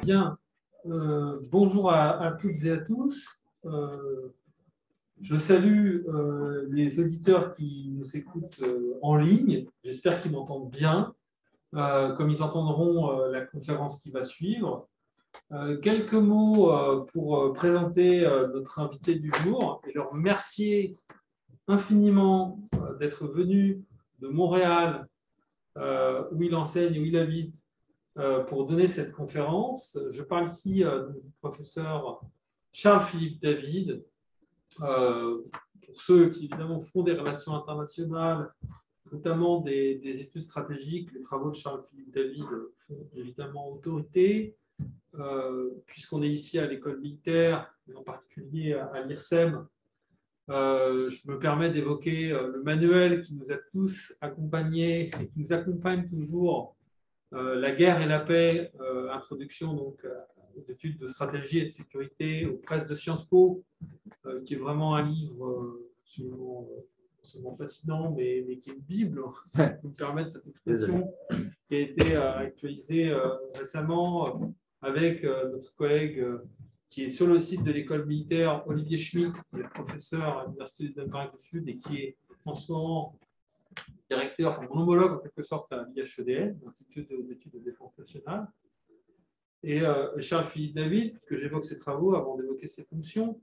Bien, bonjour à toutes et à tous. Je salue les auditeurs qui nous écoutent en ligne. J'espère qu'ils m'entendent bien, comme ils entendront la conférence qui va suivre. Quelques mots pour présenter notre invité du jour et leur remercier infiniment d'être venu de Montréal, où il enseigne, où il habite, pour donner cette conférence. Je parle ici du professeur Charles-Philippe David. Pour ceux qui évidemment font des relations internationales, notamment des études stratégiques, les travaux de Charles-Philippe David font évidemment autorité, puisqu'on est ici à l'école militaire, et en particulier à l'IRSEM. Je me permets d'évoquer le manuel qui nous a tous accompagnés et qui nous accompagne toujours, La guerre et la paix, introduction donc, aux études de stratégie et de sécurité aux presses de Sciences Po, qui est vraiment un livre absolument fascinant, mais qui est une Bible, si je peux me permettre cette expression, qui a été actualisé récemment avec notre collègue qui est sur le site de l'école militaire, Olivier Schmitt, qui est professeur à l'Université d'Amérique du Sud et qui est en ce moment directeur, enfin mon homologue en quelque sorte à l'IHEDN, l'Institut d'études de défense nationale. Et Charles-Philippe David, puisque j'évoque ses travaux avant d'évoquer ses fonctions,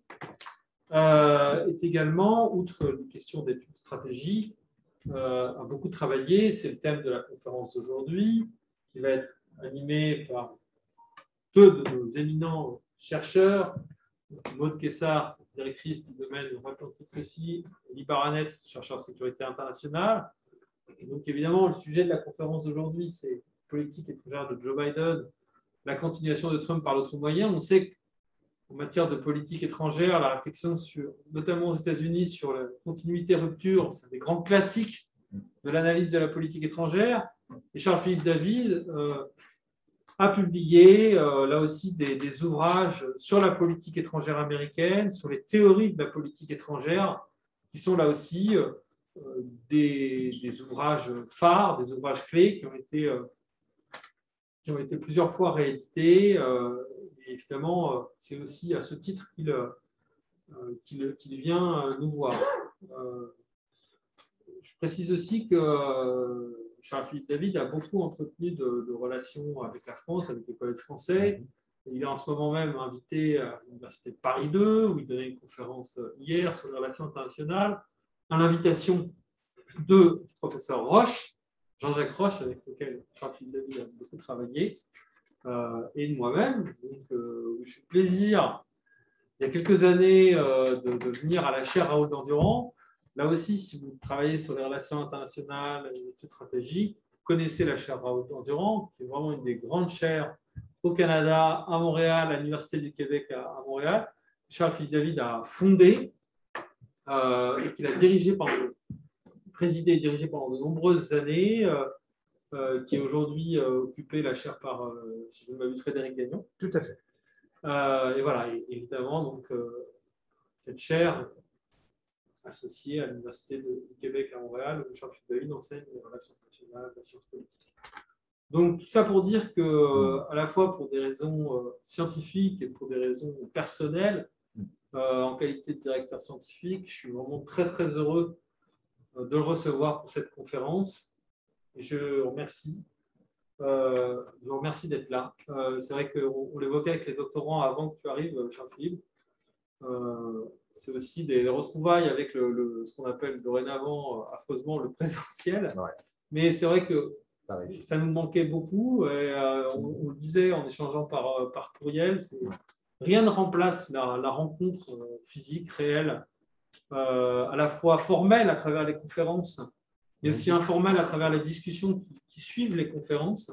est également, outre les questions d'études stratégiques, a beaucoup travaillé. C'est le thème de la conférence d'aujourd'hui, qui va être animée par deux de nos éminents chercheurs, Maud Kessar, directrice du domaine Atlantique aussi, et Lee Baranetz, chercheur de sécurité internationale. Et donc évidemment, le sujet de la conférence d'aujourd'hui, c'est politique étrangère de Joe Biden, la continuation de Trump par l'autre moyen. On sait qu'en matière de politique étrangère, la réflexion sur, notamment aux États-Unis, sur la continuité-rupture, c'est des grands classiques de l'analyse de la politique étrangère. Et Charles-Philippe David a publié là aussi des ouvrages sur la politique étrangère américaine, sur les théories de la politique étrangère, qui sont là aussi des ouvrages phares, des ouvrages clés qui ont été plusieurs fois réédités. Et évidemment, c'est aussi à ce titre qu'il vient nous voir. Je précise aussi que Charles-Philippe David a beaucoup entretenu de relations avec la France, avec les collègues français. Il est en ce moment même invité à l'Université de Paris 2, où il donnait une conférence hier sur les relations internationales, à l'invitation du professeur Roche, Jean-Jacques Roche, avec lequel Charles-Philippe David a beaucoup travaillé, et de moi-même. Donc, j'ai eu le plaisir, il y a quelques années, de venir à la chaire Raoul d'Endurant. Là aussi, si vous travaillez sur les relations internationales, les études stratégiques, vous connaissez la chaire Raoul d'Endurant, qui est vraiment une des grandes chaires au Canada, à Montréal, à l'Université du Québec à Montréal. Charles-Philippe David a fondé et qu'il a présidé et dirigé pendant de nombreuses années, qui est aujourd'hui occupé la chaire par, si je ne m'abuse, Frédéric Gagnon. Tout à fait. Et voilà, évidemment, donc, cette chaire associée à l'Université du Québec à Montréal, où Charles-Philippe David enseigne les relations internationales, la science politique. Donc, tout ça pour dire que, à la fois pour des raisons scientifiques et pour des raisons personnelles, en qualité de directeur scientifique, je suis vraiment très, très heureux de le recevoir pour cette conférence. Et je vous remercie. Je vous remercie d'être là. C'est vrai qu'on l'évoquait avec les doctorants avant que tu arrives, Charles-Philippe. C'est aussi des retrouvailles avec ce qu'on appelle dorénavant, affreusement, le présentiel. Ouais. Mais c'est vrai que ça nous manquait beaucoup. Et, on le disait en échangeant par courriel, rien ne remplace la rencontre physique, réelle, à la fois formelle à travers les conférences, mais aussi informelle à travers les discussions qui suivent les conférences.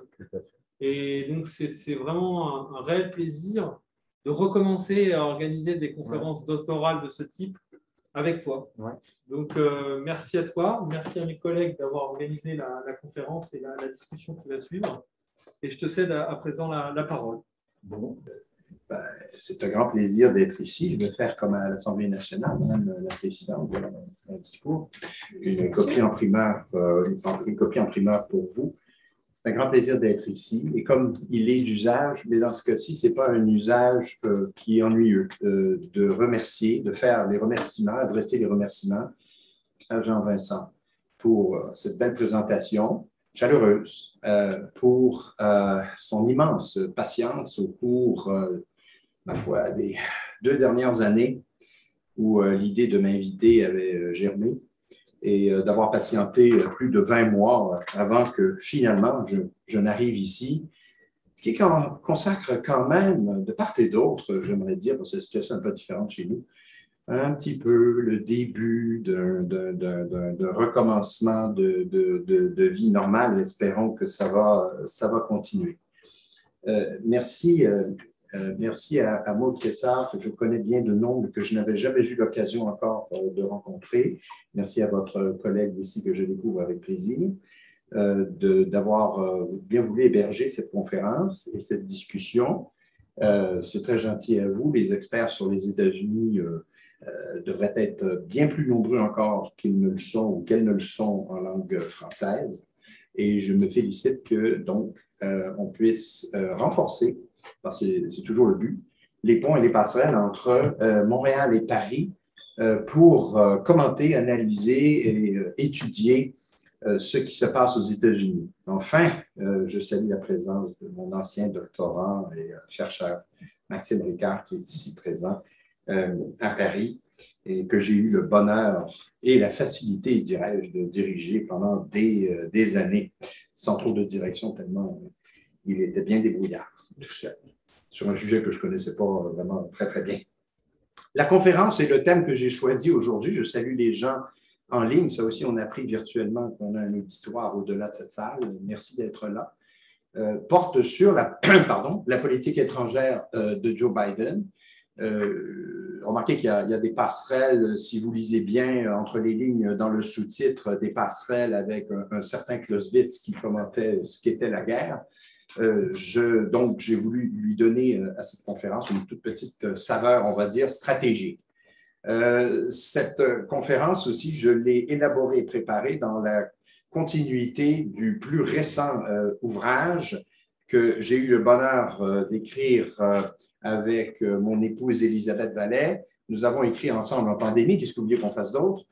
Et donc, c'est vraiment un réel plaisir de recommencer à organiser des conférences doctorales de ce type avec toi. Ouais. Donc, merci à toi, merci à mes collègues d'avoir organisé la conférence et la discussion qui va suivre. Et je te cède à présent la parole. Bon, c'est un grand plaisir d'être ici. Je vais faire comme à l'Assemblée nationale, Madame la Présidente, un discours, une copie en primeur pour vous. C'est un grand plaisir d'être ici. Et comme il est d'usage, mais dans ce cas-ci, ce n'est pas un usage qui est ennuyeux, de remercier, de faire les remerciements, adresser les remerciements à Jean-Vincent pour cette belle présentation chaleureuse, pour son immense patience au cours, ma foi, des 2 dernières années où l'idée de m'inviter avait germé, et d'avoir patienté plus de 20 mois avant que finalement je n'arrive ici, ce qui consacre quand même, de part et d'autre, j'aimerais dire, parce que la situation est un peu différente chez nous, un petit peu le début d'un recommencement de vie normale. Espérons que ça va continuer. Merci à Maud Kessar, que je connais bien de nom, mais que je n'avais jamais eu l'occasion encore de rencontrer. Merci à votre collègue aussi, que je découvre avec plaisir, d'avoir bien voulu héberger cette conférence et cette discussion. C'est très gentil à vous. Les experts sur les États-Unis devraient être bien plus nombreux encore qu'ils ne le sont ou qu'elles ne le sont en langue française. Et je me félicite que, donc, on puisse renforcer, parce que c'est toujours le but, les ponts et les passerelles entre Montréal et Paris pour commenter, analyser et étudier ce qui se passe aux États-Unis. Enfin, je salue la présence de mon ancien doctorant et chercheur Maxime Ricard, qui est ici présent à Paris, et que j'ai eu le bonheur et la facilité, dirais-je, de diriger pendant des années, sans trop de direction, tellement il était bien débrouillard tout seul, sur un sujet que je ne connaissais pas vraiment très, très bien. La conférence est le thème que j'ai choisi aujourd'hui. Je salue les gens en ligne. Ça aussi, on a appris virtuellement qu'on a un auditoire au-delà de cette salle. Merci d'être là. Porte sur la politique étrangère de Joe Biden. Remarquez qu'il y a des passerelles, si vous lisez bien entre les lignes dans le sous-titre, des passerelles avec un certain Clausewitz qui commentait ce qu'était la guerre. Donc, j'ai voulu lui donner à cette conférence une toute petite saveur, on va dire, stratégique. Cette conférence aussi, je l'ai élaborée et préparée dans la continuité du plus récent ouvrage que j'ai eu le bonheur d'écrire avec mon épouse Elisabeth Vallet. Nous avons écrit ensemble en pandémie. Qu'est-ce que vous voulez qu'on fasse d'autre?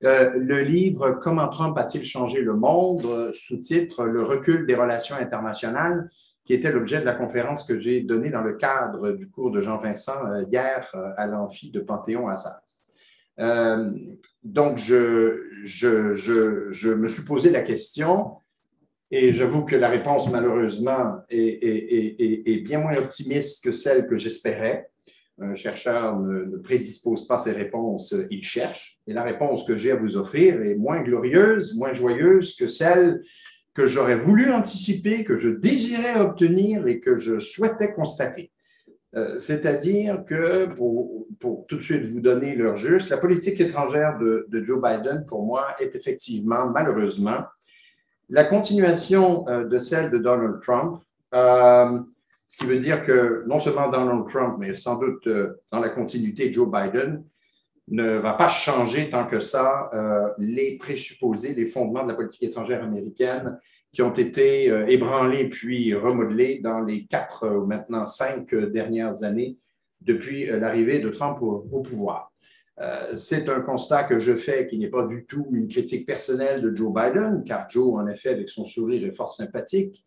Le livre « Comment Trump a-t-il changé le monde ?» sous-titre « Le recul des relations internationales » qui était l'objet de la conférence que j'ai donnée dans le cadre du cours de Jean-Vincent hier à l'amphi de Panthéon-Assas. Donc, je me suis posé la question et j'avoue que la réponse, malheureusement, est bien moins optimiste que celle que j'espérais. Un chercheur ne prédispose pas ses réponses, il cherche. Et la réponse que j'ai à vous offrir est moins glorieuse, moins joyeuse que celle que j'aurais voulu anticiper, que je désirais obtenir et que je souhaitais constater. C'est-à-dire que, pour tout de suite vous donner l'heure juste, la politique étrangère de Joe Biden, pour moi, est effectivement, malheureusement, la continuation de celle de Donald Trump, ce qui veut dire que non seulement Donald Trump, mais sans doute dans la continuité Joe Biden, ne va pas changer tant que ça les présupposés, les fondements de la politique étrangère américaine qui ont été ébranlés puis remodelés dans les 4 ou maintenant 5 dernières années depuis l'arrivée de Trump au pouvoir. C'est un constat que je fais qui n'est pas du tout une critique personnelle de Joe Biden, car Joe, en effet, avec son sourire, est fort sympathique,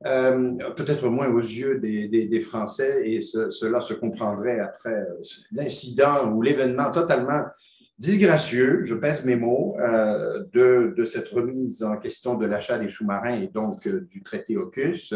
peut-être moins aux yeux des Français, et cela se comprendrait après l'incident ou l'événement totalement disgracieux, je pèse mes mots, de cette remise en question de l'achat des sous-marins et donc du traité AUKUS,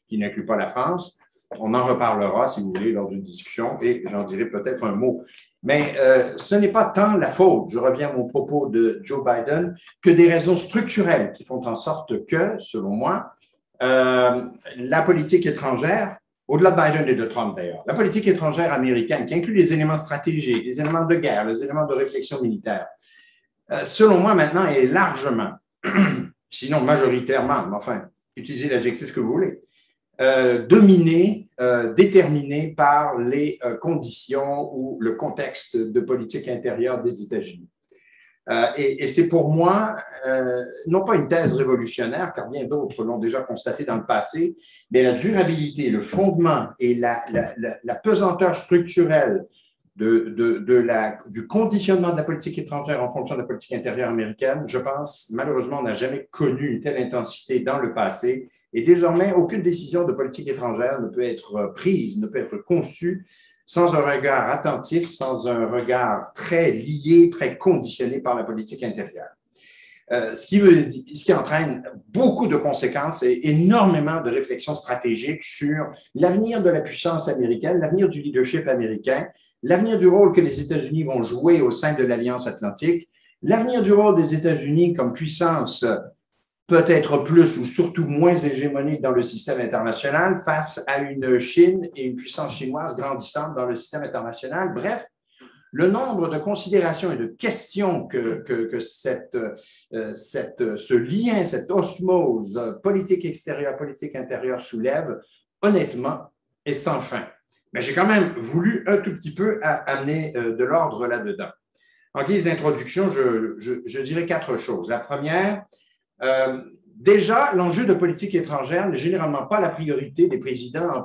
qui n'inclut pas la France. On en reparlera, si vous voulez, lors d'une discussion, et j'en dirai peut-être un mot. Mais ce n'est pas tant la faute, je reviens à mon propos de Joe Biden, que des raisons structurelles qui font en sorte que, selon moi, la politique étrangère, au-delà de Biden et de Trump d'ailleurs, la politique étrangère américaine, qui inclut les éléments stratégiques, les éléments de guerre, les éléments de réflexion militaire, selon moi maintenant est largement, sinon majoritairement, mais enfin, utilisez l'adjectif que vous voulez, dominée, déterminée par les conditions ou le contexte de politique intérieure des États-Unis. Et c'est pour moi, non pas une thèse révolutionnaire, car bien d'autres l'ont déjà constaté dans le passé, mais la durabilité, le fondement et la pesanteur structurelle du conditionnement de la politique étrangère en fonction de la politique intérieure américaine, je pense, malheureusement, on n'a jamais connu une telle intensité dans le passé. Et désormais, aucune décision de politique étrangère ne peut être prise, ne peut être conçue sans un regard attentif, sans un regard très lié, très conditionné par la politique intérieure. Ce qui entraîne beaucoup de conséquences et énormément de réflexions stratégiques sur l'avenir de la puissance américaine, l'avenir du leadership américain, l'avenir du rôle que les États-Unis vont jouer au sein de l'Alliance atlantique, l'avenir du rôle des États-Unis comme puissance peut-être plus ou surtout moins hégémonique dans le système international face à une Chine et une puissance chinoise grandissante dans le système international. Bref, le nombre de considérations et de questions que ce lien, cette osmose politique extérieure, politique intérieure soulève, honnêtement, est sans fin. Mais j'ai quand même voulu un tout petit peu amener de l'ordre là-dedans. En guise d'introduction, je dirais 4 choses. La première, déjà, l'enjeu de politique étrangère n'est généralement pas la priorité des présidents en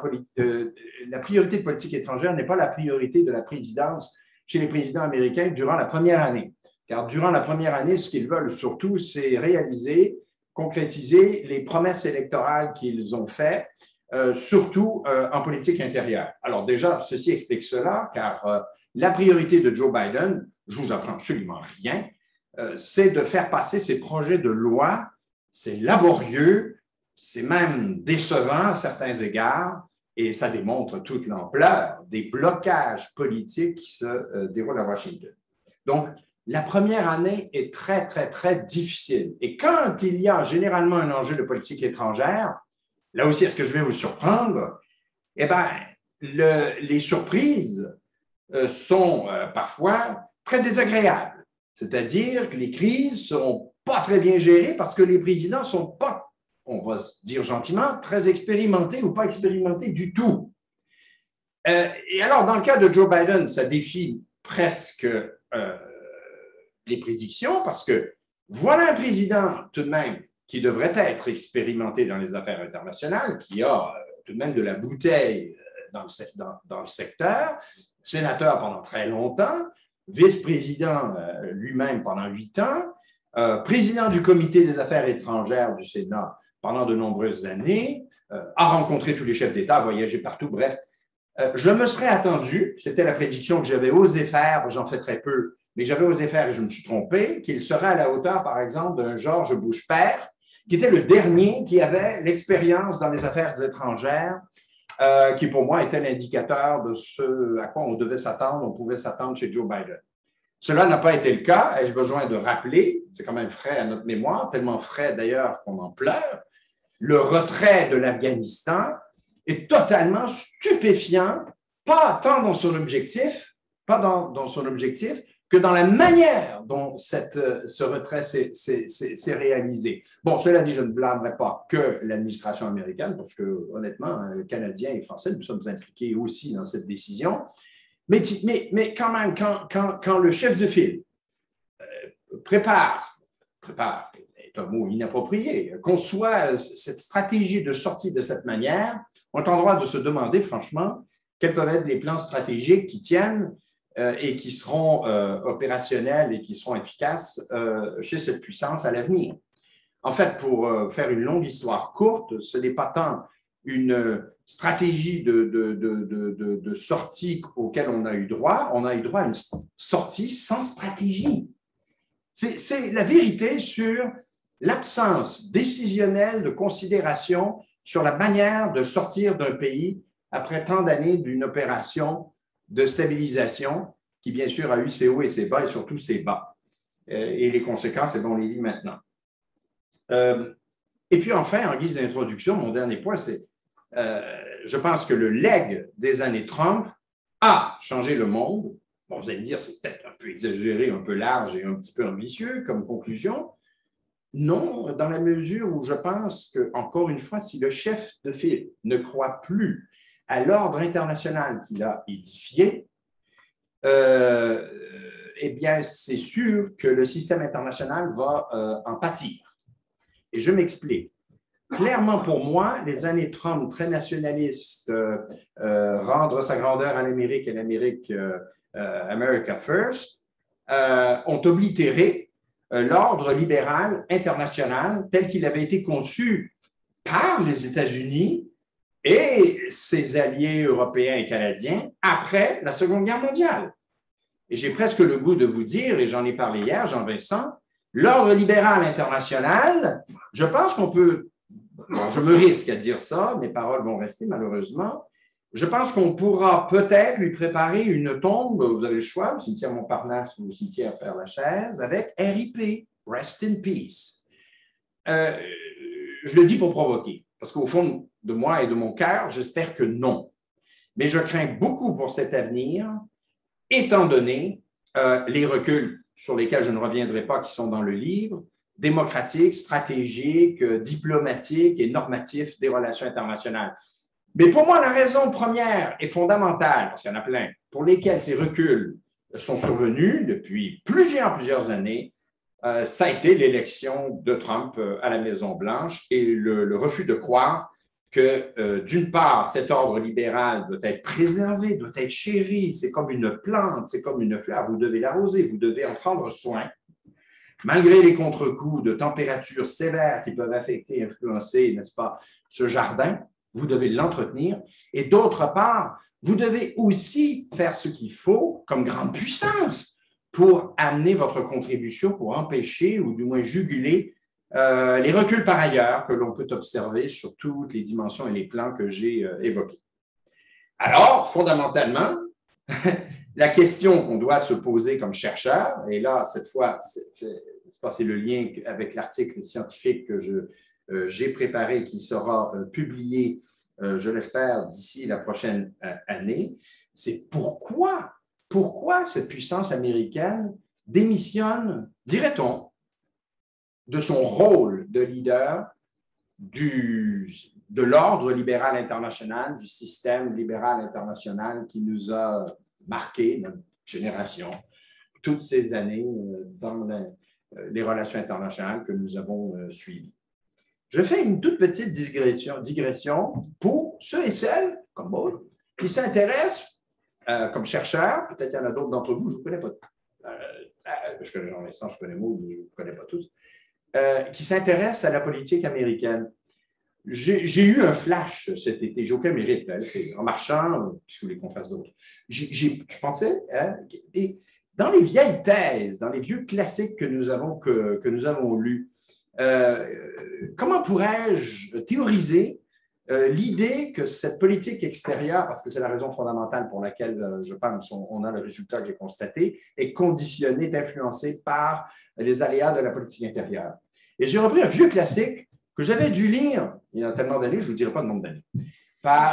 la priorité de politique étrangère n'est pas la priorité de la présidence chez les présidents américains durant la première année. Car durant la première année, ce qu'ils veulent surtout, c'est réaliser, concrétiser les promesses électorales qu'ils ont faites, surtout en politique intérieure. Alors déjà, ceci explique cela, car la priorité de Joe Biden, je ne vous apprends absolument rien, c'est de faire passer ces projets de loi. C'est laborieux, c'est même décevant à certains égards, et ça démontre toute l'ampleur des blocages politiques qui se déroulent à Washington. Donc, la première année est très, très, très difficile. Et quand il y a généralement un enjeu de politique étrangère, là aussi, est-ce que je vais vous surprendre? Eh bien, les surprises sont parfois très désagréables. C'est-à-dire que les crises seront pas très bien gérées parce que les présidents sont pas, on va se dire gentiment, très expérimentés ou pas expérimentés du tout. Et alors, dans le cas de Joe Biden, ça défie presque les prédictions parce que voilà un président tout de même qui devrait être expérimenté dans les affaires internationales, qui a tout de même de la bouteille dans le secteur, sénateur pendant très longtemps, vice-président lui-même pendant 8 ans, président du comité des affaires étrangères du Sénat pendant de nombreuses années, a rencontré tous les chefs d'État, a voyagé partout, bref. Je me serais attendu, c'était la prédiction que j'avais osé faire, j'en fais très peu, mais j'avais osé faire et je me suis trompé, qu'il serait à la hauteur, par exemple, d'un George Bush père, qui était le dernier qui avait l'expérience dans les affaires étrangères, qui pour moi était l'indicateur de ce à quoi on devait s'attendre, on pouvait s'attendre chez Joe Biden. Cela n'a pas été le cas. Ai-je besoin de rappeler, c'est quand même frais à notre mémoire, tellement frais d'ailleurs qu'on en pleure, le retrait de l'Afghanistan est totalement stupéfiant, pas tant dans son objectif, que dans la manière dont ce retrait s'est réalisé. Bon, cela dit, je ne blâmerai pas que l'administration américaine, parce que honnêtement, Canadiens et Français, nous sommes impliqués aussi dans cette décision. Mais quand même, quand le chef de file prépare est un mot inapproprié, conçoit cette stratégie de sortie de cette manière, on a le droit de se demander, franchement, quels peuvent être les plans stratégiques qui tiennent et qui seront opérationnels et qui seront efficaces chez cette puissance à l'avenir. En fait, pour faire une longue histoire courte, ce n'est pas tant une stratégie de sortie auquel on a eu droit à une sortie sans stratégie. C'est la vérité sur l'absence décisionnelle de considération sur la manière de sortir d'un pays après tant d'années d'une opération de stabilisation qui, bien sûr, a eu ses hauts et ses bas, et surtout ses bas. Et les conséquences, on les lit maintenant. Et puis enfin, en guise d'introduction, mon dernier point, c'est je pense que le legs des années Trump a changé le monde. Bon, vous allez me dire, c'est peut-être un peu exagéré, un peu large et un petit peu ambitieux comme conclusion. Non, dans la mesure où je pense que, encore une fois, si le chef de file ne croit plus à l'ordre international qu'il a édifié, eh bien, c'est sûr que le système international va en pâtir. Et je m'explique. Clairement, pour moi, les années Trump, très nationalistes, rendre sa grandeur à l'Amérique et l'Amérique, America First, ont oblitéré l'ordre libéral international tel qu'il avait été conçu par les États-Unis et ses alliés européens et canadiens après la Seconde Guerre mondiale. Et j'ai presque le goût de vous dire, et j'en ai parlé hier, Jean-Vincent, l'ordre libéral international, je pense qu'on peut, bon, je me risque à dire ça, mes paroles vont rester malheureusement, je pense qu'on pourra peut-être lui préparer une tombe, vous avez le choix, au cimetière Montparnasse ou au cimetière Père-Lachaise, avec RIP, Rest in Peace. Je le dis pour provoquer, parce qu'au fond de moi et de mon cœur, j'espère que non. Mais je crains beaucoup pour cet avenir, étant donné les reculs sur lesquels je ne reviendrai pas, qui sont dans le livre, démocratiques, stratégiques, diplomatiques et normatifs des relations internationales. Mais pour moi, la raison première et fondamentale, parce qu'il y en a plein, pour lesquels ces reculs sont survenus depuis plusieurs années, ça a été l'élection de Trump à la Maison-Blanche et le refus de croire que, d'une part, cet ordre libéral doit être préservé, doit être chéri, c'est comme une plante, c'est comme une fleur, vous devez l'arroser, vous devez en prendre soin, malgré les contre-coups de températures sévères qui peuvent affecter, influencer, n'est-ce pas, ce jardin, vous devez l'entretenir. Et d'autre part, vous devez aussi faire ce qu'il faut comme grande puissance pour amener votre contribution, pour empêcher ou du moins juguler les reculs par ailleurs que l'on peut observer sur toutes les dimensions et les plans que j'ai évoqués. Alors, fondamentalement, la question qu'on doit se poser comme chercheur, et là, cette fois, c'est le lien avec l'article scientifique que j'ai préparé et qui sera publié, je l'espère, d'ici la prochaine année, c'est pourquoi cette puissance américaine démissionne, dirait-on, de son rôle de leader de l'ordre libéral international, du système libéral international qui nous a marqué, notre génération, toutes ces années dans les relations internationales que nous avons suivies. Je fais une toute petite digression pour ceux et celles, comme moi, qui s'intéressent comme chercheurs, peut-être il y en a d'autres d'entre vous, je ne vous connais pas. Je connais Jean-Vincent, je connais Maud, je ne vous connais pas tous. Qui s'intéressent à la politique américaine. J'ai eu un flash cet été, j'ai aucun mérite, c'est en marchant, qu'est-ce que vous voulez qu'on fasse d'autre? Je pensais, et dans les vieilles thèses, dans les vieux classiques que nous avons lus, comment pourrais-je théoriser l'idée que cette politique extérieure, parce que c'est la raison fondamentale pour laquelle, je pense, on a le résultat que j'ai constaté, est conditionnée, est influencée par les aléas de la politique intérieure. Et j'ai repris un vieux classique que j'avais dû lire, il y a tellement d'années, je ne vous dirai pas le nombre d'années,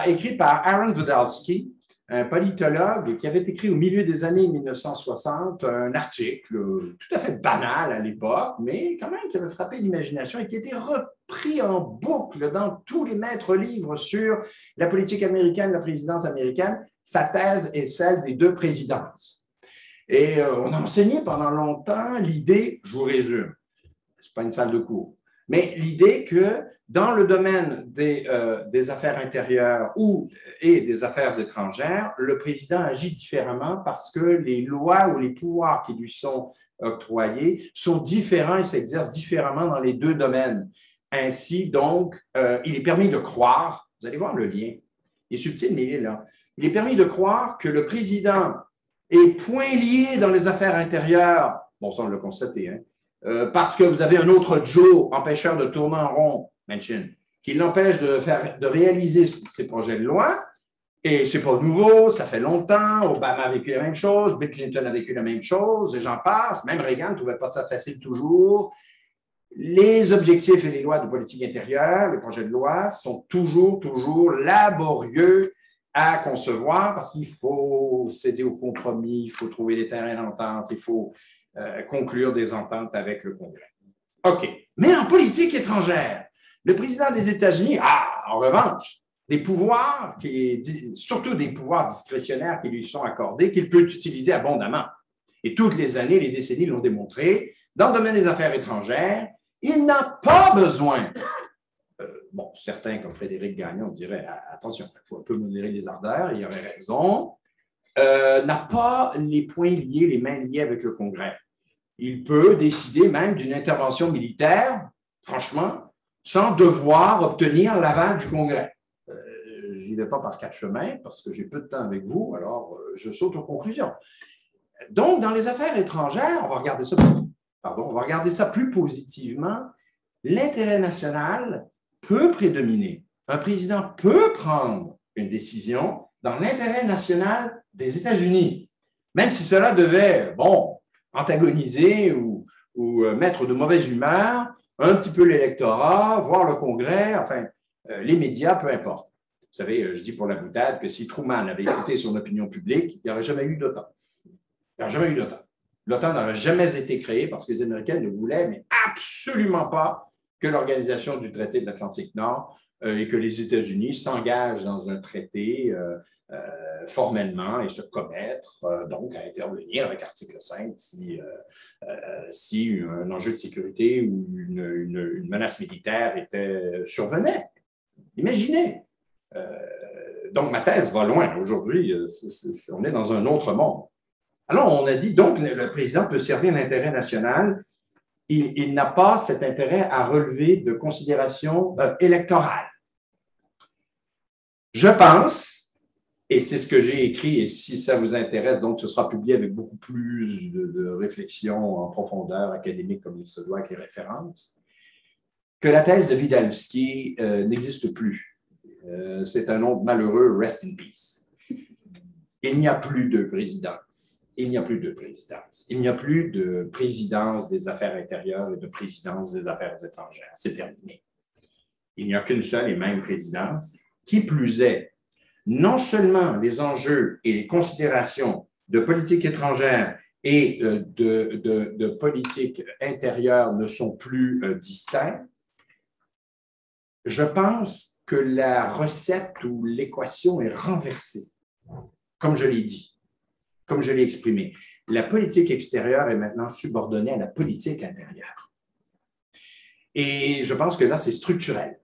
écrit par Aaron Wodolski, un politologue qui avait écrit au milieu des années 1960 un article tout à fait banal à l'époque, mais quand même qui avait frappé l'imagination et qui a été repris en boucle dans tous les maîtres livres sur la politique américaine, la présidence américaine. Sa thèse est celle des deux présidences. Et on a enseigné pendant longtemps l'idée, je vous résume, ce n'est pas une salle de cours, mais l'idée que dans le domaine des affaires intérieures et des affaires étrangères, le président agit différemment parce que les lois ou les pouvoirs qui lui sont octroyés sont différents et s'exercent différemment dans les deux domaines. Ainsi, donc, il est permis de croire, vous allez voir le lien, il est subtil, mais il est là, il est permis de croire que le président est point lié dans les affaires intérieures, bon, ça on l'a constaté, hein, parce que vous avez un autre Joe, empêcheur de tourner en rond, Manchin, qui l'empêche de réaliser ses projets de loi. Et ce n'est pas nouveau, ça fait longtemps. Obama a vécu la même chose, Bill Clinton a vécu la même chose, et j'en passe. Même Reagan ne trouvait pas ça facile toujours. Les objectifs et les lois de politique intérieure, les projets de loi, sont toujours laborieux à concevoir parce qu'il faut céder au compromis, il faut trouver des terrains d'entente, il faut conclure des ententes avec le Congrès. OK. Mais en politique étrangère, le président des États-Unis, en revanche, des pouvoirs, surtout des pouvoirs discrétionnaires qui lui sont accordés, qu'il peut utiliser abondamment. Et toutes les années, les décennies l'ont démontré, dans le domaine des affaires étrangères, il n'a pas besoin. Bon, certains, comme Frédéric Gagnon, diraient attention, il faut un peu modérer les ardeurs, il y aurait raison. N'a pas les poings liés, les mains liées avec le Congrès. Il peut décider même d'une intervention militaire, franchement, sans devoir obtenir l'aval du Congrès. Je n'y vais pas par quatre chemins parce que j'ai peu de temps avec vous, alors je saute aux conclusions. Donc, dans les affaires étrangères, on va regarder ça plus positivement. L'intérêt national peut prédominer. Un président peut prendre une décision dans l'intérêt national des États-Unis, même si cela devait, antagoniser ou mettre de mauvaise humeur un petit peu l'électorat, voire le Congrès, enfin, les médias, peu importe. Vous savez, je dis pour la boutade que si Truman avait écouté son opinion publique, il n'y aurait jamais eu d'OTAN. Il n'y aurait jamais eu d'OTAN. L'OTAN n'aurait jamais été créée parce que les Américains ne voulaient, mais absolument pas, que l'organisation du traité de l'Atlantique Nord et que les États-Unis s'engagent dans un traité formellement et se commettre donc à intervenir avec l'article 5 si un enjeu de sécurité ou une menace militaire survenait. Imaginez. Donc, ma thèse va loin. Aujourd'hui, on est dans un autre monde. Alors, on a dit donc le président peut servir l'intérêt national. Il n'a pas cet intérêt à relever de considérations électorales. Je pense, et c'est ce que j'ai écrit, et si ça vous intéresse, donc ce sera publié avec beaucoup plus de réflexion en profondeur académique comme il se doit avec les références, que la thèse de Widalewski n'existe plus. C'est un nom malheureux, rest in peace. Il n'y a plus de présidence. Il n'y a plus de présidence. Il n'y a plus de présidence des affaires intérieures et de présidence des affaires étrangères. C'est terminé. Il n'y a qu'une seule et même présidence. Qui plus est, non seulement les enjeux et les considérations de politique étrangère et de politique intérieure ne sont plus distincts, je pense que la recette ou l'équation est renversée, comme je l'ai dit. Comme je l'ai exprimé, la politique extérieure est maintenant subordonnée à la politique intérieure. Et je pense que là, c'est structurel.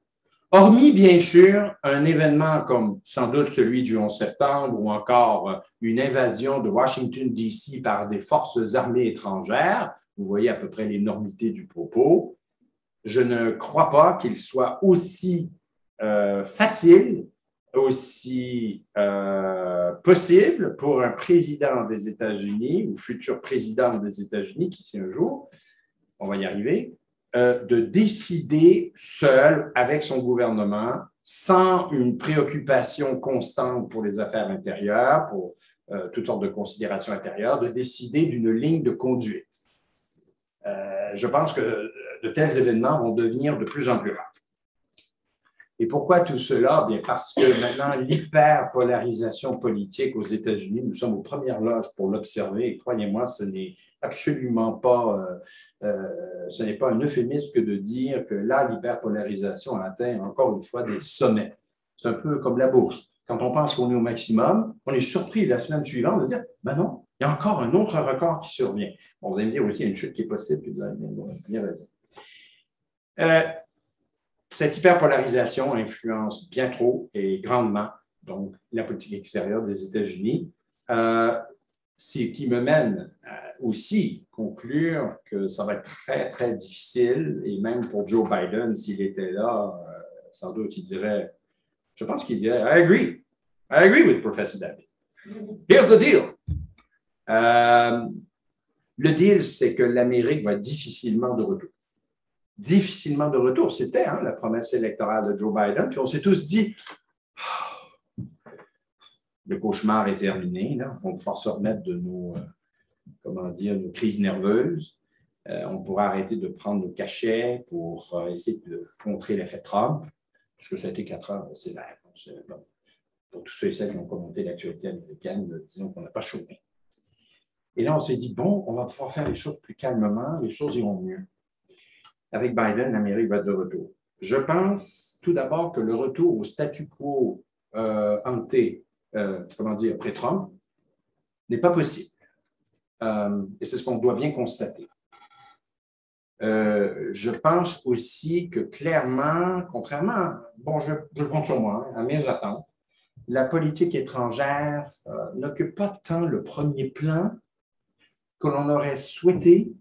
Hormis, bien sûr, un événement comme sans doute celui du 11 septembre ou encore une invasion de Washington, D.C. par des forces armées étrangères, vous voyez à peu près l'énormité du propos, je ne crois pas qu'il soit aussi facile, aussi possible pour un président des États-Unis ou futur président des États-Unis, qui sait un jour, on va y arriver, de décider seul avec son gouvernement, sans une préoccupation constante pour les affaires intérieures, pour toutes sortes de considérations intérieures, de décider d'une ligne de conduite. Je pense que de tels événements vont devenir de plus en plus rares. Et pourquoi tout cela? Bien parce que maintenant, l'hyperpolarisation politique aux États-Unis, nous sommes aux premières loges pour l'observer, et croyez-moi, ce n'est absolument pas, ce n'est pas un euphémisme que de dire que là, l'hyperpolarisation atteint encore une fois des sommets. C'est un peu comme la bourse. Quand on pense qu'on est au maximum, on est surpris la semaine suivante de dire, ben non, il y a encore un autre record qui survient. Bon, vous allez me dire aussi, il y a une chute qui est possible, puis vous avez bien raison. Cette hyperpolarisation influence bien trop et grandement donc, la politique extérieure des États-Unis, ce qui me mène aussi à conclure que ça va être très, très difficile, et même pour Joe Biden, s'il était là, sans doute il dirait, je pense qu'il dirait, I agree with Professor David. Here's the deal. Le deal, c'est que l'Amérique va être difficilement de retour. Difficilement de retour. C'était la promesse électorale de Joe Biden. Puis on s'est tous dit, le cauchemar est terminé. Là. On va pouvoir se remettre de nos crises nerveuses. On pourra arrêter de prendre nos cachets pour essayer de contrer l'effet Trump. Parce que ça a été 4 ans, c'est vrai. Pour tous ceux et celles qui ont commenté l'actualité américaine, disons qu'on n'a pas chômé. Et là, on s'est dit, bon, on va pouvoir faire les choses plus calmement, les choses iront mieux. Avec Biden, l'Amérique va être de retour. Je pense tout d'abord que le retour au statu quo ante, comment dire, pré-Trump, n'est pas possible. Et c'est ce qu'on doit bien constater. Je pense aussi que clairement, contrairement, bon, je compte sur moi, à mes attentes, la politique étrangère n'occupe pas tant le premier plan que l'on aurait souhaité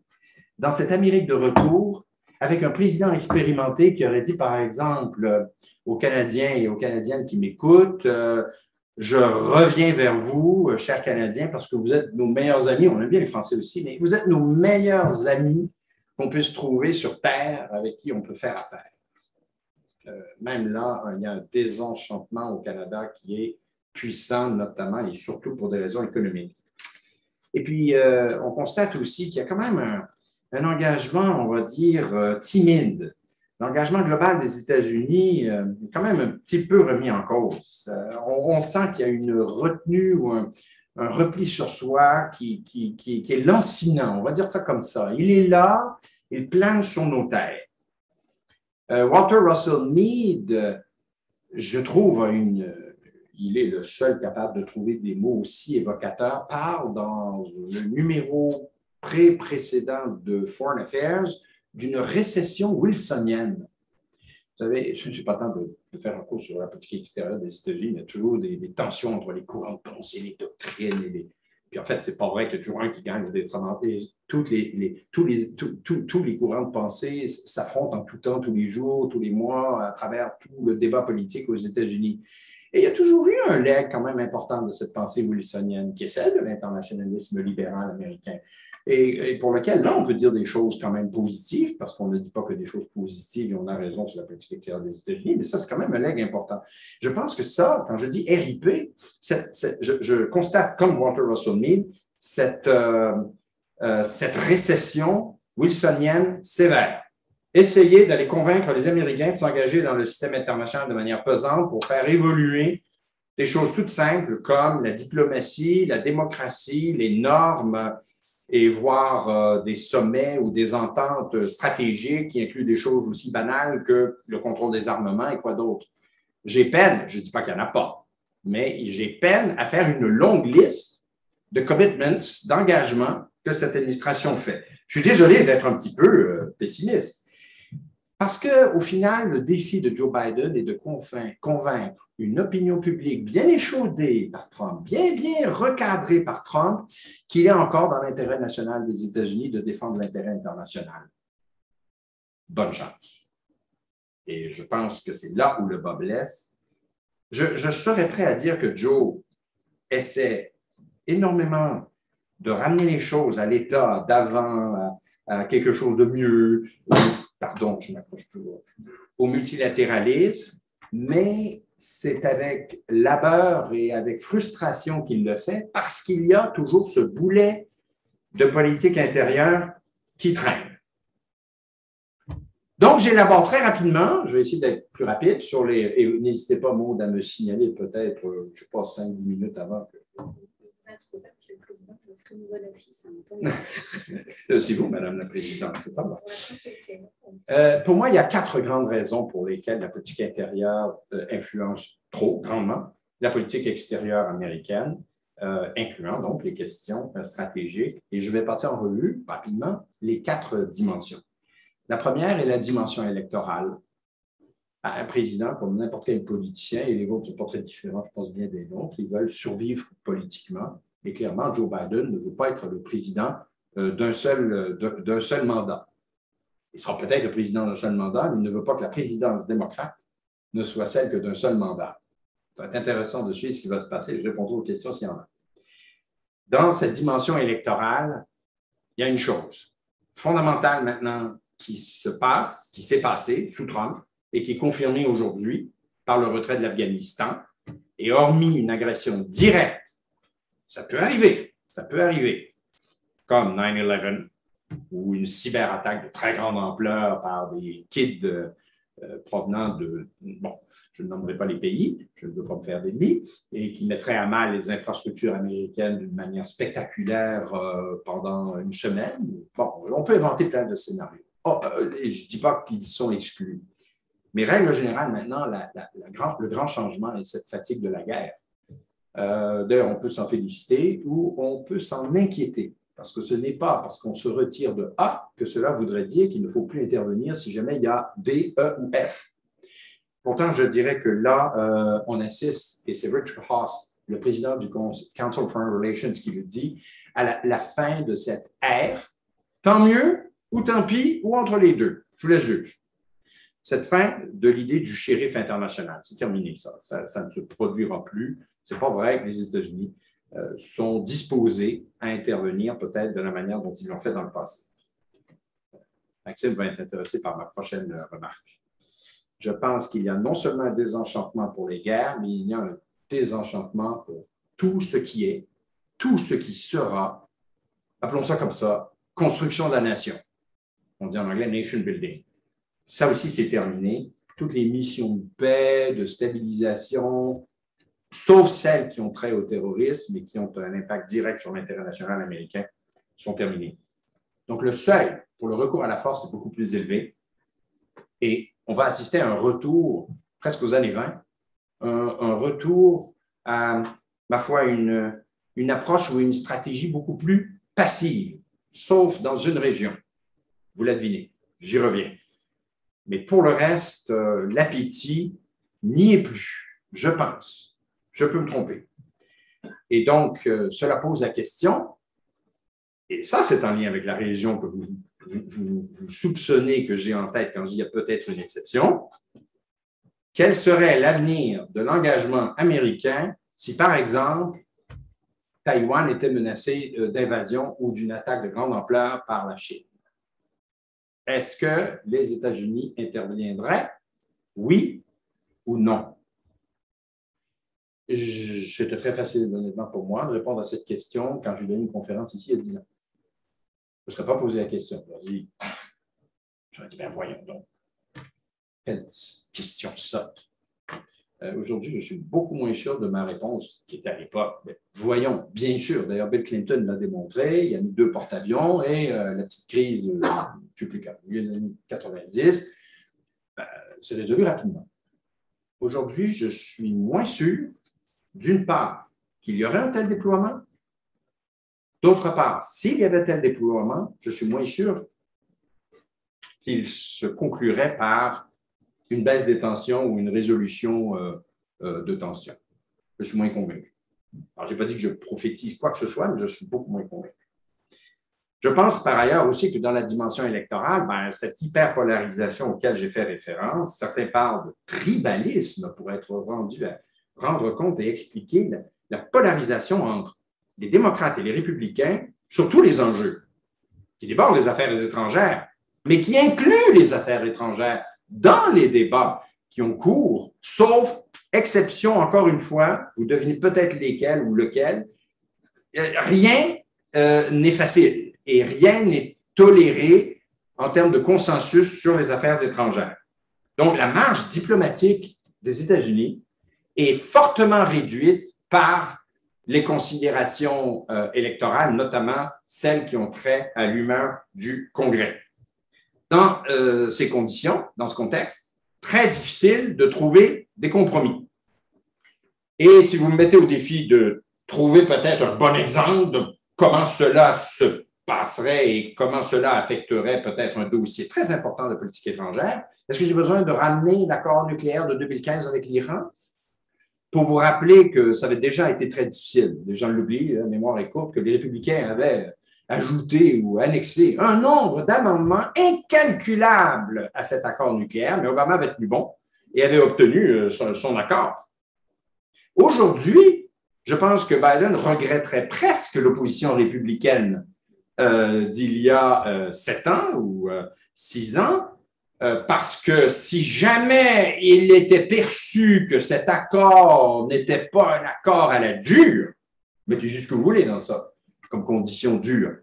dans cette Amérique de retour, avec un président expérimenté qui aurait dit, par exemple, aux Canadiens et aux Canadiennes qui m'écoutent, je reviens vers vous, chers Canadiens, parce que vous êtes nos meilleurs amis, on aime bien les Français aussi, mais vous êtes nos meilleurs amis qu'on puisse trouver sur Terre avec qui on peut faire affaire. Même là, il y a un désenchantement au Canada qui est puissant, notamment et surtout pour des raisons économiques. Et puis, on constate aussi qu'il y a quand même un engagement, on va dire, timide. L'engagement global des États-Unis est quand même un petit peu remis en cause. On sent qu'il y a une retenue ou un repli sur soi qui est lancinant, on va dire ça comme ça. Il est là, il plane sur nos têtes. Walter Russell Mead, je trouve, il est le seul capable de trouver des mots aussi évocateurs, parle dans le numéro précédent de Foreign Affairs d'une récession wilsonienne. Vous savez, je ne suis pas tant de faire un cours sur la politique extérieure des États-Unis, il y a toujours des tensions entre les courants de pensée, les doctrines, puis en fait, c'est pas vrai qu'il y a toujours un qui gagne tous les courants de pensée s'affrontent en tout temps, tous les jours, tous les mois, à travers tout le débat politique aux États-Unis. Et il y a toujours eu un legs quand même important de cette pensée wilsonienne, qui est celle de l'internationalisme libéral américain, et pour lequel, là, on peut dire des choses quand même positives, parce qu'on ne dit pas que des choses positives, et on a raison sur la politique extérieure des États-Unis, mais ça, c'est quand même un legs important. Je pense que ça, quand je dis RIP, je constate, comme Walter Russell Mead, cette récession wilsonienne sévère. Essayer d'aller convaincre les Américains de s'engager dans le système international de manière pesante pour faire évoluer des choses toutes simples comme la diplomatie, la démocratie, les normes et voire des sommets ou des ententes stratégiques qui incluent des choses aussi banales que le contrôle des armements et quoi d'autre. J'ai peine, je ne dis pas qu'il n'y en a pas, mais j'ai peine à faire une longue liste de commitments, d'engagements que cette administration fait. Je suis désolé d'être un petit peu pessimiste. Parce qu'au final, le défi de Joe Biden est de convaincre une opinion publique bien échaudée par Trump, bien recadrée par Trump, qu'il est encore dans l'intérêt national des États-Unis de défendre l'intérêt international. Bonne chance. Et je pense que c'est là où le bas blesse. Je serais prêt à dire que Joe essaie énormément de ramener les choses à l'état d'avant, à quelque chose de mieux, pardon, je m'approche toujours, au multilatéralisme, mais c'est avec labeur et avec frustration qu'il le fait parce qu'il y a toujours ce boulet de politique intérieure qui traîne. Donc, j'élabore très rapidement, je vais essayer d'être plus rapide sur les, et n'hésitez pas, Maud, à me signaler peut-être, je ne sais pas, 5-10 minutes avant que... C'est vous, Madame la Présidente, c'est pas moi. Pour moi, il y a 4 grandes raisons pour lesquelles la politique intérieure influence trop grandement la politique extérieure américaine, incluant donc les questions stratégiques. Et je vais passer en revue rapidement les 4 dimensions. La première est la dimension électorale. Un président, comme n'importe quel politicien, et les vôtres ne sont pas très différents, je pense bien des nôtres, ils veulent survivre politiquement. Et clairement, Joe Biden ne veut pas être le président d'un seul mandat. Il sera peut-être le président d'un seul mandat, mais il ne veut pas que la présidence démocrate ne soit celle que d'un seul mandat. Ça va être intéressant de suivre ce qui va se passer. Je répondrai aux questions s'il y en a. Dans cette dimension électorale, il y a une chose fondamentale maintenant qui s'est passée sous Trump et qui est confirmée aujourd'hui par le retrait de l'Afghanistan. Et hormis une agression directe, ça peut arriver, comme 9/11 ou une cyberattaque de très grande ampleur par des kids provenant de, bon, je ne nommerai pas les pays, je ne veux pas me faire d'ennemis, et qui mettrait à mal les infrastructures américaines d'une manière spectaculaire pendant une semaine. Bon, on peut inventer plein de scénarios. Et je ne dis pas qu'ils sont exclus. Mais règle générale, maintenant, le grand changement est cette fatigue de la guerre. D'ailleurs, on peut s'en féliciter ou on peut s'en inquiéter, parce que ce n'est pas parce qu'on se retire de A que cela voudrait dire qu'il ne faut plus intervenir si jamais il y a D, E ou F. Pourtant, je dirais que là, on assiste, et c'est Richard Haass, le président du Council on Foreign Relations, qui le dit, à la fin de cette ère, tant mieux ou tant pis ou entre les deux. Je vous laisse juger. Cette fin de l'idée du shérif international, c'est terminé ça. Ça ne se produira plus. C'est pas vrai que les États-Unis sont disposés à intervenir peut-être de la manière dont ils l'ont fait dans le passé. Maxime va être intéressé par ma prochaine remarque. Je pense qu'il y a non seulement un désenchantement pour les guerres, mais il y a un désenchantement pour tout ce qui est, tout ce qui sera, appelons ça comme ça, construction de la nation. On dit en anglais nation building. Ça aussi, c'est terminé. Toutes les missions de paix, de stabilisation, sauf celles qui ont trait au terrorisme et qui ont un impact direct sur l'intérêt national américain, sont terminées. Donc, le seuil pour le recours à la force est beaucoup plus élevé et on va assister à un retour, presque aux années 20, un retour à, ma foi, une approche ou une stratégie beaucoup plus passive, sauf dans une région. Vous la devinez, j'y reviens. Mais pour le reste, l'appétit n'y est plus, je pense. Je peux me tromper. Et donc, cela pose la question, et ça, c'est en lien avec la région que vous soupçonnez que j'ai en tête quand je dis qu'il y a peut-être une exception. Quel serait l'avenir de l'engagement américain si, par exemple, Taïwan était menacé d'invasion ou d'une attaque de grande ampleur par la Chine? Est-ce que les États-Unis interviendraient, oui ou non? C'était très facile, honnêtement, pour moi de répondre à cette question quand j'ai donné une conférence ici il y a 10 ans. Je ne serais pas posé la question. J'aurais dit, ben voyons donc. Quelle question sotte. Aujourd'hui, je suis beaucoup moins sûr de ma réponse qui était à l'époque. Voyons, bien sûr. D'ailleurs, Bill Clinton l'a démontré. Il y a eu 2 porte-avions et la petite crise, je ne sais plus quand, les années 90, s'est résolue rapidement. Aujourd'hui, je suis moins sûr, d'une part, qu'il y aurait un tel déploiement. D'autre part, s'il y avait tel déploiement, je suis moins sûr qu'il se conclurait par une baisse des tensions ou une résolution de tensions. Je suis moins convaincu. Alors, je n'ai pas dit que je prophétise quoi que ce soit, mais je suis beaucoup moins convaincu. Je pense par ailleurs aussi que dans la dimension électorale, cette hyperpolarisation auquel j'ai fait référence, certains parlent de tribalisme pour être rendu à rendre compte et expliquer la polarisation entre les démocrates et les républicains sur tous les enjeux, qui débordent les affaires étrangères, mais qui incluent les affaires étrangères dans les débats qui ont cours, sauf exception, encore une fois, vous devinez peut-être lesquels ou lequel, rien n'est facile et rien n'est toléré en termes de consensus sur les affaires étrangères. Donc, la marge diplomatique des États-Unis est fortement réduite par les considérations électorales, notamment celles qui ont trait à l'humeur du Congrès. Dans ces conditions, dans ce contexte, très difficile de trouver des compromis. Et si vous me mettez au défi de trouver peut-être un bon exemple de comment cela se passerait et comment cela affecterait peut-être un dossier très important de politique étrangère, est-ce que j'ai besoin de ramener l'accord nucléaire de 2015 avec l'Iran pour vous rappeler que ça avait déjà été très difficile, les gens l'oublient, la mémoire est courte, que les républicains avaient ajouté ou annexé un nombre d'amendements incalculables à cet accord nucléaire, mais Obama avait tenu bon et avait obtenu son accord. Aujourd'hui, je pense que Biden regretterait presque l'opposition républicaine d'il y a 7 ans ou 6 ans, parce que si jamais il était perçu que cet accord n'était pas un accord à la dure, mettez juste ce que vous voulez dans ça, comme condition dure,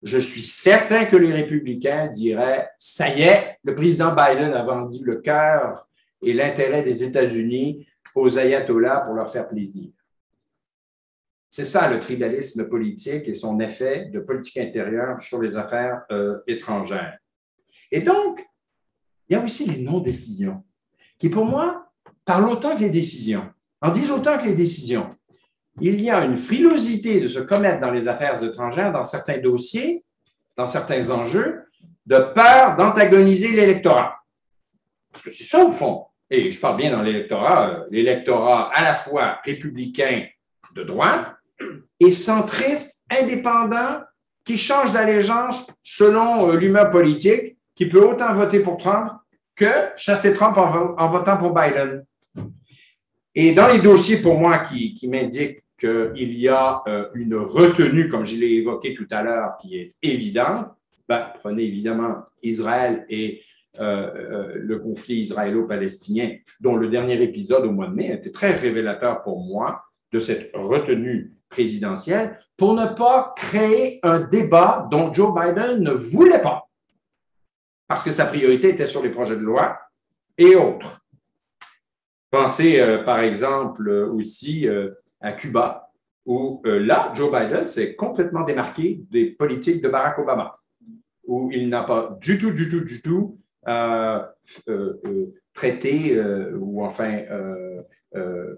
je suis certain que les républicains diraient « ça y est, le président Biden a vendu le cœur et l'intérêt des États-Unis aux ayatollahs pour leur faire plaisir ». C'est ça le tribalisme politique et son effet de politique intérieure sur les affaires étrangères. Et donc, il y a aussi les non-décisions. qui, pour moi, parlent autant que les décisions, en disent autant que les décisions. Il y a une frilosité de se commettre dans les affaires étrangères, dans certains dossiers, dans certains enjeux, de peur d'antagoniser l'électorat. Parce que c'est ça, au fond. Et je parle bien dans l'électorat à la fois républicain de droite et centriste, indépendant, qui change d'allégeance selon l'humeur politique, qui peut autant voter pour Trump que chasser Trump en votant pour Biden. Et dans les dossiers, pour moi, qui m'indiquent qu'il y a une retenue, comme je l'ai évoqué tout à l'heure, qui est évidente, prenez évidemment Israël et le conflit israélo-palestinien, dont le dernier épisode au mois de mai a été très révélateur pour moi de cette retenue présidentielle, pour ne pas créer un débat dont Joe Biden ne voulait pas, parce que sa priorité était sur les projets de loi et autres. Pensez, par exemple, aussi à Cuba, où là, Joe Biden s'est complètement démarqué des politiques de Barack Obama, où il n'a pas du tout traité ou enfin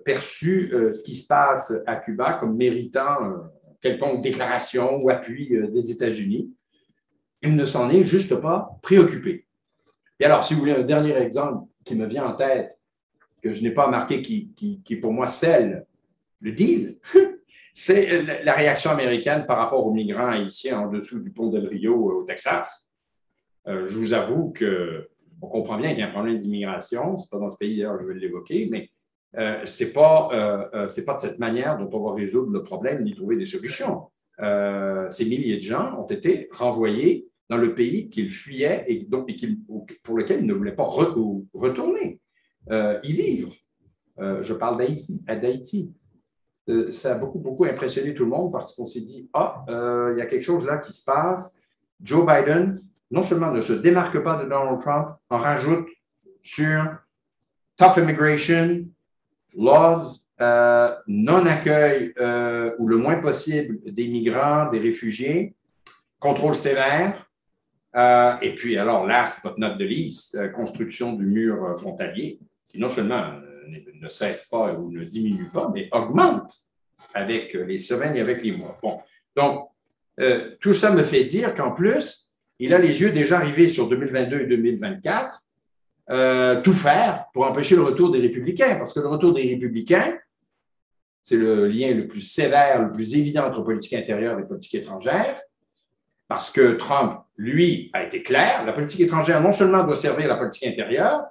perçu ce qui se passe à Cuba comme méritant quelconque déclaration ou appui des États-Unis. Il ne s'en est juste pas préoccupé. Et alors, si vous voulez un dernier exemple qui me vient en tête, que je n'ai pas marqué, qui pour moi scelle le deal, c'est la réaction américaine par rapport aux migrants haïtiens en dessous du pont Del Rio au Texas. Je vous avoue qu'on comprend bien qu'il y a un problème d'immigration, ce n'est pas dans ce pays d'ailleurs, je vais l'évoquer, mais ce n'est pas de cette manière dont on va résoudre le problème ni trouver des solutions. Ces milliers de gens ont été renvoyés dans le pays qu'ils fuyaient et pour lequel ils ne voulaient pas retourner. Y vivre. Je parle d'Haïti. Ça a beaucoup impressionné tout le monde parce qu'on s'est dit, il y a quelque chose là qui se passe. Joe Biden, non seulement ne se démarque pas de Donald Trump, en rajoute sur tough immigration, laws, non-accueil ou le moins possible des migrants, des réfugiés, contrôle sévère, et puis alors, last but not the least, construction du mur frontalier, qui non seulement ne cesse pas ou ne diminue pas, mais augmente avec les semaines et avec les mois. Bon, donc, tout ça me fait dire qu'en plus, il a les yeux déjà rivés sur 2022 et 2024, tout faire pour empêcher le retour des républicains, parce que le retour des républicains, c'est le lien le plus sévère, le plus évident entre politique intérieure et politique étrangère, parce que Trump, lui, a été clair, la politique étrangère non seulement doit servir la politique intérieure,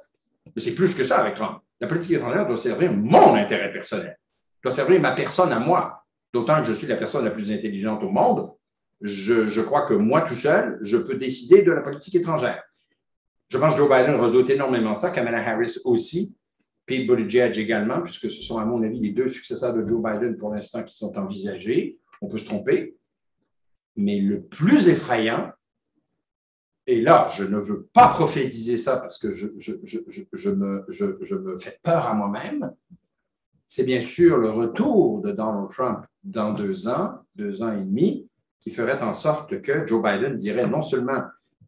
mais c'est plus que ça avec Trump. La politique étrangère doit servir mon intérêt personnel, doit servir ma personne à moi, d'autant que je suis la personne la plus intelligente au monde. Je crois que moi tout seul, je peux décider de la politique étrangère. Je pense que Joe Biden redoute énormément ça, Kamala Harris aussi, Pete Buttigieg également, puisque ce sont à mon avis les deux successeurs de Joe Biden pour l'instant qui sont envisagés. On peut se tromper. Mais le plus effrayant, et là, je ne veux pas prophétiser ça parce que je me fais peur à moi-même, c'est bien sûr le retour de Donald Trump dans 2 ans et demi, qui ferait en sorte que Joe Biden dirait non seulement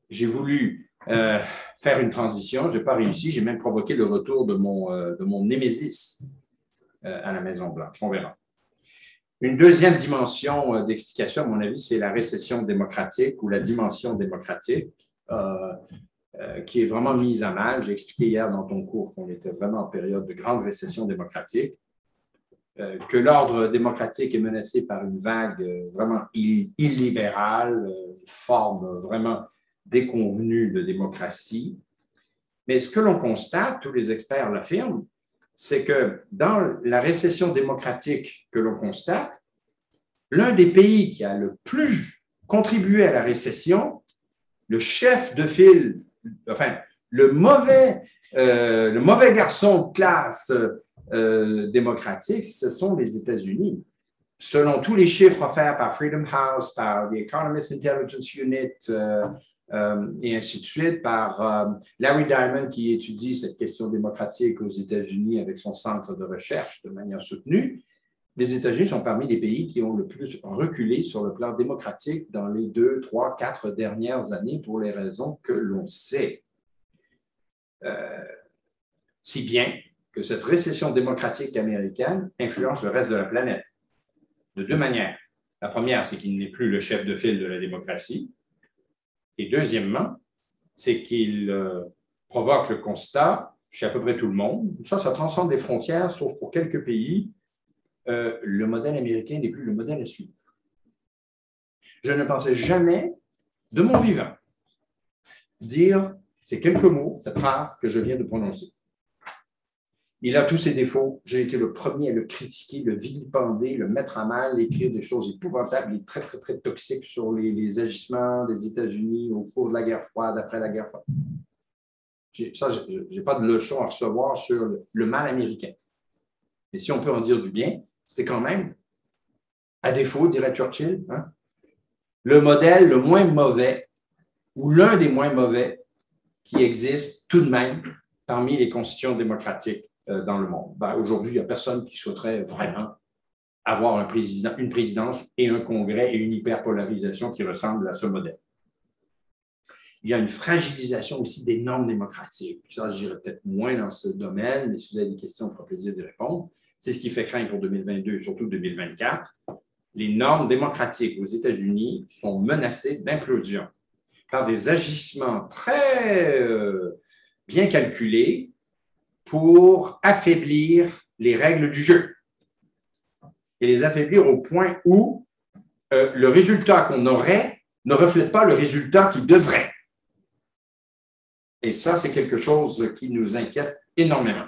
j'ai voulu faire une transition, je n'ai pas réussi, j'ai même provoqué le retour de mon némésis à la Maison-Blanche. On verra. Une deuxième dimension d'explication, à mon avis, c'est la récession démocratique ou la dimension démocratique qui est vraiment mise à mal. J'ai expliqué hier dans ton cours qu'on était vraiment en période de grande récession démocratique, que l'ordre démocratique est menacé par une vague vraiment illibérale, une forme vraiment déconvenue de démocratie. Mais ce que l'on constate, tous les experts l'affirment, c'est que dans la récession démocratique que l'on constate, l'un des pays qui a le plus contribué à la récession, le chef de file, enfin, le mauvais garçon de classe démocratique, ce sont les États-Unis. Selon tous les chiffres offerts par Freedom House, par The Economist Intelligence Unit, et ainsi de suite, par Larry Diamond qui étudie cette question démocratique aux États-Unis avec son centre de recherche de manière soutenue, les États-Unis sont parmi les pays qui ont le plus reculé sur le plan démocratique dans les 2, 3, 4 dernières années pour les raisons que l'on sait. si bien que cette récession démocratique américaine influence le reste de la planète de deux manières. La première, c'est qu'il n'est plus le chef de file de la démocratie. Et deuxièmement, c'est qu'il provoque le constat chez à peu près tout le monde, ça transcende les frontières, sauf pour quelques pays, le modèle américain n'est plus le modèle à suivre. Je ne pensais jamais, de mon vivant, dire ces quelques mots, cette phrase que je viens de prononcer. Il a tous ses défauts. J'ai été le premier à le critiquer, le vilipender, le mettre à mal, écrire des choses épouvantables et très, très, très toxiques sur les agissements des États-Unis au cours de la guerre froide, après la guerre froide. Je n'ai pas de leçon à recevoir sur le mal américain. Mais si on peut en dire du bien, c'est quand même, à défaut, dirait Churchill, hein, le modèle le moins mauvais, ou l'un des moins mauvais qui existe tout de même parmi les constitutions démocratiques dans le monde. Ben, aujourd'hui, il n'y a personne qui souhaiterait vraiment avoir une présidence et un congrès et une hyperpolarisation qui ressemblent à ce modèle. Il y a une fragilisation aussi des normes démocratiques. Ça, je dirais peut-être moins dans ce domaine, mais si vous avez des questions, on fera plaisir de répondre. C'est ce qui fait craindre pour 2022 et surtout 2024. Les normes démocratiques aux États-Unis sont menacées d'implosion par des agissements très bien calculés pour affaiblir les règles du jeu et les affaiblir au point où le résultat qu'on aurait ne reflète pas le résultat qu'il devrait. Et ça, c'est quelque chose qui nous inquiète énormément.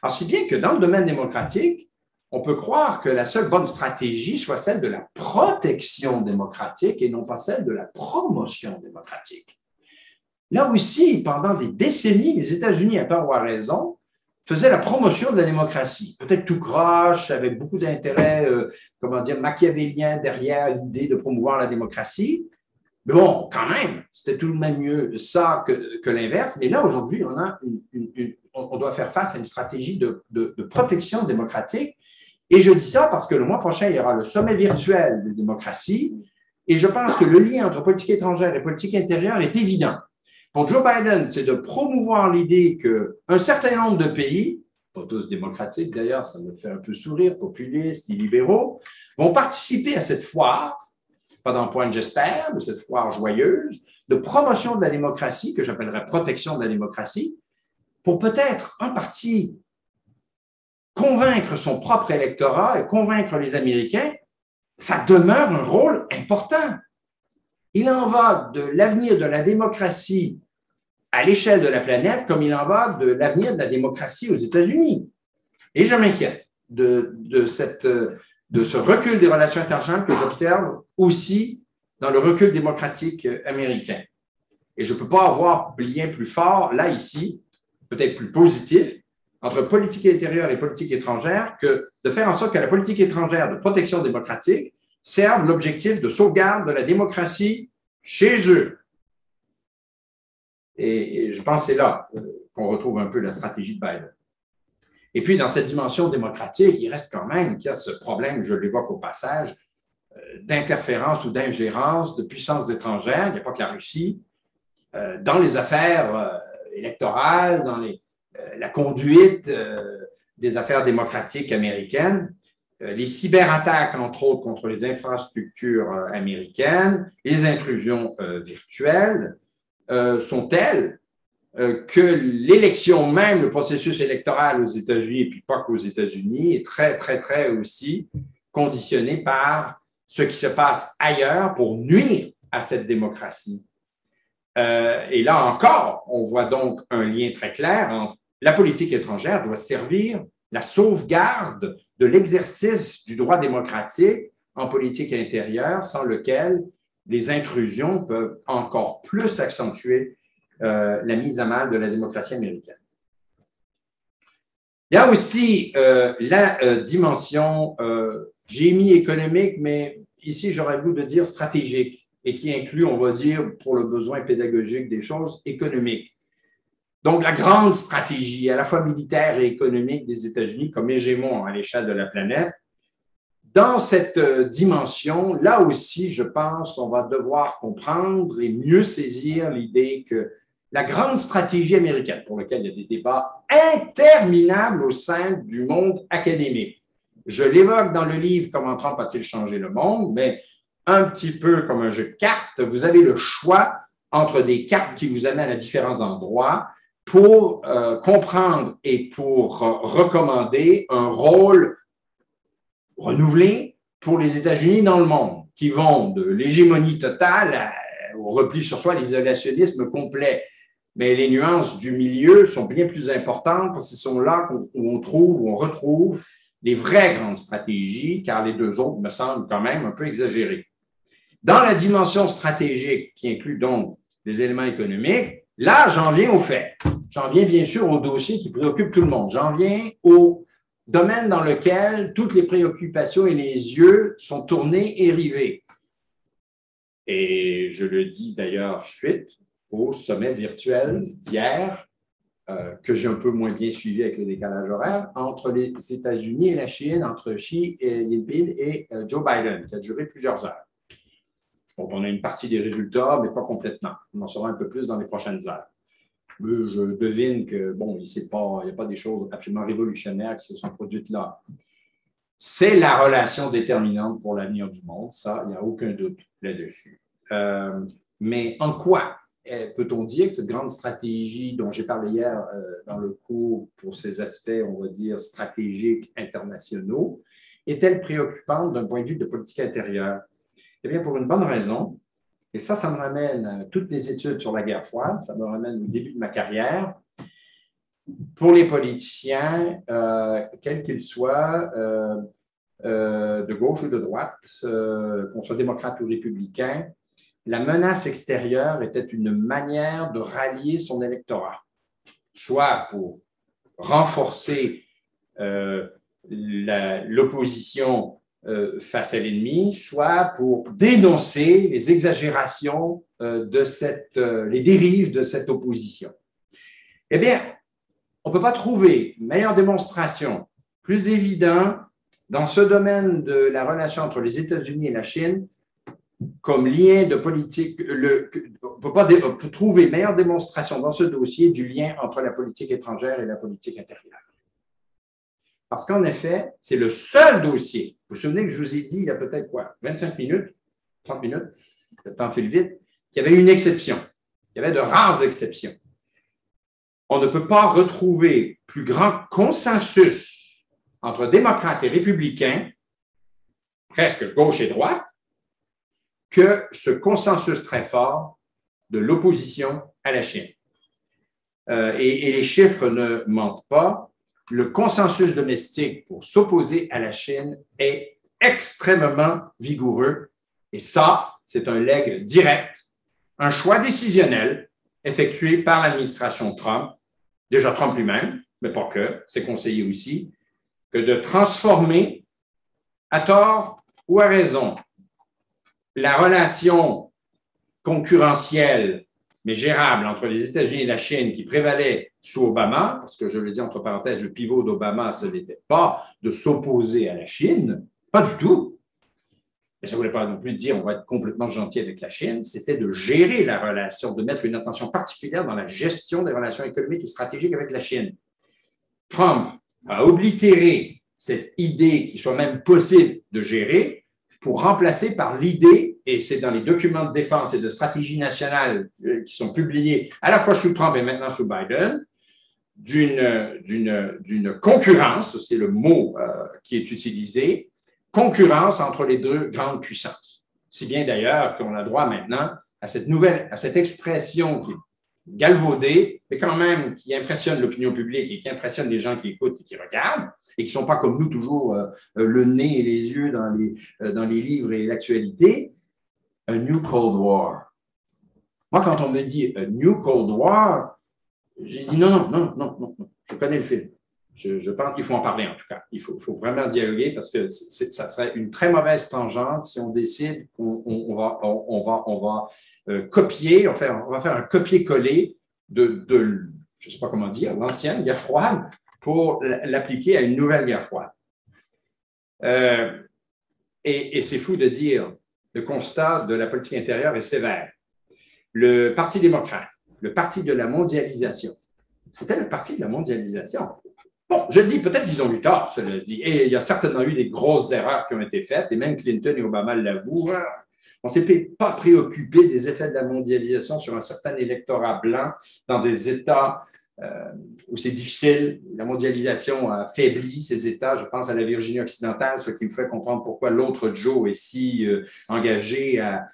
Alors, si bien que dans le domaine démocratique, on peut croire que la seule bonne stratégie soit celle de la protection démocratique et non pas celle de la promotion démocratique. Là aussi, pendant des décennies, les États-Unis, à tort ou à raison, faisaient la promotion de la démocratie. Peut-être tout croche, avec beaucoup d'intérêt, machiavélien derrière l'idée de promouvoir la démocratie. Mais bon, quand même, c'était tout de même mieux ça que l'inverse. Mais là, aujourd'hui, on doit faire face à une stratégie de protection démocratique. Et je dis ça parce que le mois prochain, il y aura le sommet virtuel de démocratie. Et je pense que le lien entre politique étrangère et politique intérieure est évident. Pour Joe Biden, c'est de promouvoir l'idée qu'un certain nombre de pays, pas tous démocratiques d'ailleurs, ça me fait un peu sourire, populistes et libéraux, vont participer à cette foire, pas dans point j'espère, de cette foire joyeuse, de promotion de la démocratie, que j'appellerais protection de la démocratie, pour peut-être un parti convaincre son propre électorat et convaincre les Américains, ça demeure un rôle important. Il en va de l'avenir de la démocratie à l'échelle de la planète comme il en va de l'avenir de la démocratie aux États-Unis. Et je m'inquiète de ce recul des relations internationales que j'observe aussi dans le recul démocratique américain. Et je ne peux pas avoir lien plus fort, là, ici, peut-être plus positif, entre politique intérieure et politique étrangère que de faire en sorte que la politique étrangère de protection démocratique servent l'objectif de sauvegarde de la démocratie chez eux. Et je pense que c'est là qu'on retrouve un peu la stratégie de Biden. Et puis, dans cette dimension démocratique, il reste quand même qu'il y a ce problème, je l'évoque au passage, d'interférence ou d'ingérence de puissances étrangères, il n'y a pas que la Russie, dans les affaires électorales, dans la conduite des affaires démocratiques américaines. Les cyberattaques, entre autres, contre les infrastructures américaines, les intrusions virtuelles sont telles que l'élection même, le processus électoral aux États-Unis, et puis pas qu'aux États-Unis, est très, très, très aussi conditionné par ce qui se passe ailleurs pour nuire à cette démocratie. Et là encore, on voit donc un lien très clair entre la politique étrangère doit servir la sauvegarde de l'exercice du droit démocratique en politique intérieure, sans lequel les intrusions peuvent encore plus accentuer la mise à mal de la démocratie américaine. Il y a aussi la dimension, j'ai mis économique, mais ici j'aurais le goût de dire stratégique, et qui inclut, on va dire, pour le besoin pédagogique des choses, économiques. Donc, la grande stratégie, à la fois militaire et économique des États-Unis comme hégémon à l'échelle de la planète, dans cette dimension, là aussi, je pense, on va devoir comprendre et mieux saisir l'idée que la grande stratégie américaine, pour laquelle il y a des débats interminables au sein du monde académique. Je l'évoque dans le livre « Comment Trump a-t-il changé le monde », mais un petit peu comme un jeu de cartes, vous avez le choix entre des cartes qui vous amènent à différents endroits pour comprendre et pour recommander un rôle renouvelé pour les États-Unis dans le monde, qui vont de l'hégémonie totale au repli sur soi, l'isolationnisme complet. Mais les nuances du milieu sont bien plus importantes parce que ce sont là où on retrouve les vraies grandes stratégies, car les deux autres me semblent quand même un peu exagérées. Dans la dimension stratégique, qui inclut donc les éléments économiques, là, j'en viens aux faits. J'en viens bien sûr au dossier qui préoccupe tout le monde. J'en viens au domaine dans lequel toutes les préoccupations et les yeux sont tournés et rivés. Et je le dis d'ailleurs suite au sommet virtuel d'hier, que j'ai un peu moins bien suivi avec le décalage horaire, entre les États-Unis et la Chine, entre Xi Jinping et Joe Biden, qui a duré plusieurs heures. Donc, on a une partie des résultats, mais pas complètement. On en saura un peu plus dans les prochaines heures. Je devine que, bon, il n'y a pas des choses absolument révolutionnaires qui se sont produites là. C'est la relation déterminante pour l'avenir du monde, ça, il n'y a aucun doute là-dessus. Mais en quoi peut-on dire que cette grande stratégie dont j'ai parlé hier dans le cours pour ces aspects, on va dire, stratégiques internationaux, est-elle préoccupante d'un point de vue de politique intérieure? Eh bien, pour une bonne raison, et ça me ramène à toutes les études sur la guerre froide, ça me ramène au début de ma carrière. Pour les politiciens, quels qu'ils soient, de gauche ou de droite, qu'on soit démocrate ou républicain, la menace extérieure était une manière de rallier son électorat, soit pour renforcer l'opposition face à l'ennemi, soit pour dénoncer les exagérations les dérives de cette opposition. Eh bien, on ne peut pas trouver une meilleure démonstration, plus évidente, dans ce domaine de la relation entre les États-Unis et la Chine, comme lien de politique, on ne peut pas trouver meilleure démonstration dans ce dossier du lien entre la politique étrangère et la politique intérieure. Parce qu'en effet, c'est le seul dossier. Vous vous souvenez que je vous ai dit il y a peut-être quoi, 25 minutes, 30 minutes, le temps file vite, qu'il y avait une exception. Il y avait de rares exceptions. On ne peut pas retrouver plus grand consensus entre démocrates et républicains, presque gauche et droite, que ce consensus très fort de l'opposition à la Chine. Et les chiffres ne mentent pas. Le consensus domestique pour s'opposer à la Chine est extrêmement vigoureux. Et ça, c'est un legs direct, un choix décisionnel effectué par l'administration Trump, déjà Trump lui-même, mais pas que, ses conseillers aussi, que de transformer, à tort ou à raison, la relation concurrentielle, mais gérable entre les États-Unis et la Chine qui prévalait sous Obama, parce que je le dis entre parenthèses, le pivot d'Obama, ce n'était pas de s'opposer à la Chine, pas du tout. Mais ça ne voulait pas non plus dire on va être complètement gentil avec la Chine, c'était de gérer la relation, de mettre une attention particulière dans la gestion des relations économiques et stratégiques avec la Chine. Trump a oblitéré cette idée qu'il soit même possible de gérer pour remplacer par l'idée, et c'est dans les documents de défense et de stratégie nationale qui sont publiés à la fois sous Trump et maintenant sous Biden, d'une concurrence, c'est le mot qui est utilisé, concurrence entre les deux grandes puissances. Si bien d'ailleurs qu'on a droit maintenant à cette expression qui est galvaudée, mais quand même qui impressionne l'opinion publique et qui impressionne les gens qui écoutent et qui regardent, et qui ne sont pas comme nous toujours le nez et les yeux dans les livres et l'actualité, a New Cold War. Moi, quand on me dit a New Cold War, j'ai dit non, je connais le film. Je pense qu'il faut en parler en tout cas. Il faut vraiment dialoguer parce que ça serait une très mauvaise tangente si on décide qu'on va copier, on va faire un copier-coller de je ne sais pas comment dire, l'ancienne guerre froide pour l'appliquer à une nouvelle guerre froide. Et c'est fou de dire, le constat de la politique intérieure est sévère. Le Parti démocrate le parti de la mondialisation. C'était le parti de la mondialisation. Bon, je dis, peut-être qu'ils ont eu tort, cela dit. Et il y a certainement eu des grosses erreurs qui ont été faites, et même Clinton et Obama l'avouent. On ne s'est pas préoccupé des effets de la mondialisation sur un certain électorat blanc dans des États où c'est difficile. La mondialisation a faibli ces États. Je pense à la Virginie occidentale, ce qui me fait comprendre pourquoi l'autre Joe est si engagé à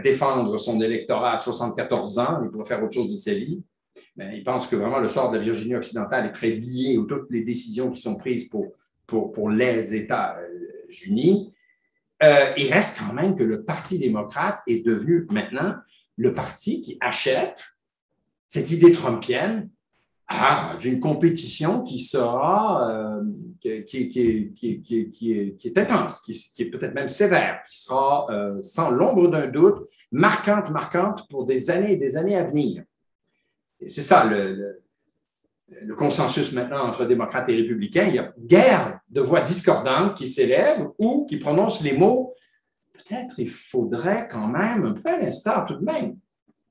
défendre son électorat à 74 ans. Il pourrait faire autre chose de sa vie. Mais il pense que vraiment le sort de la Virginie occidentale est très lié aux toutes les décisions qui sont prises pour les États-Unis. Il reste quand même que le Parti démocrate est devenu maintenant le parti qui achète cette idée trumpienne d'une compétition qui sera, qui est intense, qui est peut-être même sévère, qui sera, sans l'ombre d'un doute, marquante pour des années à venir. Et c'est ça le consensus maintenant entre démocrates et républicains. Il y a guerre de voix discordantes qui s'élèvent ou qui prononcent les mots. Peut-être il faudrait quand même, un peu à l'instar tout de même,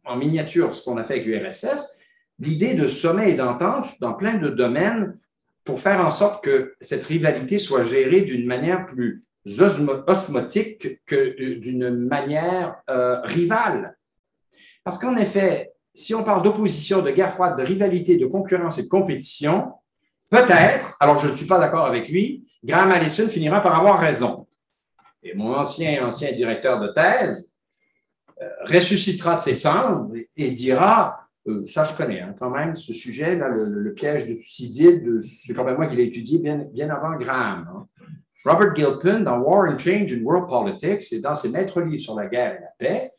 en miniature, ce qu'on a fait avec l'URSS, l'idée de sommet et d'entente dans plein de domaines pour faire en sorte que cette rivalité soit gérée d'une manière plus osmotique que d'une manière rivale. Parce qu'en effet, si on parle d'opposition, de guerre froide, de rivalité, de concurrence et de compétition, peut-être, alors je ne suis pas d'accord avec lui, Graham Allison finira par avoir raison. Et mon ancien directeur de thèse ressuscitera de ses cendres et dira, ça je connais quand même, ce sujet-là, le piège de Thucydide, c'est quand même moi qui l'ai étudié bien avant Graham. Hein. Robert Gilpin, dans War and Change in World Politics, et dans ses maîtres livres sur la guerre et la paix,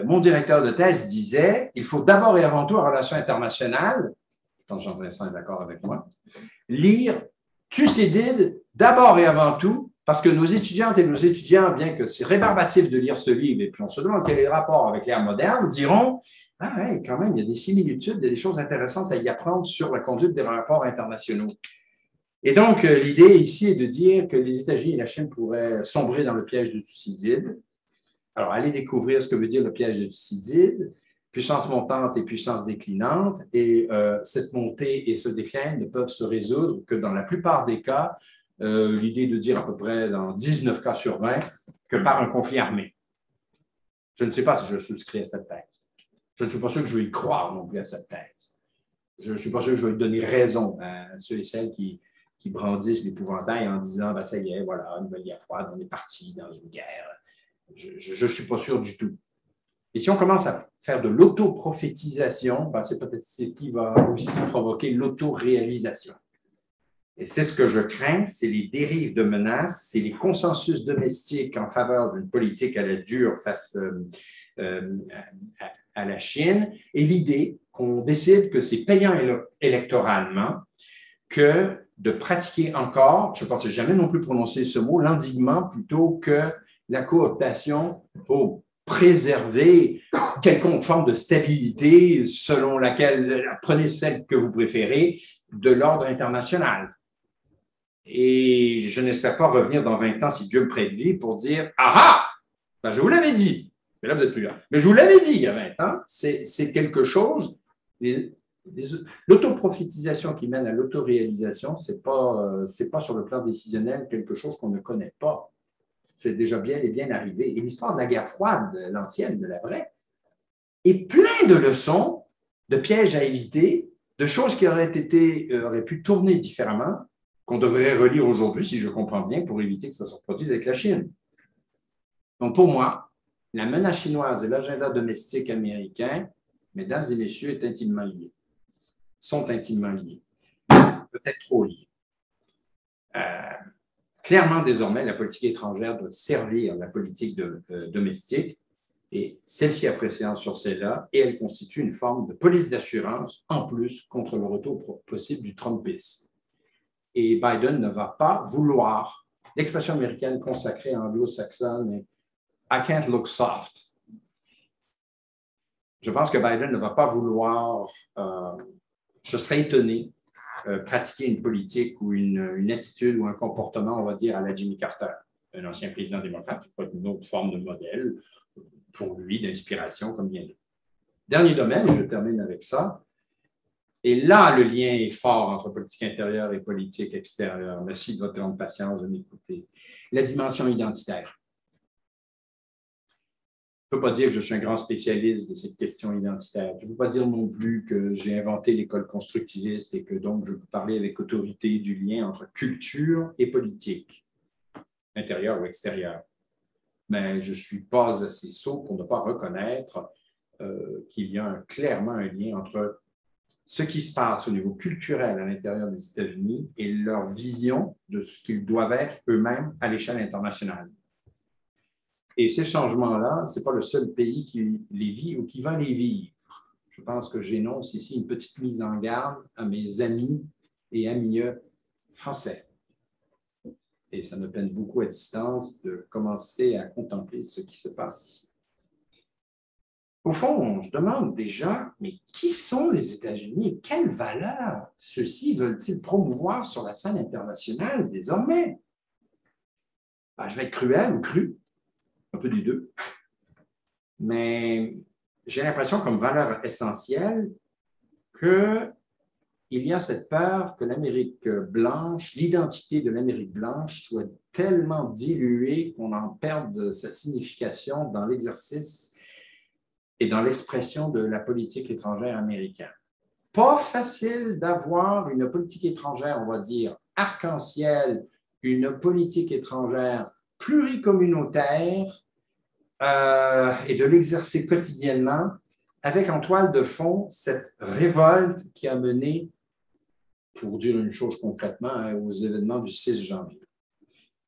mon directeur de thèse disait, il faut d'abord et avant tout en relations internationales, je pense que Jean-Vincent est d'accord avec moi, lire Thucydide d'abord et avant tout, parce que nos étudiantes et nos étudiants, bien que c'est rébarbatif de lire ce livre, et puis on se demande quel est le rapport avec l'ère moderne, diront, ah ouais, quand même, il y a des similitudes, il y a des choses intéressantes à y apprendre sur la conduite des rapports internationaux. Et donc, l'idée ici est de dire que les États-Unis et la Chine pourraient sombrer dans le piège de Thucydide. Alors, allez découvrir ce que veut dire le piège de Thucydide, puissance montante et puissance déclinante, et cette montée et ce déclin ne peuvent se résoudre que dans la plupart des cas, l'idée de dire à peu près dans 19 cas sur 20, que par un conflit armé. Je ne sais pas si je souscris à cette thèse. Je ne suis pas sûr que je vais y croire non plus à cette thèse. Je ne suis pas sûr que je vais donner raison à ceux et celles qui brandissent l'épouvantail en disant, ben, ça y est, voilà, une nouvelle guerre froide, on est parti dans une guerre. Je ne suis pas sûr du tout. Et si on commence à faire de l'autoprophétisation, ben c'est peut-être ce qui va aussi provoquer l'autoréalisation. Et c'est ce que je crains, c'est les dérives de menaces, c'est les consensus domestiques en faveur d'une politique à la dure face à la Chine, et l'idée qu'on décide que c'est payant électoralement que de pratiquer encore, je ne pensais jamais non plus prononcer ce mot, l'endiguement plutôt que la cooptation pour préserver quelconque forme de stabilité selon laquelle, prenez celle que vous préférez, de l'ordre international. Et je n'espère pas revenir dans 20 ans, si Dieu me prête vie, pour dire « Ah ah! Ben, je vous l'avais dit! » Mais là, vous êtes plus là. Mais je vous l'avais dit il y a 20 ans, c'est quelque chose… L'autoprophétisation qui mène à l'autoréalisation, c'est pas sur le plan décisionnel quelque chose qu'on ne connaît pas. C'est déjà bien et bien arrivé. Et l'histoire de la guerre froide, l'ancienne, de la vraie, est plein de leçons, de pièges à éviter, de choses qui auraient pu tourner différemment, qu'on devrait relire aujourd'hui, si je comprends bien, pour éviter que ça se reproduise avec la Chine. Donc, pour moi, la menace chinoise et l'agenda domestique américain, mesdames et messieurs, est intimement liés. Sont intimement liés. Peut-être trop liés. Clairement, désormais, la politique étrangère doit servir la politique domestique et celle-ci a préséance sur celle-là et elle constitue une forme de police d'assurance en plus contre le retour possible du Trumpisme. Et Biden ne va pas vouloir, l'expression américaine consacrée anglo-saxonne est « I can't look soft ». Je pense que Biden ne va pas vouloir, je serais étonné, pratiquer une politique ou une attitude ou un comportement, on va dire, à la Jimmy Carter, un ancien président démocrate, qui peut être une autre forme de modèle pour lui, d'inspiration, comme bien d'autres. Dernier domaine, et je termine avec ça, et là, le lien est fort entre politique intérieure et politique extérieure. Merci de votre grande patience de m'écouter. La dimension identitaire. Je ne peux pas dire que je suis un grand spécialiste de cette question identitaire. Je ne peux pas dire non plus que j'ai inventé l'école constructiviste et que donc je peux parler avec autorité du lien entre culture et politique, intérieure ou extérieure. Mais je ne suis pas assez sot pour ne pas reconnaître qu'il y a clairement un lien entre ce qui se passe au niveau culturel à l'intérieur des États-Unis et leur vision de ce qu'ils doivent être eux-mêmes à l'échelle internationale. Et ces changements-là, ce n'est pas le seul pays qui les vit ou qui va les vivre. Je pense que j'énonce ici une petite mise en garde à mes amis et amis français. Et ça me peine beaucoup à distance de commencer à contempler ce qui se passe ici. Au fond, on se demande déjà, mais qui sont les États-Unis? Quelles valeurs ceux-ci veulent-ils promouvoir sur la scène internationale désormais? Ben, je vais être cruel ou cru, un peu des deux. Mais j'ai l'impression comme valeur essentielle qu'il y a cette peur que l'Amérique blanche, l'identité de l'Amérique blanche soit tellement diluée qu'on en perde sa signification dans l'exercice et dans l'expression de la politique étrangère américaine. Pas facile d'avoir une politique étrangère, on va dire, arc-en-ciel, une politique étrangère pluricommunautaire et de l'exercer quotidiennement avec en toile de fond cette révolte qui a mené, pour dire une chose concrètement, aux événements du 6 janvier.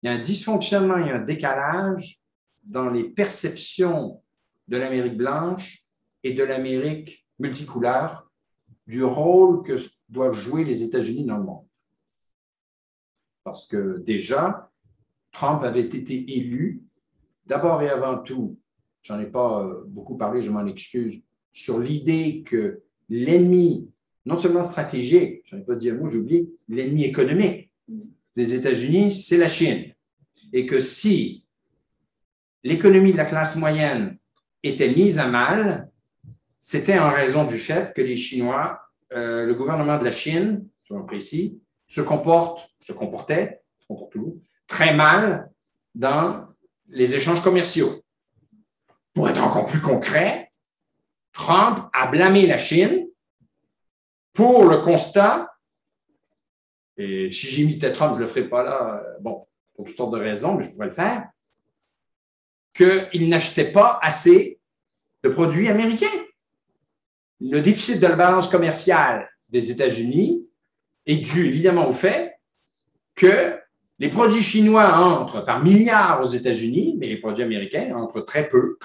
Il y a un dysfonctionnement, il y a un décalage dans les perceptions de l'Amérique blanche et de l'Amérique multicouleur, du rôle que doivent jouer les États-Unis dans le monde. Parce que déjà, Trump avait été élu, d'abord et avant tout, j'en ai pas beaucoup parlé, je m'en excuse, sur l'idée que l'ennemi, non seulement stratégique, j'en ai pas dit un mot, j'ai oublié, l'ennemi économique des États-Unis, c'est la Chine. Et que si l'économie de la classe moyenne était mise à mal, c'était en raison du fait que les Chinois, le gouvernement de la Chine, soyons précis, se comportait très mal dans les échanges commerciaux. Pour être encore plus concret, Trump a blâmé la Chine pour le constat, et si j'imitais Trump, je ne le ferai pas là, bon, pour toutes sortes de raisons, mais je pourrais le faire, qu'il n'achetait pas assez de produits américains. Le déficit de la balance commerciale des États-Unis est dû évidemment au fait que les produits chinois entrent par milliards aux États-Unis, mais les produits américains entrent très peu,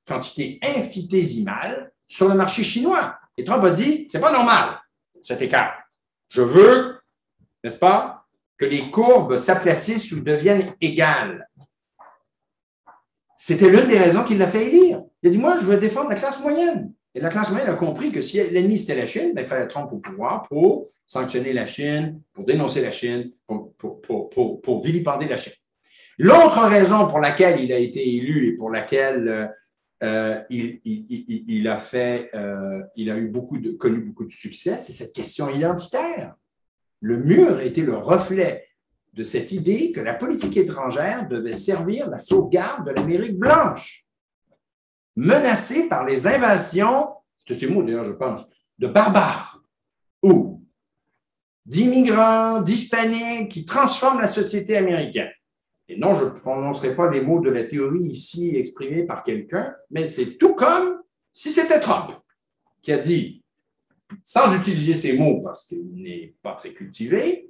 quantité infinitésimale sur le marché chinois. Et Trump a dit, c'est pas normal, cet écart. Je veux, n'est-ce pas, que les courbes s'aplatissent ou deviennent égales. C'était l'une des raisons qu'il l'a fait élire. Il a dit, moi, je veux défendre la classe moyenne. Et la classe moyenne a compris que si l'ennemi, c'était la Chine, ben, il fallait Trump au pouvoir pour sanctionner la Chine, pour dénoncer la Chine, pour vilipender la Chine. L'autre raison pour laquelle il a été élu et pour laquelle il a eu connu beaucoup de succès, c'est cette question identitaire. Le mur était le reflet de cette idée que la politique étrangère devait servir la sauvegarde de l'Amérique blanche, menacée par les invasions, c'est ces mots d'ailleurs je pense, de barbares ou d'immigrants, d'hispaniques qui transforment la société américaine. Et non, je ne prononcerai pas les mots de la théorie ici exprimés par quelqu'un, mais c'est tout comme si c'était Trump qui a dit, sans utiliser ces mots parce qu'il n'est pas très cultivé,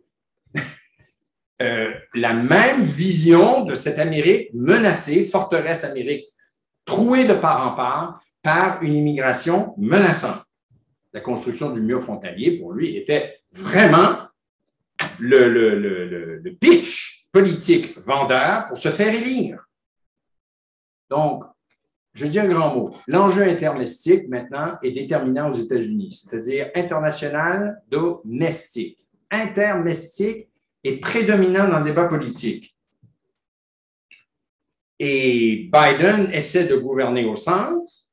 la même vision de cette Amérique menacée, forteresse Amérique, trouée de part en part par une immigration menaçante. La construction du mur frontalier, pour lui, était vraiment le pitch politique vendeur pour se faire élire. Donc, je dis un grand mot. L'enjeu intermestique, maintenant, est déterminant aux États-Unis, c'est-à-dire international domestique. Intermestique est prédominant dans le débat politique. Et Biden essaie de gouverner au centre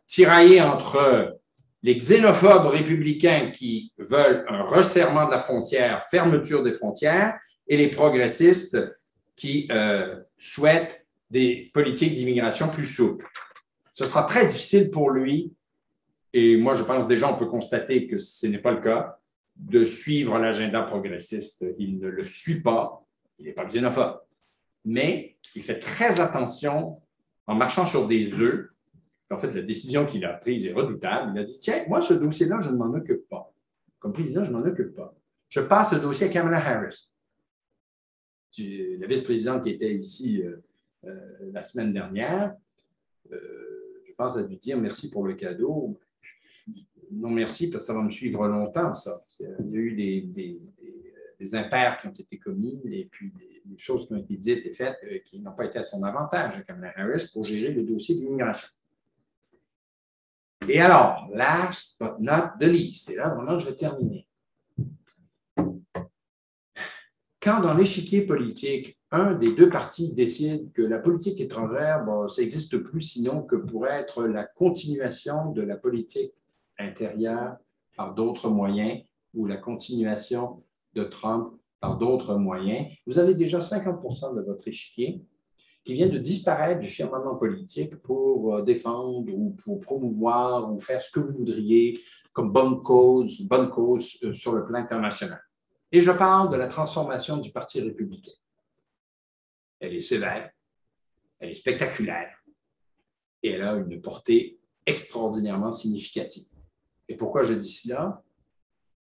tiraillé entre les xénophobes républicains qui veulent un resserrement de la frontière, fermeture des frontières, et les progressistes qui souhaitent des politiques d'immigration plus souples. Ce sera très difficile pour lui, et moi je pense déjà on peut constater que ce n'est pas le cas, de suivre l'agenda progressiste. Il ne le suit pas, il n'est pas xénophobe, mais il fait très attention en marchant sur des œufs. En fait, la décision qu'il a prise est redoutable. Il a dit, tiens, moi, ce dossier-là, je ne m'en occupe pas. Comme président, je ne m'en occupe pas. Je passe le dossier à Kamala Harris, la vice-présidente qui était ici la semaine dernière. Je pense à lui dire merci pour le cadeau. Non, merci, parce que ça va me suivre longtemps, ça. Il y a eu des impairs qui ont été commis et puis des choses qui ont été dites et faites qui n'ont pas été à son avantage à Kamala Harris pour gérer le dossier d'immigration. Et alors, last but not the least, c'est là vraiment que je vais terminer. Quand dans l'échiquier politique, un des deux partis décide que la politique étrangère, bon, ça n'existe plus sinon que pour être la continuation de la politique intérieure par d'autres moyens ou la continuation de Trump par d'autres moyens, vous avez déjà 50% de votre échiquier qui vient de disparaître du firmament politique pour défendre ou pour promouvoir ou faire ce que vous voudriez comme bonne cause sur le plan international. Et je parle de la transformation du Parti républicain. Elle est sévère, elle est spectaculaire et elle a une portée extraordinairement significative. Et pourquoi je dis cela?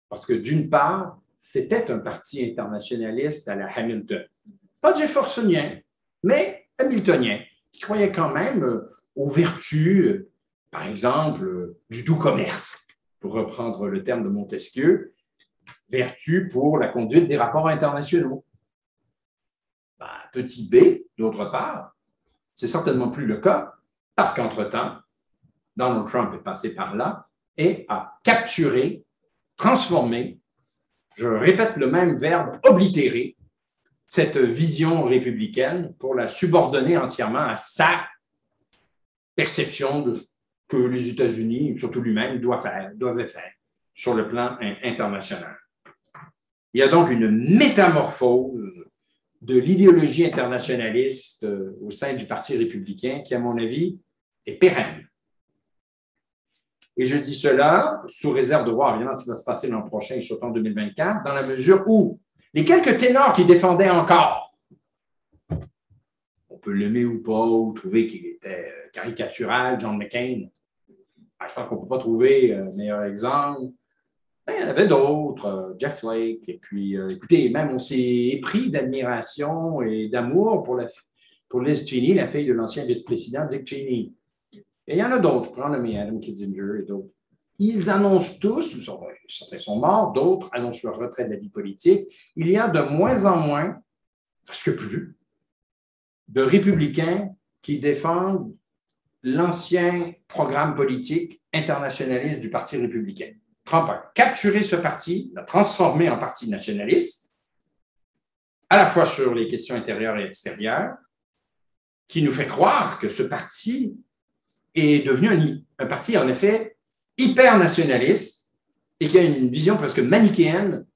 Parce que d'une part, c'était un parti internationaliste à la Hamilton. Pas jeffersonien, mais hamiltonien, qui croyait quand même aux vertus, par exemple, du doux commerce, pour reprendre le terme de Montesquieu, vertu pour la conduite des rapports internationaux. Ben, petit b, d'autre part, c'est certainement plus le cas, parce qu'entre-temps, Donald Trump est passé par là et a capturé, transformé, je répète le même verbe, oblitérer, cette vision républicaine pour la subordonner entièrement à sa perception de ce que les États-Unis, surtout lui-même, doivent faire sur le plan international. Il y a donc une métamorphose de l'idéologie internationaliste au sein du Parti républicain qui, à mon avis, est pérenne. Et je dis cela sous réserve de voir évidemment ce qui va se passer l'an prochain, surtout en 2024, dans la mesure où les quelques ténors qui défendaient encore, on peut l'aimer ou pas, ou trouver qu'il était caricatural, John McCain, je pense qu'on ne peut pas trouver meilleur exemple. Ben, il y en avait d'autres, Jeff Flake, et puis, écoutez, même on s'est épris d'admiration et d'amour pour Liz Cheney, la fille de l'ancien vice-président Dick Cheney. Et il y en a d'autres, je prends le mien, Adam Kinzinger et d'autres. Ils annoncent tous, certains sont morts, d'autres annoncent leur retrait de la vie politique. Il y a de moins en moins, presque plus, de républicains qui défendent l'ancien programme politique internationaliste du Parti républicain. Trump a capturé ce parti, l'a transformé en parti nationaliste, à la fois sur les questions intérieures et extérieures, qui nous fait croire que ce parti est devenu un parti, en effet, hyper nationaliste et qui a une vision presque manichéenne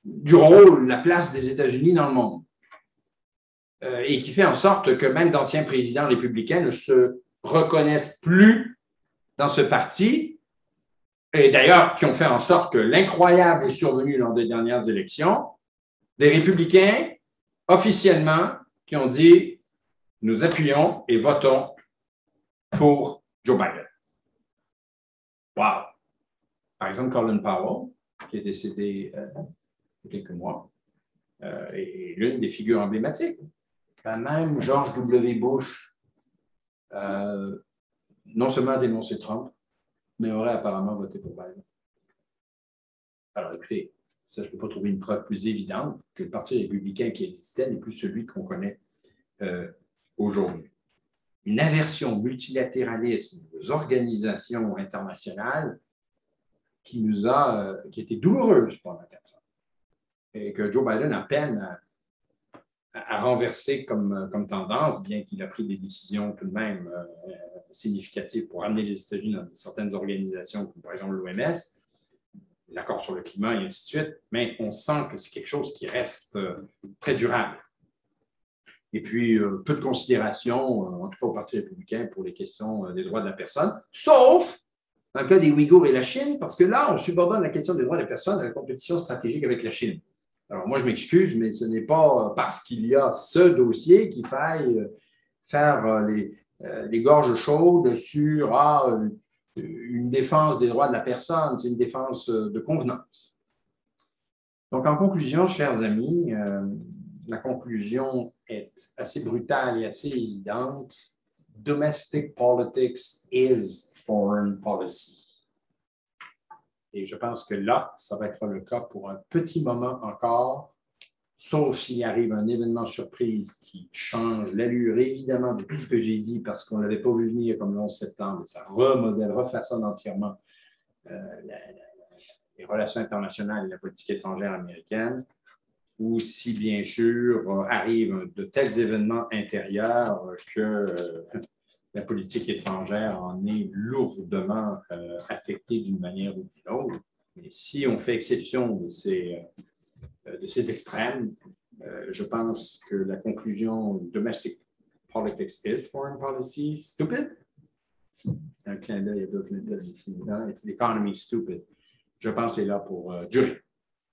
du rôle, la place des États-Unis dans le monde. Et qui fait en sorte que même d'anciens présidents républicains ne se reconnaissent plus dans ce parti, et d'ailleurs qui ont fait en sorte que l'incroyable est survenu lors des dernières élections, des républicains, officiellement, qui ont dit « nous appuyons et votons pour Joe Biden ». Wow! Par exemple, Colin Powell, qui est décédé il y a quelques mois, est l'une des figures emblématiques. Même George W. Bush, non seulement a dénoncé Trump, mais aurait apparemment voté pour Biden. Alors, écoutez, ça, je ne peux pas trouver une preuve plus évidente que le Parti républicain qui existait n'est plus celui qu'on connaît aujourd'hui. Une aversion au multilatéralisme aux organisations internationales qui a été douloureuse pendant 4 ans. Et que Joe Biden a peine à renverser comme tendance, bien qu'il a pris des décisions tout de même significatives pour amener les États-Unis dans certaines organisations, comme par exemple l'OMS, l'accord sur le climat et ainsi de suite, mais on sent que c'est quelque chose qui reste très durable. Et puis, peu de considération, en tout cas au Parti républicain, pour les questions des droits de la personne, sauf dans le cas des Ouïghours et la Chine, parce que là, on subordonne la question des droits de la personne à la compétition stratégique avec la Chine. Alors, moi, je m'excuse, mais ce n'est pas parce qu'il y a ce dossier qu'il faille faire les gorges chaudes sur une défense des droits de la personne, c'est une défense de convenance. Donc, en conclusion, chers amis, la conclusion est assez brutale et assez évidente. Domestic politics is foreign policy. Et je pense que là, ça va être le cas pour un petit moment encore, sauf s'il arrive un événement surprise qui change l'allure, évidemment, de tout ce que j'ai dit, parce qu'on ne l'avait pas vu venir comme le 11 septembre, et ça remodèle, refaçonne entièrement les relations internationales et la politique étrangère américaine, ou si, bien sûr, arrivent de tels événements intérieurs que la politique étrangère en est lourdement affectée d'une manière ou d'une autre. Mais si on fait exception de ces extrêmes, je pense que la conclusion « Domestic politics is foreign policy stupid », c'est un clin d'œil, il y a d'autres clins d'œil ici, « It's the economy stupid », je pense est là pour durer.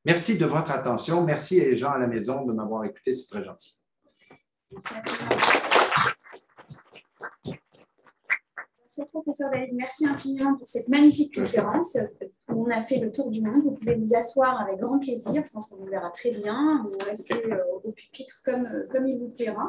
Merci de votre attention. Merci les gens à la maison de m'avoir écouté, c'est très gentil. Merci, professeur David. Merci infiniment pour cette magnifique conférence. On a fait le tour du monde. Vous pouvez vous asseoir avec grand plaisir. Je pense qu'on vous verra très bien. Vous restez au pupitre comme il vous plaira.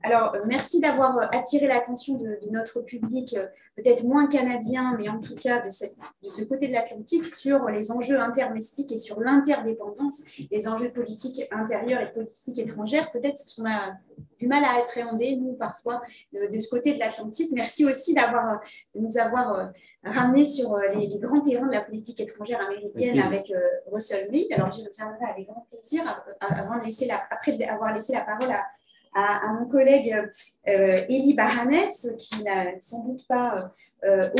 Alors, merci d'avoir attiré l'attention de notre public, peut-être moins canadien, mais en tout cas de ce côté de l'Atlantique, sur les enjeux intermestiques et sur l'interdépendance des enjeux politiques intérieurs et politiques étrangères. Peut-être qu'on a du mal à appréhender, nous, parfois, de ce côté de l'Atlantique. Merci aussi de nous avoir ramené sur les grands terrains de la politique étrangère américaine avec Russell Mead. Alors, j'y reviendrai avec grand plaisir après avoir laissé la parole à mon collègue Elie Baranetz, qui n'a sans doute pas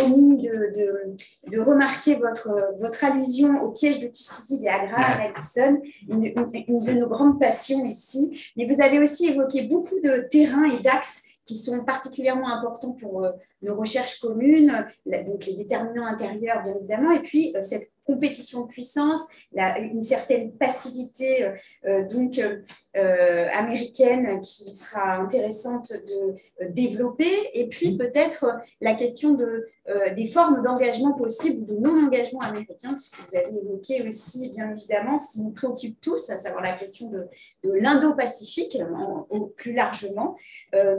omis de remarquer votre allusion au piège de Thucydide et à Graham Allison, une de nos grandes passions ici. Mais vous avez aussi évoqué beaucoup de terrains et d'axes qui sont particulièrement importants pour nos recherches communes, donc les déterminants intérieurs, bien évidemment, et puis cette compétition de puissance, une certaine passivité américaine qui sera intéressante de développer, et puis peut-être la question des formes d'engagement possibles ou de non-engagement américain, puisque vous avez évoqué aussi, bien évidemment, ce qui nous préoccupe tous, à savoir la question de l'Indo-Pacifique, plus largement.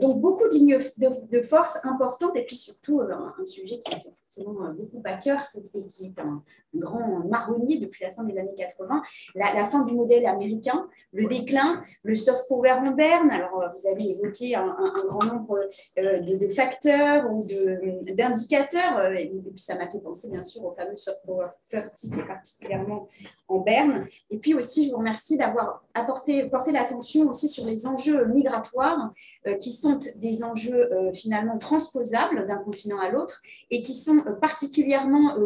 Donc, beaucoup de lignes de force importantes, et puis surtout, un sujet qui est effectivement beaucoup à cœur, et qui est un grand marronnier depuis la fin des années 80, la fin du modèle américain, le déclin, le soft power en berne. Alors, vous avez évoqué un grand nombre de facteurs ou d'indicateurs, et puis ça m'a fait penser bien sûr au fameux soft power 30 qui est particulièrement en berne. Et puis aussi, je vous remercie d'avoir porté l'attention aussi sur les enjeux migratoires, qui sont des enjeux finalement transposables d'un continent à l'autre et qui sont particulièrement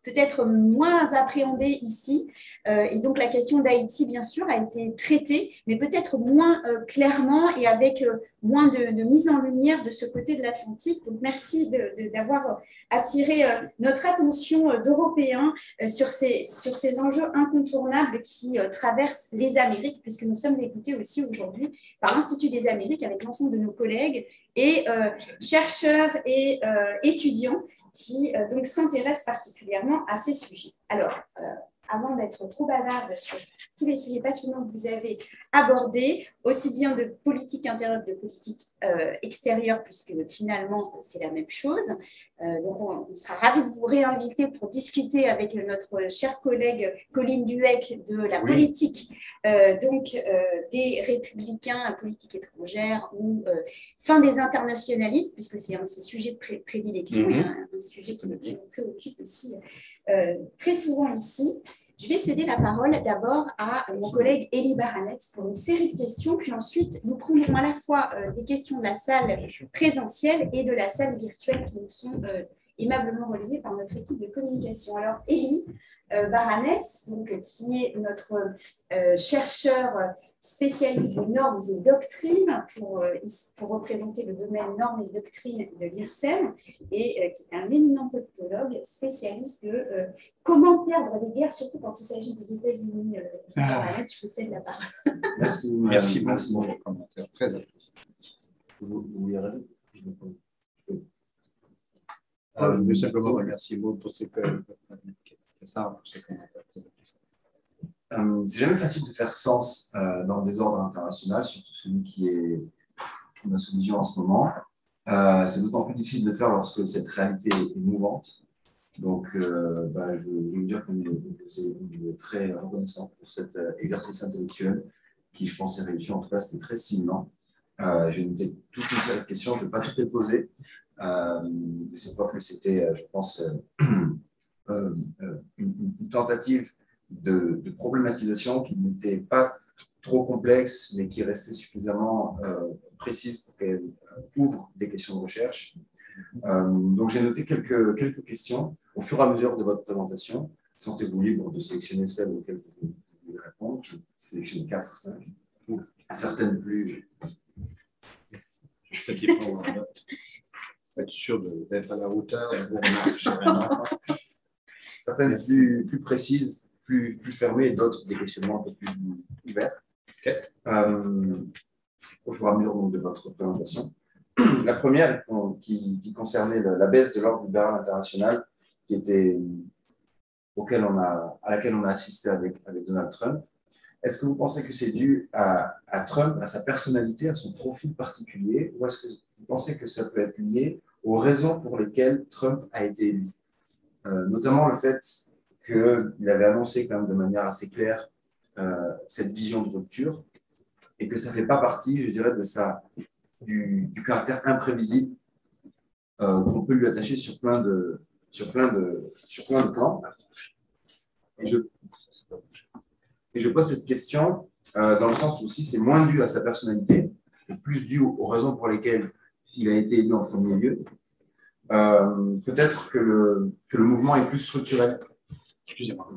peut-être moins appréhendés ici. Et donc, la question d'Haïti, bien sûr, a été traitée, mais peut-être moins clairement et avec moins de mise en lumière de ce côté de l'Atlantique. Donc, merci d'avoir attiré notre attention d'Européens sur ces enjeux incontournables qui traversent les Amériques, puisque nous sommes écoutés aussi aujourd'hui par l'Institut des Amériques avec l'ensemble de nos collègues et chercheurs et étudiants qui donc s'intéressent particulièrement à ces sujets. Alors, avant d'être trop bavarde sur tous les sujets passionnants que vous avez abordés, aussi bien de politique intérieure que de politique extérieure, puisque finalement, c'est la même chose. Donc, on sera ravis de vous réinviter pour discuter avec notre chère collègue Colline Duhec de la politique des républicains à politique étrangère ou fin des internationalistes, puisque c'est un de ces sujets de prédilection, un sujet qui nous préoccupe aussi très souvent ici. Je vais céder la parole d'abord à mon collègue Élie Baranets pour une série de questions, puis ensuite nous prendrons à la fois des questions de la salle présentielle et de la salle virtuelle qui nous sont aimablement relayées par notre équipe de communication. Alors Élie Baranets, donc, qui est notre chercheur spécialiste des normes et doctrines pour représenter le domaine normes et doctrines de l'IRSEM et qui est un éminent politologue spécialiste de comment perdre les guerres, surtout quand il s'agit des États-Unis. Je vous cède la parole. Merci pour vos commentaires, très appréciés. Vous y allez? Je veux simplement remercier Maud pour ces commentaires très appréciés. C'est jamais facile de faire sens dans le désordre international, surtout celui qui est dans sa vision en ce moment. C'est d'autant plus difficile de le faire lorsque cette réalité est mouvante. Donc, je veux vous dire qu'on est très reconnaissant pour cet exercice intellectuel qui, je pense, est réussi. En tout cas, c'était très stimulant. J'ai noté toutes les questions, je ne vais pas toutes les poser. C'est pas que c'était, je pense, une tentative de problématisation qui n'était pas trop complexe, mais qui restait suffisamment précise pour qu'elle ouvre des questions de recherche. Donc, j'ai noté quelques questions au fur et à mesure de votre présentation. Sentez-vous libre de sélectionner celles auxquelles vous voulez répondre. Je sélectionne 4, 5, certaines plus. Peut-être qu'il faut être sûr d'être à la hauteur de vos remarques. Certaines plus précises, plus fermées, et d'autres des questionnements un peu plus ouverts. Okay. Au fur et à mesure donc, de votre présentation. La première qui concernait la baisse de l'ordre libéral international à laquelle on a assisté avec Donald Trump. Est-ce que vous pensez que c'est dû à Trump, à sa personnalité, à son profil particulier, ou est-ce que vous pensez que ça peut être lié aux raisons pour lesquelles Trump a été élu, notamment le fait qu'il avait annoncé quand même de manière assez claire cette vision de rupture et que ça ne fait pas partie, je dirais, du caractère imprévisible qu'on peut lui attacher sur plein de plans. Et je pose cette question dans le sens où si c'est moins dû à sa personnalité, et plus dû aux raisons pour lesquelles il a été élu en premier lieu, peut-être que le mouvement est plus structurel. Excusez-moi.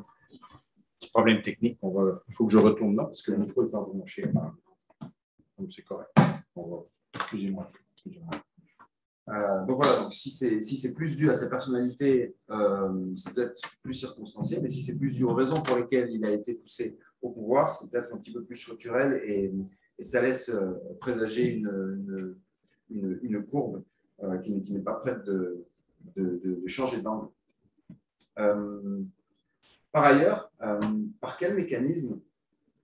Petit problème technique. Il faut que je retourne là parce que le micro n'est pas branché. Donc c'est correct. Excusez-moi. Donc voilà, donc si c'est plus dû à sa personnalité, c'est peut-être plus circonstanciel, mais si c'est plus dû aux raisons pour lesquelles il a été poussé au pouvoir, c'est peut-être un petit peu plus structurel et ça laisse présager une courbe qui n'est pas prête de changer d'angle. Par ailleurs, par quel mécanisme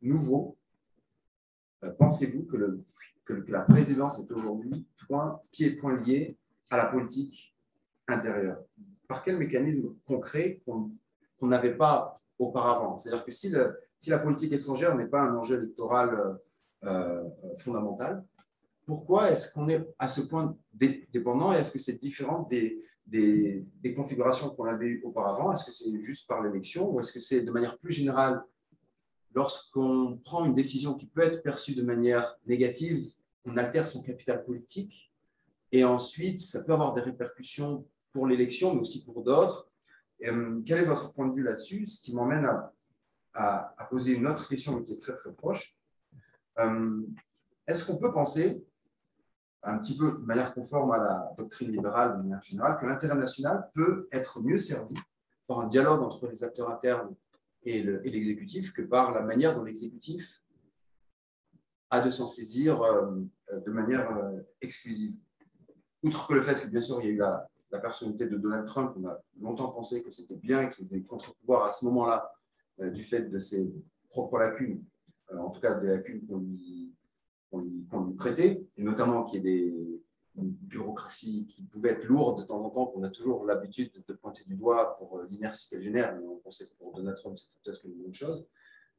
nouveau pensez-vous que la présidence est aujourd'hui pied et point lié à la politique intérieure? Par quel mécanisme concret qu'on n'avait pas auparavant? C'est-à-dire que si la politique étrangère n'est pas un enjeu électoral fondamental, pourquoi est-ce qu'on est à ce point dépendant et est-ce que c'est différent des configurations qu'on avait eues auparavant? Est-ce que c'est juste par l'élection ou est-ce que c'est de manière plus générale lorsqu'on prend une décision qui peut être perçue de manière négative, on altère son capital politique et ensuite, ça peut avoir des répercussions pour l'élection, mais aussi pour d'autres. Quel est votre point de vue là-dessus? Ce qui m'emmène à poser une autre question qui est très, très proche. Est-ce qu'on peut penser, un petit peu de manière conforme à la doctrine libérale de manière générale, que l'intérêt national peut être mieux servi par un dialogue entre les acteurs internes et l'exécutif que par la manière dont l'exécutif a de s'en saisir de manière exclusive. Outre que le fait que, bien sûr, il y a eu la personnalité de Donald Trump, on a longtemps pensé que c'était bien et qu'il était contre-pouvoir à ce moment-là du fait de ses propres lacunes, en tout cas des lacunes qu'on lui prêtait, et notamment qu'il y ait une bureaucratie qui pouvait être lourde de temps en temps, qu'on a toujours l'habitude de pointer du doigt pour l'inertie qu'elle génère, mais on pensait que pour Donald Trump, c'était peut-être une bonne chose.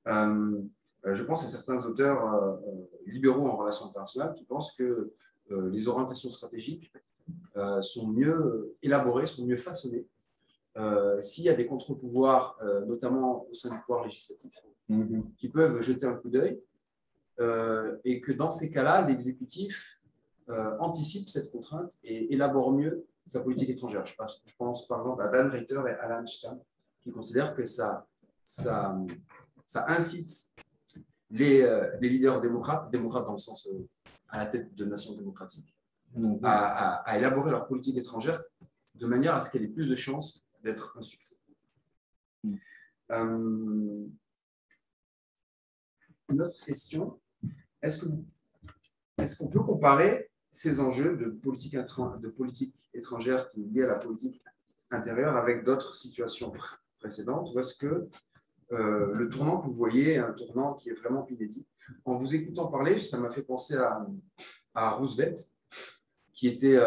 Je pense à certains auteurs libéraux en relations internationales qui pensent que les orientations stratégiques sont mieux élaborées, sont mieux façonnées s'il y a des contre-pouvoirs, notamment au sein du pouvoir législatif, qui peuvent jeter un coup d'œil, et que dans ces cas-là, l'exécutif anticipe cette contrainte et élabore mieux sa politique étrangère. Je pense par exemple à Dan Reiter et Alan Stein, qui considèrent que ça incite les leaders démocrates dans le sens à la tête de nations démocratiques, à élaborer leur politique étrangère de manière à ce qu'elle ait plus de chances d'être un succès. Une autre question, est-ce qu'on peut comparer ces enjeux de politique étrangère qui est liée à la politique intérieure avec d'autres situations précédentes, ou est-ce que le tournant que vous voyez est un tournant qui est vraiment inédit? En vous écoutant parler, ça m'a fait penser à Roosevelt, qui était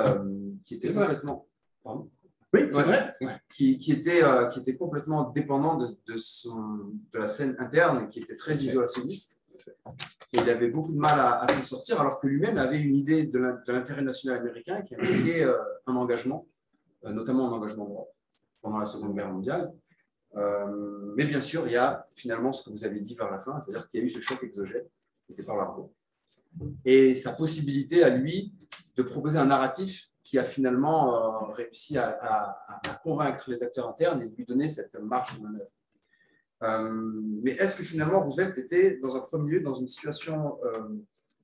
complètement... Pardon? Oui, c'est vrai. Qui était complètement dépendant de la scène interne, qui était très isolationniste. Et il avait beaucoup de mal à s'en sortir, alors que lui-même avait une idée de l'intérêt national américain qui impliquait un engagement, notamment un engagement d'Europe pendant la Seconde Guerre mondiale. Mais bien sûr, il y a finalement ce que vous avez dit vers la fin, c'est-à-dire qu'il y a eu ce choc exogène qui était par l'argot. Et sa possibilité à lui de proposer un narratif qui a finalement réussi à convaincre les acteurs internes et de lui donner cette marge de manœuvre. Mais est-ce que finalement Roosevelt était dans un premier lieu dans une situation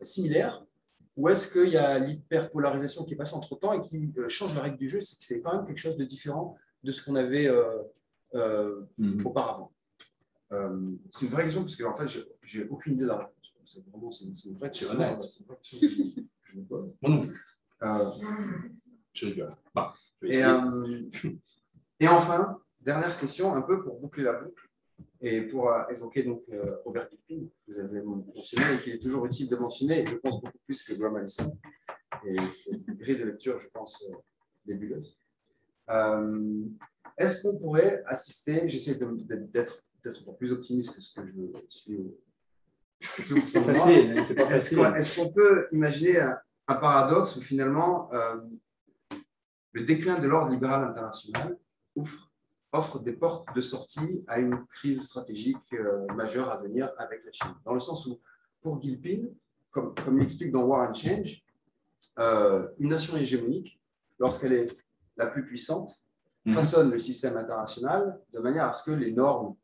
similaire, ou est-ce qu'il y a l'hyperpolarisation qui est passée entre-temps et qui change la règle du jeu? C'est quand même quelque chose de différent de ce qu'on avait auparavant. C'est une vraie question, parce que en fait, j'ai aucune idée de la réponse. C'est une vraie question. C'est une vraie question que je ne peux pas. Je rigole. Et enfin, dernière question, un peu pour boucler la boucle, et pour évoquer donc Robert Gilpin, que vous avez mentionné et qu'il est toujours utile de mentionner, et je pense beaucoup plus que Graham Allison. Et c'est une grille de lecture, je pense, nébuleuse. Est-ce qu'on pourrait assister, j'essaie d'être encore plus optimiste que ce que je suis c'est facile, c'est pas facile. Est-ce qu'on peut imaginer un paradoxe où finalement le déclin de l'ordre libéral international offre des portes de sortie à une crise stratégique majeure à venir avec la Chine? Dans le sens où, pour Gilpin, comme il explique dans War and Change, une nation hégémonique, lorsqu'elle est la plus puissante, façonne le système international de manière à ce que les normes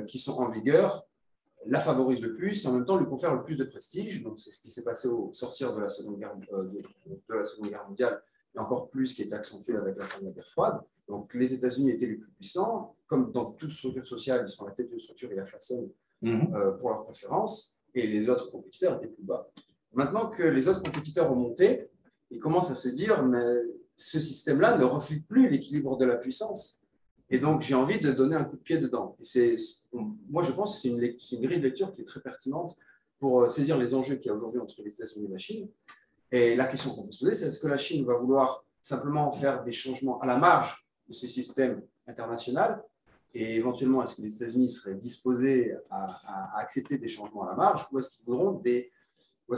qui sont en vigueur la favorisent le plus et en même temps lui confèrent le plus de prestige. Donc, c'est ce qui s'est passé au sortir de la Seconde Guerre mondiale, et encore plus qui était accentué avec la fin de la guerre froide. Donc, les États-Unis étaient les plus puissants. Comme dans toute structure sociale, ils sont à la tête d'une structure et la façonnent pour leurs préférences, et les autres compétiteurs étaient plus bas. Maintenant que les autres compétiteurs ont monté, ils commencent à se dire, mais ce système-là ne reflète plus l'équilibre de la puissance. Et donc, j'ai envie de donner un coup de pied dedans. Et moi, je pense que c'est une grille de lecture qui est très pertinente pour saisir les enjeux qu'il y a aujourd'hui entre les États-Unis et la Chine. Et la question qu'on peut se poser, c'est est-ce que la Chine va vouloir simplement faire des changements à la marge de ce système international, et éventuellement, est-ce que les États-Unis seraient disposés à accepter des changements à la marge, ou est-ce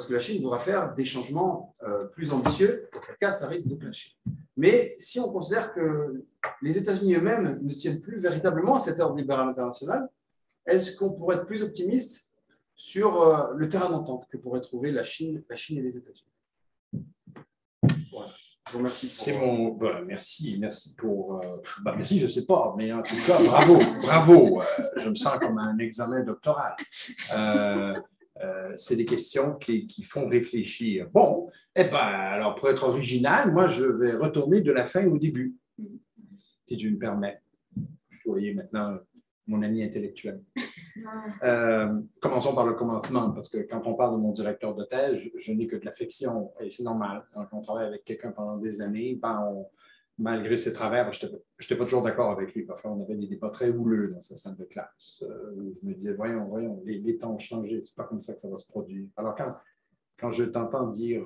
que la Chine voudra faire des changements plus ambitieux? Dans quel cas, ça risque de clasher. Mais si on considère que les États-Unis eux-mêmes ne tiennent plus véritablement à cet ordre libéral international, est-ce qu'on pourrait être plus optimiste sur le terrain d'entente que pourraient trouver la Chine et les États-Unis? Voilà. Je vous remercie. Merci pour. Merci, je ne sais pas, mais en tout cas, bravo. Je me sens comme un examen doctoral. C'est des questions qui font réfléchir. Bon, alors pour être original, moi, je vais retourner de la fin au début, si tu me permets. Vous voyez maintenant mon ami intellectuel. Commençons par le commencement, parce que quand on parle de mon directeur de thèse, je n'ai que de l'affection, et c'est normal. Quand on travaille avec quelqu'un pendant des années, malgré ses travers, je n'étais pas toujours d'accord avec lui. Parfois, on avait des débats très houleux dans sa salle de classe. Où je me disais, voyons, les temps ont changé, c'est pas comme ça que ça va se produire. Alors, quand je t'entends dire,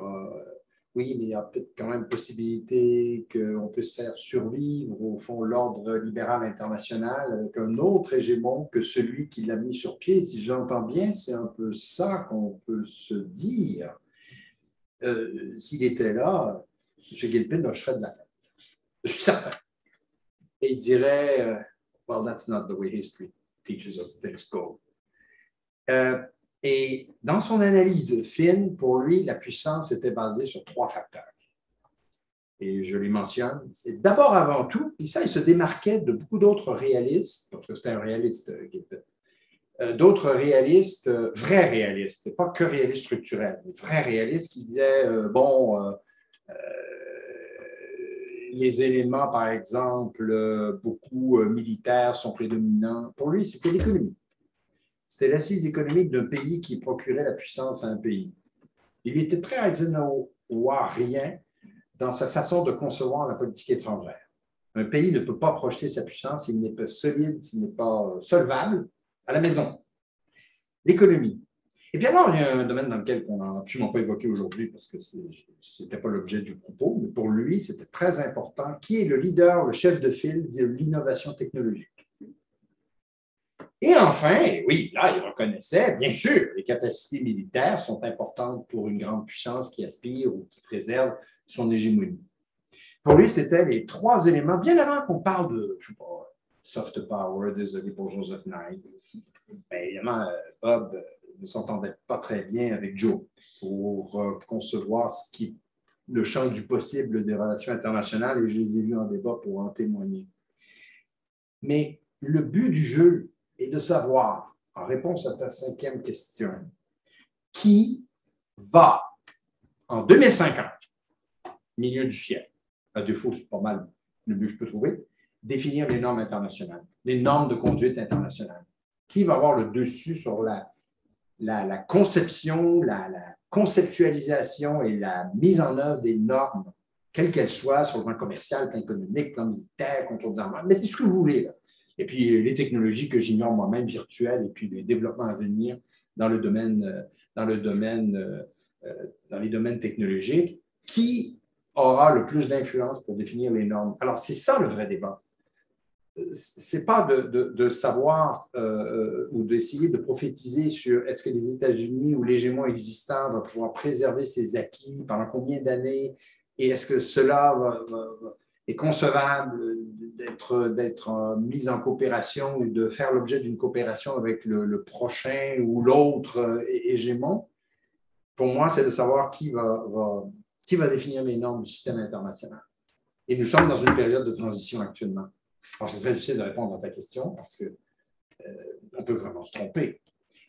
oui, mais il y a peut-être quand même possibilité qu'on puisse faire survivre, au fond, l'ordre libéral international avec un autre hégémon que celui qui l'a mis sur pied. Si j'entends bien, c'est un peu ça qu'on peut se dire. S'il était là, M. Gilpin, je serais de la tête. Je suis certain. et il dirait well, that's not the way history teaches us things go. Et dans son analyse fine, pour lui, la puissance était basée sur 3 facteurs. Et je les mentionne. C'est d'abord avant tout, puis ça, il se démarquait de beaucoup d'autres réalistes, parce que c'était un réaliste qui était. D'autres réalistes, vrais réalistes, pas que réalistes structurels, mais vrais réalistes qui disaient, les éléments, par exemple, beaucoup militaires sont prédominants. Pour lui, c'était l'économie. C'était l'assise économique d'un pays qui procurait la puissance à un pays. Il était très eisenhowerien dans sa façon de concevoir la politique étrangère. Un pays ne peut pas projeter sa puissance s'il n'est pas solide, s'il n'est pas solvable à la maison. L'économie. Et puis alors, il y a un domaine dans lequel on n'a absolument pas évoqué aujourd'hui parce que ce n'était pas l'objet du propos, mais pour lui, c'était très important. Qui est le leader, le chef de file de l'innovation technologique? Et enfin, oui, là, il reconnaissait, bien sûr, les capacités militaires sont importantes pour une grande puissance qui aspire ou qui préserve son hégémonie. Pour lui, c'était les 3 éléments, bien avant qu'on parle de, je ne sais pas, soft power, désolé pour Joseph Nye. Bien évidemment, Bob ne s'entendait pas très bien avec Joe pour concevoir ce qui est le champ du possible des relations internationales, et je les ai vus en débat pour en témoigner. Mais le but du jeu est de savoir, en réponse à ta 5e question, qui va, en 2050, milieu du siècle, à défaut, c'est pas mal le but que je peux trouver, définir les normes internationales, les normes de conduite internationale. Qui va avoir le dessus sur la conception, la conceptualisation et la mise en œuvre des normes, quelles qu'elles soient, sur le plan commercial, plan économique, plan militaire, contrôle des armes, mettez ce que vous voulez, là. Et puis les technologies que j'ignore moi-même, virtuelles, et puis les développements à venir dans les domaines technologiques, qui aura le plus d'influence pour définir les normes? Alors, c'est ça le vrai débat. Ce n'est pas de savoir ou d'essayer de prophétiser sur est-ce que les États-Unis ou l'hégémon existant va pouvoir préserver ses acquis pendant combien d'années et est-ce que cela est concevable d'être mis en coopération ou de faire l'objet d'une coopération avec le prochain ou l'autre hégémon. Pour moi, c'est de savoir qui va définir les normes du système international. Et nous sommes dans une période de transition actuellement. Alors, c'est très difficile de répondre à ta question parce qu'on peut vraiment se tromper.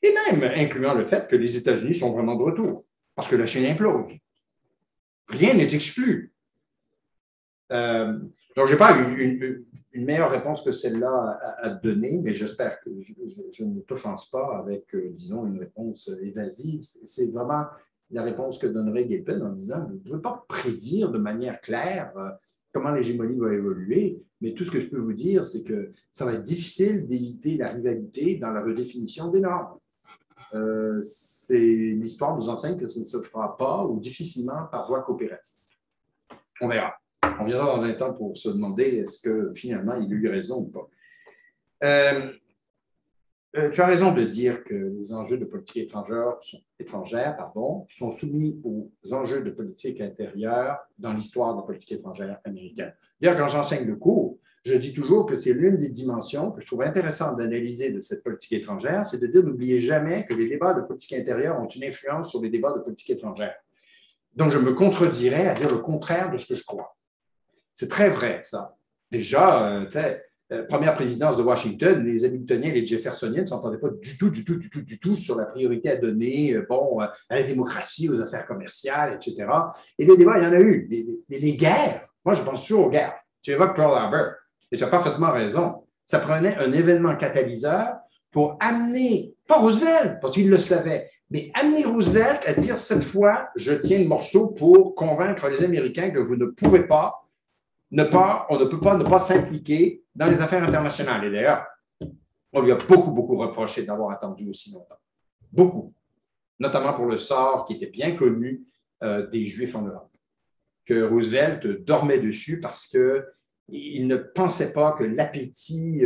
Et même incluant le fait que les États-Unis sont vraiment de retour parce que la Chine implose. Rien n'est exclu. Donc, je n'ai pas une meilleure réponse que celle-là à te donner, mais j'espère que je ne t'offense pas avec, disons, une réponse évasive. C'est vraiment la réponse que donnerait Gilpin en disant « Je ne pouvez pas prédire de manière claire comment l'hégémonie va évoluer, mais tout ce que je peux vous dire, c'est que ça va être difficile d'éviter la rivalité dans la redéfinition des normes. L'histoire nous enseigne que ça ne se fera pas ou difficilement par voie coopérative. On verra. On viendra dans un temps pour se demander est-ce que finalement il a eu raison ou pas. Tu as raison de dire que les enjeux de politique étrangère sont soumis aux enjeux de politique intérieure dans l'histoire de la politique étrangère américaine. D'ailleurs, quand j'enseigne le cours, je dis toujours que c'est l'une des dimensions que je trouve intéressante d'analyser de cette politique étrangère, c'est de dire n'oubliez jamais que les débats de politique intérieure ont une influence sur les débats de politique étrangère. Donc, je me contredirais à dire le contraire de ce que je crois. C'est très vrai, ça. Déjà, tu sais, première présidence de Washington, les Hamiltoniens et les Jeffersoniens ne s'entendaient pas du tout sur la priorité à donner à la démocratie, aux affaires commerciales, etc. Et les débats, il y en a eu. Les guerres, moi, je pense toujours aux guerres. Tu évoques Pearl Harbor, et tu as parfaitement raison. Ça prenait un événement catalyseur pour amener, pas Roosevelt, parce qu'il le savait, mais amener Roosevelt à dire cette fois, je tiens le morceau pour convaincre les Américains que vous ne pouvez pas, on ne peut pas ne pas s'impliquer dans les affaires internationales. Et d'ailleurs, on lui a beaucoup reproché d'avoir attendu aussi longtemps. Beaucoup. Notamment pour le sort qui était bien connu des Juifs en Europe. Que Roosevelt dormait dessus parce qu'il ne pensait pas que l'appétit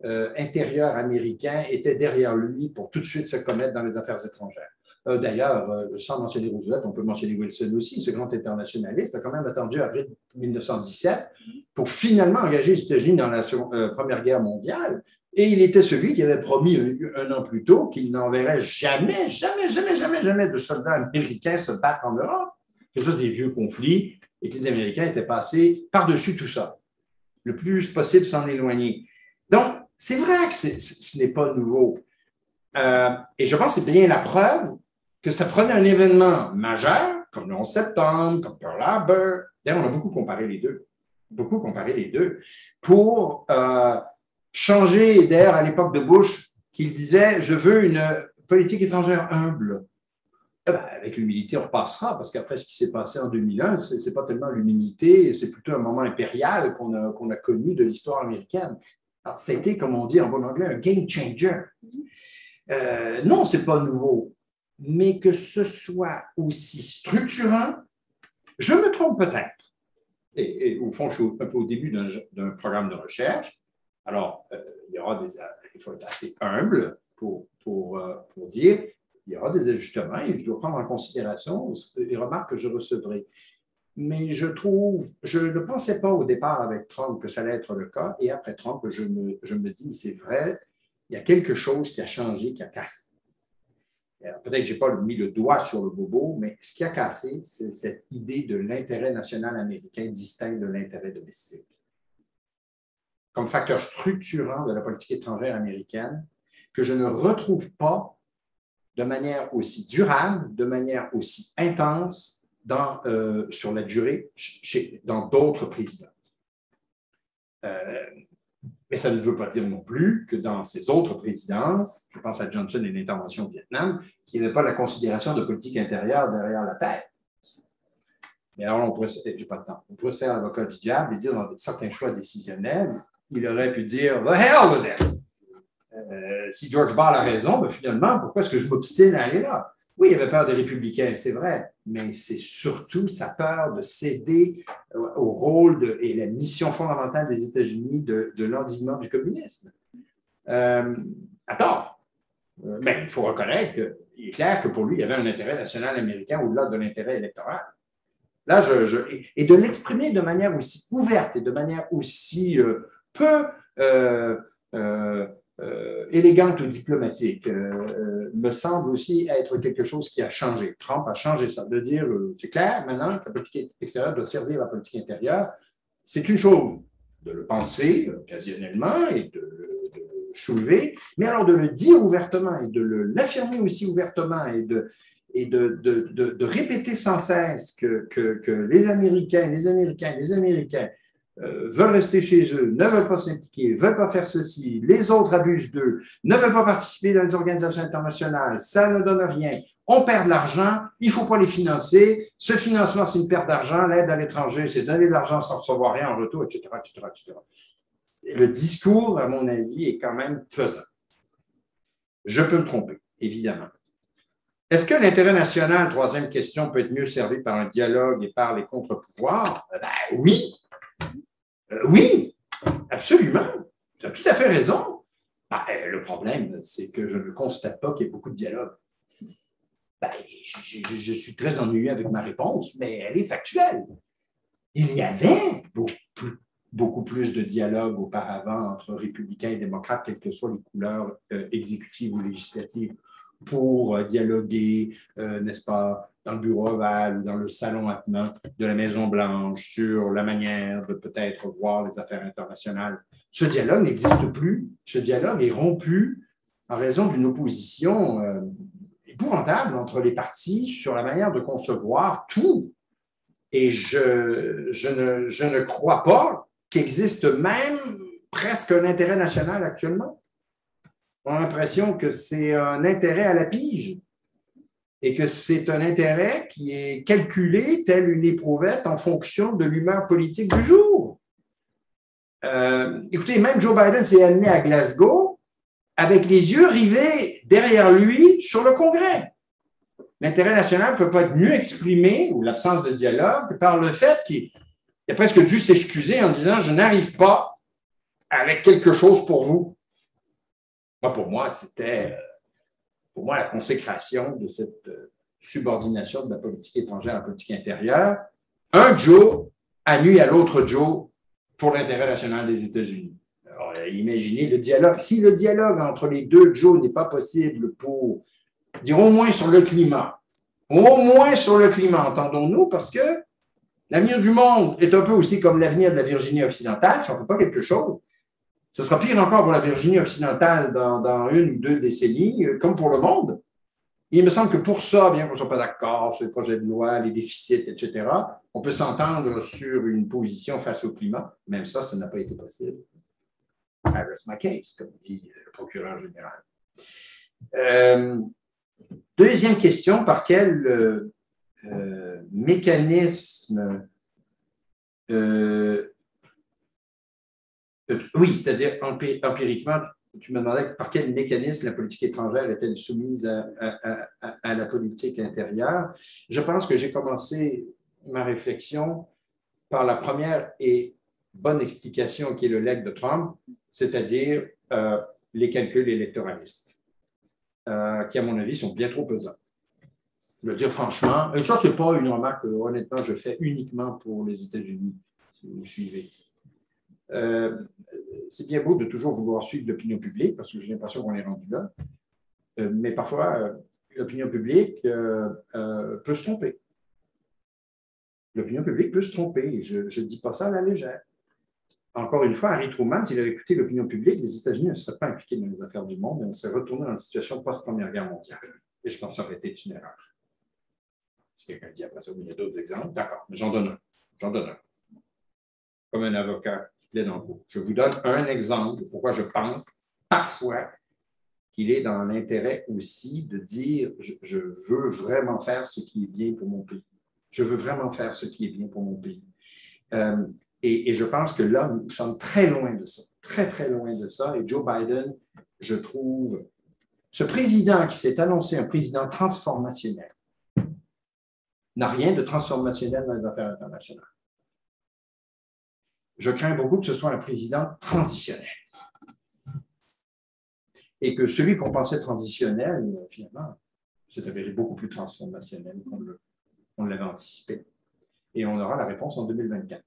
intérieur américain était derrière lui pour tout de suite se commettre dans les affaires étrangères. D'ailleurs, sans mentionner Roosevelt, on peut mentionner Wilson aussi, ce grand internationaliste a quand même attendu avril 1917 pour finalement engager les États-Unis dans la Première Guerre mondiale. Et il était celui qui avait promis un an plus tôt qu'il n'enverrait jamais de soldats américains se battre en Europe. C'est juste des vieux conflits et que les Américains étaient passés par-dessus tout ça. Le plus possible s'en éloigner. Donc, c'est vrai que ce n'est pas nouveau. Et je pense que c'est bien la preuve que ça prenait un événement majeur, comme le 11 septembre, comme Pearl Harbor. D'ailleurs, on a beaucoup comparé les deux, pour changer, d'ailleurs, à l'époque de Bush, qu'il disait « Je veux une politique étrangère humble ». Avec l'humilité, on repassera, parce qu'après ce qui s'est passé en 2001, ce n'est pas tellement l'humilité, c'est plutôt un moment impérial qu'on a connu de l'histoire américaine. Alors, ça a été, comme on dit en bon anglais, un game changer. Non, ce n'est pas nouveau, mais que ce soit aussi structurant, je me trompe peut-être. Et au fond, je suis un peu au début d'un programme de recherche. Alors, il faut être assez humble pour dire il y aura des ajustements et je dois prendre en considération les remarques que je recevrai. Mais je ne pensais pas au départ avec Trump que ça allait être le cas, et après Trump, je me dis, c'est vrai, il y a quelque chose qui a changé, qui a cassé. Peut-être que je n'ai pas mis le doigt sur le bobo, mais ce qui a cassé, c'est cette idée de l'intérêt national américain distinct de l'intérêt domestique. Comme facteur structurant de la politique étrangère américaine, que je ne retrouve pas de manière aussi durable, de manière aussi intense sur la durée dans d'autres présidents. Mais ça ne veut pas dire non plus que dans ces autres présidences, je pense à Johnson et l'intervention au Vietnam, qu'il n'y avait pas la considération de politique intérieure derrière la tête. Mais alors, j'ai pas de temps, on pourrait se faire l'avocat du diable et dire dans certains choix décisionnels, il aurait pu dire « The hell with it ». Si George Ball a raison, ben finalement, pourquoi est-ce que je m'obstine à aller là? Oui, il avait peur des républicains, c'est vrai, mais c'est surtout sa peur de céder au rôle et la mission fondamentale des États-Unis de l'endiguement du communisme. À tort. Mais il faut reconnaître qu'il est clair que pour lui, il y avait un intérêt national américain au-delà de l'intérêt électoral. Là, et de l'exprimer de manière aussi ouverte et de manière aussi peu élégante ou diplomatique, me semble aussi être quelque chose qui a changé. Trump a changé ça, de dire, c'est clair, maintenant, que la politique extérieure doit servir la politique intérieure. C'est une chose de le penser occasionnellement et de le soulever, mais alors de le dire ouvertement et de l'affirmer aussi ouvertement et de répéter sans cesse que les Américains veulent rester chez eux, ne veulent pas s'impliquer, ne veulent pas faire ceci, les autres abusent d'eux, ne veulent pas participer dans les organisations internationales, ça ne donne rien, on perd de l'argent, il ne faut pas les financer, ce financement c'est une perte d'argent, l'aide à l'étranger c'est donner de l'argent sans recevoir rien en retour, etc., etc., etc. Et le discours, à mon avis, est quand même pesant. Je peux me tromper, évidemment. Est-ce que l'intérêt national, troisième question, peut être mieux servi par un dialogue et par les contre-pouvoirs? Ben, oui. Oui, absolument. Tu as tout à fait raison. Ben, le problème, c'est que je ne constate pas qu'il y ait beaucoup de dialogue. Ben, je suis très ennuyé avec ma réponse, mais elle est factuelle. Il y avait beaucoup plus de dialogue auparavant entre républicains et démocrates, quelles que soient les couleurs exécutives ou législatives, pour dialoguer, n'est-ce pas, dans le bureau ovale ou dans le salon attenant de la Maison-Blanche sur la manière de peut-être voir les affaires internationales. Ce dialogue n'existe plus. Ce dialogue est rompu en raison d'une opposition épouvantable entre les partis sur la manière de concevoir tout. Et je ne crois pas qu'existe même presque un intérêt national actuellement. On a l'impression que c'est un intérêt à la pige et que c'est un intérêt qui est calculé tel une éprouvette en fonction de l'humeur politique du jour. Écoutez, même Joe Biden s'est amené à Glasgow avec les yeux rivés derrière lui sur le Congrès. L'intérêt national ne peut pas être mieux exprimé, ou l'absence de dialogue, par le fait qu'il a presque dû s'excuser en disant « Je n'arrive pas avec quelque chose pour vous ». Pour moi, c'était la consécration de cette subordination de la politique étrangère à la politique intérieure. Un Joe a nuit à l'autre Joe pour l'intérêt national des États-Unis. Alors, imaginez le dialogue. Si le dialogue entre les deux Joe n'est pas possible pour dire au moins sur le climat, entendons-nous, parce que l'avenir du monde est un peu aussi comme l'avenir de la Virginie occidentale. Si on ne fait pas quelque chose, ce sera pire encore pour la Virginie occidentale dans 1 ou 2 décennies, comme pour le monde. Il me semble que pour ça, bien qu'on ne soit pas d'accord sur les projets de loi, les déficits, etc., on peut s'entendre sur une position face au climat. Même ça n'a pas été possible. I rest my case, comme dit le procureur général. Deuxième question, par quel mécanisme oui, c'est-à-dire empiriquement, tu me demandais par quel mécanisme la politique étrangère est-elle soumise à la politique intérieure. Je pense que j'ai commencé ma réflexion par la première et bonne explication qui est le legs de Trump, c'est-à-dire les calculs électoralistes, qui, à mon avis, sont bien trop pesants. Je veux dire franchement, et ça, ce n'est pas une remarque que, honnêtement, je fais uniquement pour les États-Unis, si vous me suivez. C'est bien beau de toujours vouloir suivre l'opinion publique, parce que j'ai l'impression qu'on est rendu là, mais parfois, l'opinion publique peut se tromper. L'opinion publique peut se tromper, je ne dis pas ça à la légère. Encore une fois, Harry Truman, s'il avait écouté l'opinion publique, les États-Unis ne seraient pas impliqués dans les affaires du monde, et on serait retourné dans une situation post-Première Guerre mondiale. Et je pense que ça aurait été une erreur. Si quelqu'un dit après ça, il y a d'autres exemples, d'accord, mais j'en donne un. Comme un avocat qui plaide en cours. Je vous donne un exemple de pourquoi je pense parfois qu'il est dans l'intérêt aussi de dire je veux vraiment faire ce qui est bien pour mon pays. Je veux vraiment faire ce qui est bien pour mon pays. Et je pense que là, nous sommes très loin de ça, très, très loin de ça. Et Joe Biden, je trouve, ce président qui s'est annoncé un président transformationnel, n'a rien de transformationnel dans les affaires internationales. Je crains beaucoup que ce soit un président transitionnel. Et que celui qu'on pensait transitionnel, finalement, s'est avéré beaucoup plus transformationnel qu'on l'avait anticipé. Et on aura la réponse en 2024.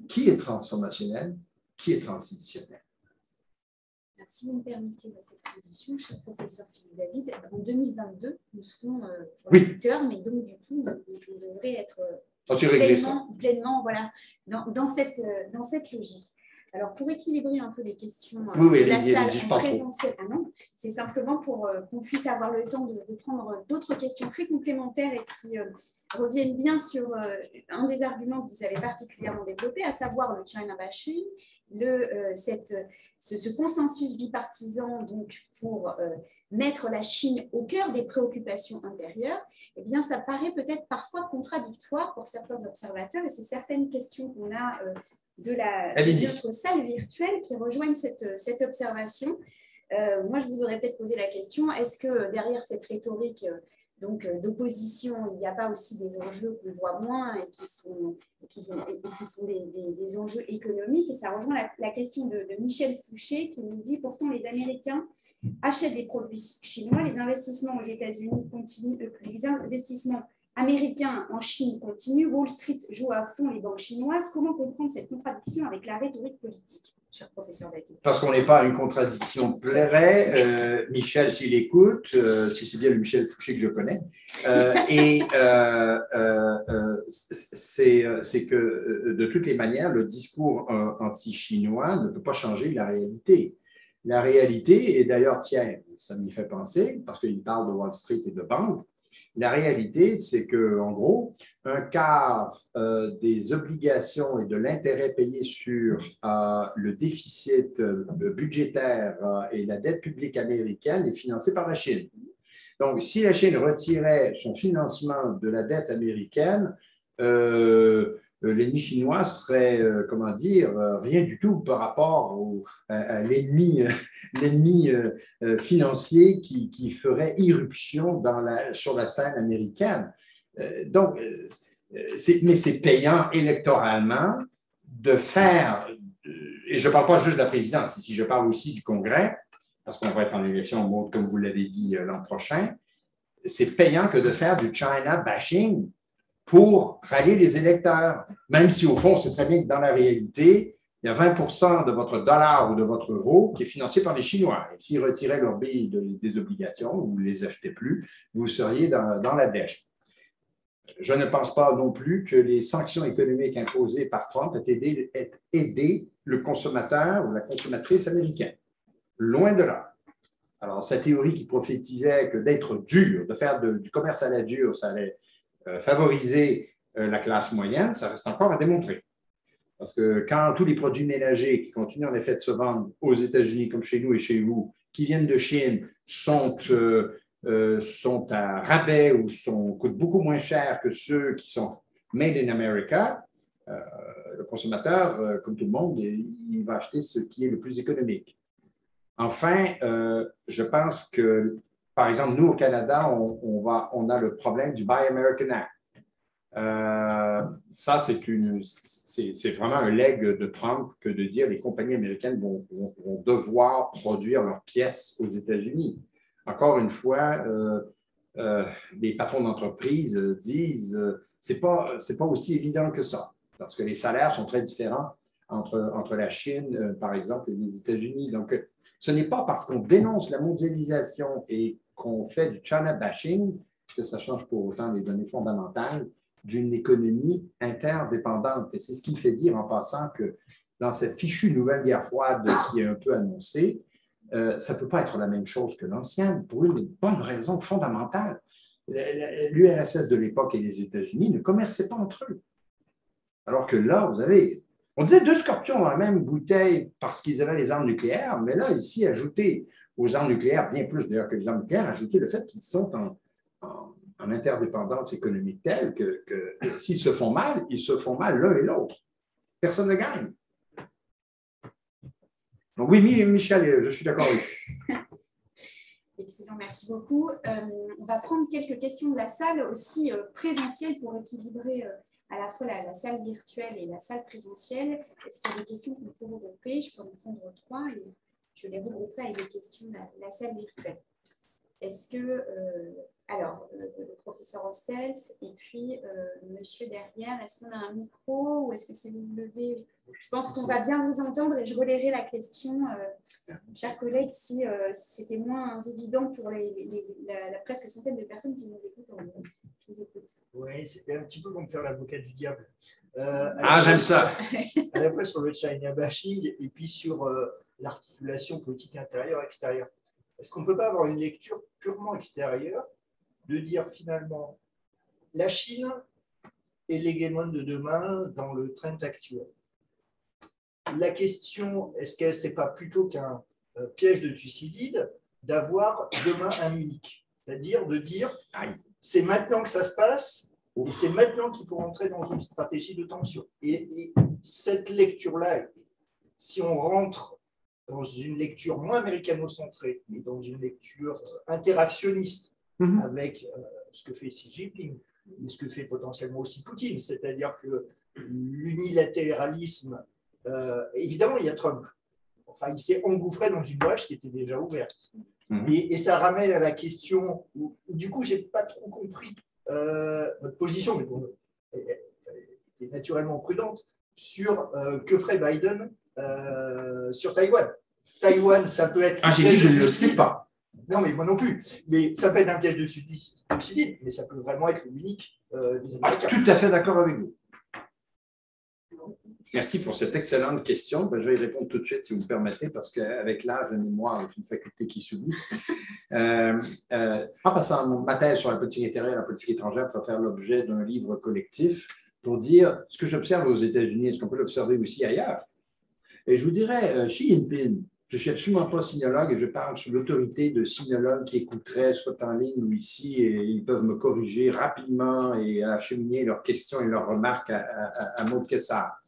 Qui est transformationnel? Qui est transitionnel? Alors, si vous me permettez dans cette transition, cher professeur Philippe David, en 2022, nous serons producteurs, mais donc du coup, nous devrions être pleinement voilà, dans cette logique. Alors, pour équilibrer un peu les questions de la salle en présentiel, c'est simplement pour qu'on puisse avoir le temps de prendre d'autres questions très complémentaires et qui reviennent bien sur un des arguments que vous avez particulièrement développé, à savoir le China bashing, ce consensus bipartisan donc, pour mettre la Chine au cœur des préoccupations intérieures. Eh bien, ça paraît peut-être parfois contradictoire pour certains observateurs et c'est certaines questions qu'on a de notre salle virtuelle qui rejoignent cette observation. Moi, je vous aurais peut-être posé la question, est-ce que derrière cette rhétorique d'opposition, il n'y a pas aussi des enjeux qu'on voit moins et qui sont des enjeux économiques? Et ça rejoint la question de Michel Fouché qui nous dit, pourtant les Américains achètent des produits chinois, les investissements aux États-Unis continuent, les investissements américains en Chine continuent, Wall Street joue à fond les banques chinoises. Comment comprendre cette contradiction avec la rhétorique politique, cher professeur David? Parce qu'on n'est pas à une contradiction près. Michel, s'il écoute, si c'est bien le Michel Fouché que je connais, c'est que de toutes les manières, le discours anti-chinois ne peut pas changer la réalité. La réalité, et d'ailleurs, tiens, ça m'y fait penser, parce qu'il parle de Wall Street et de banques. La réalité, c'est qu'en gros, un quart des obligations et de l'intérêt payé sur le déficit budgétaire et la dette publique américaine est financé par la Chine. Donc, si la Chine retirait son financement de la dette américaine, l'ennemi chinois serait, comment dire, rien du tout par rapport à l'ennemi financier qui ferait irruption sur la scène américaine. Donc, mais c'est payant électoralement de faire, et je ne parle pas juste de la présidence, ici je parle aussi du Congrès, parce qu'on va être en élection, comme vous l'avez dit, l'an prochain. c'est payant que de faire du China bashing pour rallier les électeurs, même si au fond, c'est très bien que dans la réalité, il y a 20% de votre dollar ou de votre euro qui est financé par les Chinois. Et s'ils retiraient leur billet des obligations ou ne les achetaient plus, vous seriez dans la dèche. Je ne pense pas non plus que les sanctions économiques imposées par Trump aient aidé le consommateur ou la consommatrice américaine. Loin de là. Alors, sa théorie qui prophétisait que d'être dur, de faire du commerce à la dure, ça allait favoriser la classe moyenne, ça reste encore à démontrer. Parce que quand tous les produits ménagers qui continuent en effet de se vendre aux États-Unis, comme chez nous et chez vous, qui viennent de Chine, sont à rabais ou coûtent beaucoup moins cher que ceux qui sont made in America, le consommateur, comme tout le monde, il va acheter ce qui est le plus économique. Enfin, je pense que, par exemple, nous, au Canada, on a le problème du Buy American Act. Ça, c'est vraiment un leg de Trump que de dire que les compagnies américaines vont devoir produire leurs pièces aux États-Unis. Encore une fois, les patrons d'entreprise disent c'est pas aussi évident que ça, parce que les salaires sont très différents entre la Chine, par exemple, et les États-Unis. Donc, ce n'est pas parce qu'on dénonce la mondialisation et qu'on fait du China bashing que ça change pour autant les données fondamentales d'une économie interdépendante. Et c'est ce qui me fait dire en passant que dans cette fichue nouvelle guerre froide qui est un peu annoncée, ça ne peut pas être la même chose que l'ancienne pour une bonne raison fondamentale. L'URSS de l'époque et les États-Unis ne commerçaient pas entre eux. Alors que là, vous avez, on disait 2 scorpions dans la même bouteille parce qu'ils avaient les armes nucléaires, mais là, ici, ajouter aux armes nucléaires, bien plus d'ailleurs que les armes nucléaires, ajouter le fait qu'ils sont en interdépendance économique telle que s'ils se font mal, ils se font mal l'un et l'autre. Personne ne gagne. Donc oui, Michel, je suis d'accord avec vous. Excellent, merci beaucoup. On va prendre quelques questions de la salle aussi présentielle pour équilibrer à la fois la salle virtuelle et la salle présentielle. Est-ce qu'il y a des questions qu'on peut regrouper? Je peux en prendre 3 et je les regrouperai avec des questions de la salle virtuelle. Est-ce que, alors, le professeur Hostels et puis monsieur derrière, est-ce qu'on a un micro ou est-ce que c'est vous levez? Je pense qu'on va bien vous entendre et je relayerai la question, chers collègues, si c'était moins évident pour la presque centaine de personnes qui nous écoutent. Oui, c'était un petit peu comme faire l'avocat du diable. J'aime ça. À la fois sur le China bashing et puis sur l'articulation politique intérieure-extérieure. Est-ce qu'on ne peut pas avoir une lecture purement extérieure de dire finalement la Chine est l'hégémone de demain dans le trend actuel? La question, est-ce que ce n'est pas plutôt qu'un piège de Thucydide d'avoir demain un unique? C'est-à-dire de dire c'est maintenant que ça se passe et c'est maintenant qu'il faut rentrer dans une stratégie de tension. Et cette lecture-là, si on rentre dans une lecture moins américano-centrée, mais dans une lecture interactionniste avec ce que fait Xi Jinping, mais ce que fait potentiellement aussi Poutine, c'est-à-dire que l'unilatéralisme, évidemment, il y a Trump. Enfin, il s'est engouffré dans une brèche qui était déjà ouverte. Et ça ramène à la question où du coup, je n'ai pas trop compris votre position, mais bon, elle est naturellement prudente, sur que ferait Biden sur Taïwan. Taïwan, ça peut être... j'ai dit, je ne le sais pas. Non, mais moi non plus. Mais ça peut être un piège de Thucydide, mais ça peut vraiment être l'unique des Américains. Tout à fait d'accord avec vous. Merci pour cette excellente question. Je vais y répondre tout de suite, si vous me permettez, parce qu'avec l'âge, la mémoire est une faculté qui s'oublie. En passant, ma thèse sur la politique intérieure et la politique étrangère va faire l'objet d'un livre collectif pour dire ce que j'observe aux États-Unis, est-ce qu'on peut l'observer aussi ailleurs? Et je vous dirais, Xi Jinping, je ne suis absolument pas sinologue et je parle sous l'autorité de sinologues qui écouteraient, soit en ligne ou ici, et ils peuvent me corriger rapidement et acheminer leurs questions et leurs remarques à Maud Kessar.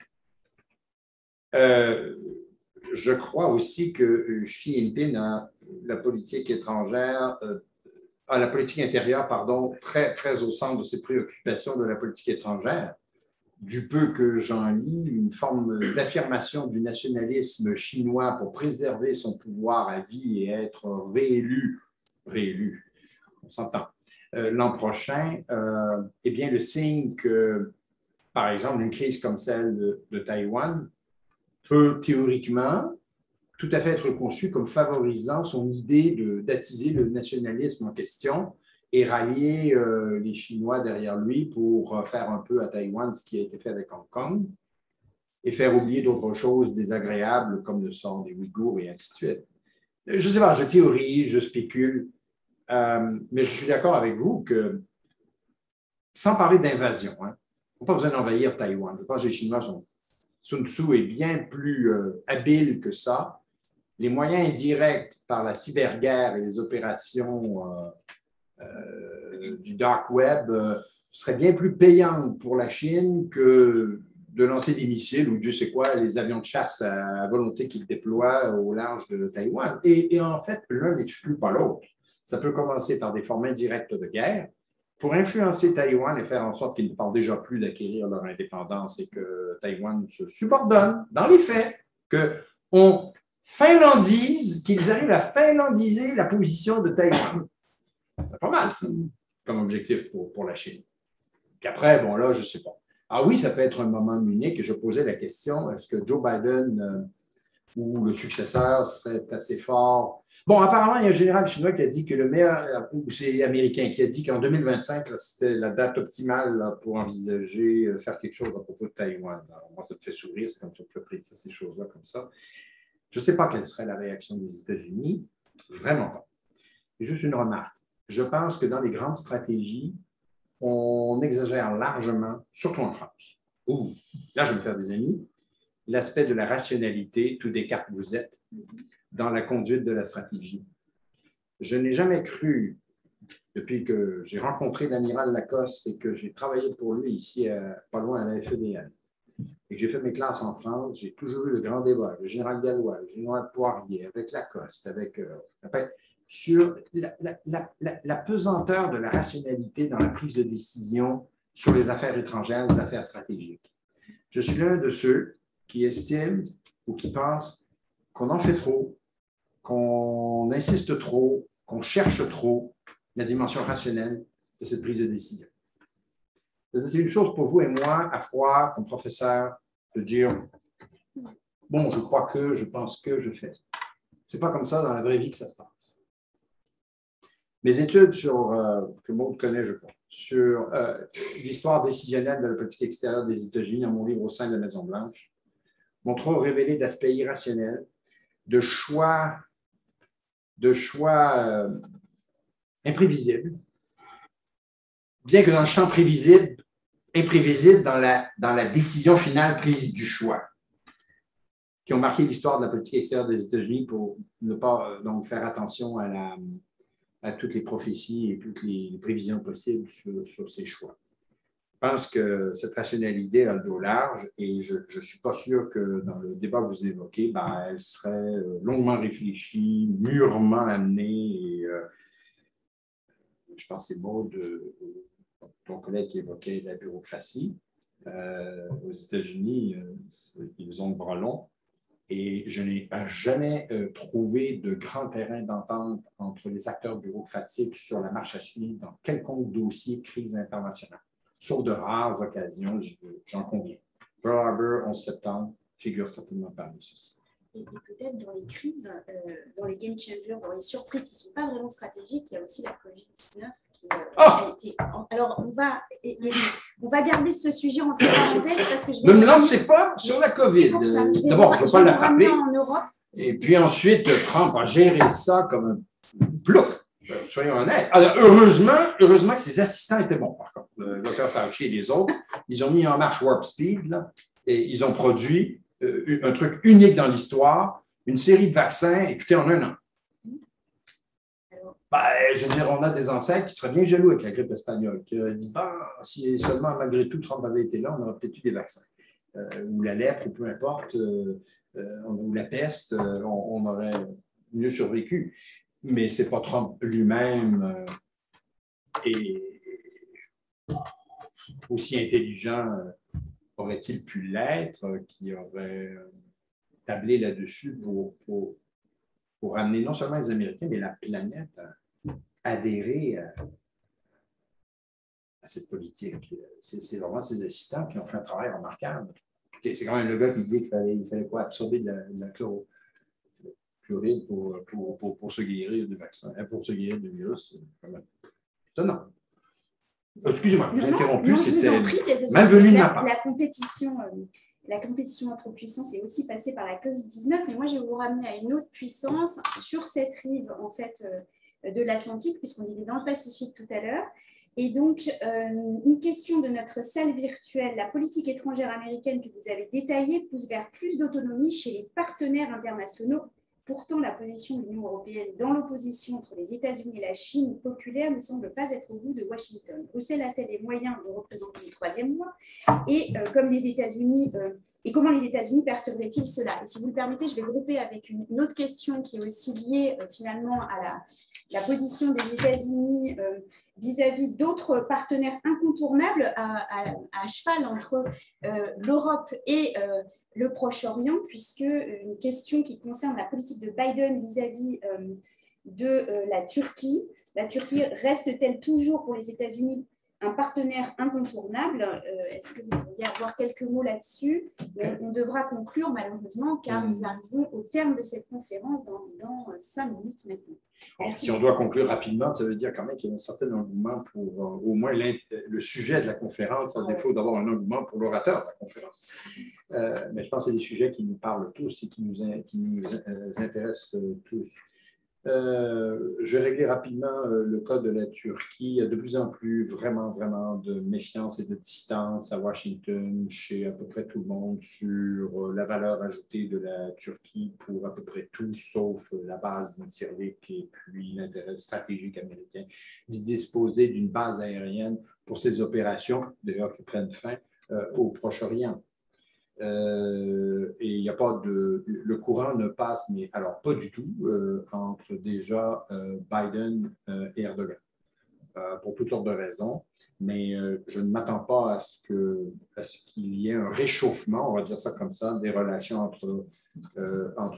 Je crois aussi que Xi Jinping a la politique étrangère, a la politique intérieure, pardon, très, très au centre de ses préoccupations de la politique étrangère. Du peu que j'en lis, une forme d'affirmation du nationalisme chinois pour préserver son pouvoir à vie et être réélu, on s'entend, l'an prochain, eh bien, le signe que, par exemple, une crise comme celle de Taïwan peut théoriquement tout à fait être conçue comme favorisant son idée d'attiser le nationalisme en question et rallier les Chinois derrière lui pour faire un peu à Taïwan ce qui a été fait avec Hong Kong et faire oublier d'autres choses désagréables comme le sort des Ouïghours et ainsi de suite. Je ne sais pas, je théorise, je spécule, mais je suis d'accord avec vous que, sans parler d'invasion, hein, on n'a pas besoin d'envahir Taïwan. Je pense que les Chinois sont... Sun Tzu est bien plus habile que ça. Les moyens indirects par la cyberguerre et les opérations du dark web seraient bien plus payantes pour la Chine que de lancer des missiles ou Dieu sait quoi, les avions de chasse à volonté qu'ils déploient au large de Taïwan. Et en fait, l'un n'exclut pas l'autre. Ça peut commencer par des formes indirectes de guerre pour influencer Taïwan et faire en sorte qu'ils ne parlent déjà plus d'acquérir leur indépendance et que Taïwan se subordonne dans les faits, qu'on finlandise, qu'ils arrivent à finlandiser la position de Taïwan. C'est pas mal, ça, comme objectif pour la Chine. Puis après, bon, là, je ne sais pas. Ah oui, ça peut être un moment unique et je posais la question, est-ce que Joe Biden ou le successeur serait assez fort? Bon, apparemment, il y a un général chinois qui a dit que le meilleur, ou c'est américain, qui a dit qu'en 2025, c'était la date optimale là, pour envisager faire quelque chose à propos de Taïwan. Alors, moi, ça me fait sourire, c'est comme si on peut prédire ces choses-là comme ça. Je ne sais pas quelle serait la réaction des États-Unis, vraiment pas. C'est juste une remarque. Je pense que dans les grandes stratégies, on exagère largement, surtout en France. Ouh, là, je vais me faire des amis. L'aspect de la rationalité, tout Descartes vous êtes, dans la conduite de la stratégie. Je n'ai jamais cru, depuis que j'ai rencontré l'amiral Lacoste et que j'ai travaillé pour lui ici, pas loin à la FEDN, et que j'ai fait mes classes en France, j'ai toujours eu le grand débat, le général Gallois, le général Poirier, avec Lacoste, avec sur la pesanteur de la rationalité dans la prise de décision sur les affaires étrangères, les affaires stratégiques. Je suis l'un de ceux qui estiment ou qui pensent qu'on en fait trop, qu'on insiste trop, qu'on cherche trop la dimension rationnelle de cette prise de décision. C'est une chose pour vous et moi, à froid, comme professeur, de dire « bon, je crois que, je pense que, je fais ». Ce n'est pas comme ça dans la vraie vie que ça se passe. Mes études que Maud connaît, je crois, sur l'histoire décisionnelle de la politique extérieure des États-Unis dans mon livre Au sein de la Maison-Blanche m'ont trop révélé d'aspects irrationnels, de choix imprévisibles, bien que dans le champ prévisible, imprévisible dans la décision finale prise du choix, qui ont marqué l'histoire de la politique extérieure des États-Unis pour ne pas donc faire attention à toutes les prophéties et toutes les prévisions possibles sur ces choix. Je pense que cette rationalité a le dos large et je ne suis pas sûr que dans le débat que vous évoquez, elle serait longuement réfléchie, mûrement amenée. Et, je pense que c'est Maud, ton collègue qui évoquait la bureaucratie. Aux États-Unis, ils ont le bras long. Et je n'ai jamais trouvé de grand terrain d'entente entre les acteurs bureaucratiques sur la marche à suivre dans quelconque dossier crise internationale. Sauf de rares occasions, j'en conviens. Pearl Harbor, 11 septembre, figure certainement parmi ceux-ci. Et peut-être dans les crises, dans les game changers, dans les surprises qui ne sont pas vraiment stratégiques, il y a aussi la COVID-19 qui a été... Alors, on va garder ce sujet entre parenthèses parce que je vais... Ne me lancez pas sur la COVID. D'abord, je ne veux pas l'attraper. Et puis ensuite, Trump a géré ça comme un plouc. Soyons honnêtes. Alors, heureusement que ses assistants étaient bons, par contre. Le docteur Fauci et les autres, ils ont mis en marche Warp Speed là, et ils ont produit un truc unique dans l'histoire, une série de vaccins, écoutez, en un an. Je veux dire, on a des ancêtres qui seraient bien jaloux avec la grippe espagnole, qui auraient dit, si seulement malgré tout Trump avait été là, on aurait peut-être eu des vaccins. Ou la lèpre, ou peu importe, ou la peste, on aurait mieux survécu. Mais ce n'est pas Trump lui-même et aussi intelligent aurait-il pu l'être, qui aurait tablé là-dessus pour amener non seulement les Américains, mais la planète à adhérer cette politique. C'est vraiment ces assistants qui ont fait un travail remarquable. C'est quand même le gars qui dit qu'il fallait quoi, absorber de la chloride pour se guérir du vaccin, pour se guérir du virus. C'est quand même étonnant. Excusez-moi, je vous ai interrompu, c'était malvenu de ma part. La compétition entre puissances est aussi passée par la Covid-19, mais moi je vais vous ramener à une autre puissance sur cette rive en fait de l'Atlantique, puisqu'on est dans le Pacifique tout à l'heure. Et donc, une question de notre salle virtuelle, la politique étrangère américaine que vous avez détaillée pousse vers plus d'autonomie chez les partenaires internationaux. Pourtant, la position de l'Union européenne dans l'opposition entre les États-Unis et la Chine populaire ne semble pas être au goût de Washington. Bruxelles a-t-elle les moyens de représenter une troisième voie et, comment les États-Unis percevraient-ils cela? Et si vous le permettez, je vais grouper avec une autre question qui est aussi liée finalement à la position des États-Unis vis-à-vis d'autres partenaires incontournables à cheval entre l'Europe et le Proche-Orient, puisque une question qui concerne la politique de Biden vis-à-vis de la Turquie. La Turquie reste-t-elle toujours pour les États-Unis un partenaire incontournable? Est-ce que vous pourriez avoir quelques mots là-dessus? On devra conclure malheureusement, car nous arrivons au terme de cette conférence dans 5 minutes maintenant. Bon, si on doit conclure rapidement, ça veut dire quand même qu'il y a un certain engouement pour au moins le sujet de la conférence, à défaut d'avoir un engouement pour l'orateur de la conférence. Mais je pense que c'est des sujets qui nous parlent tous et qui nous intéressent tous. Je vais régler rapidement le cas de la Turquie. Il y a de plus en plus vraiment de méfiance et de distance à Washington, chez à peu près tout le monde, sur la valeur ajoutée de la Turquie pour à peu près tout, sauf la base d'Incirlik et puis l'intérêt stratégique américain d'y disposer d'une base aérienne pour ces opérations, d'ailleurs qui prennent fin au Proche-Orient. Et il n'y a pas le courant ne passe, mais alors pas du tout, entre déjà Biden et Erdogan, pour toutes sortes de raisons. Mais je ne m'attends pas à ce qu'il y ait un réchauffement, on va dire ça comme ça, des relations entre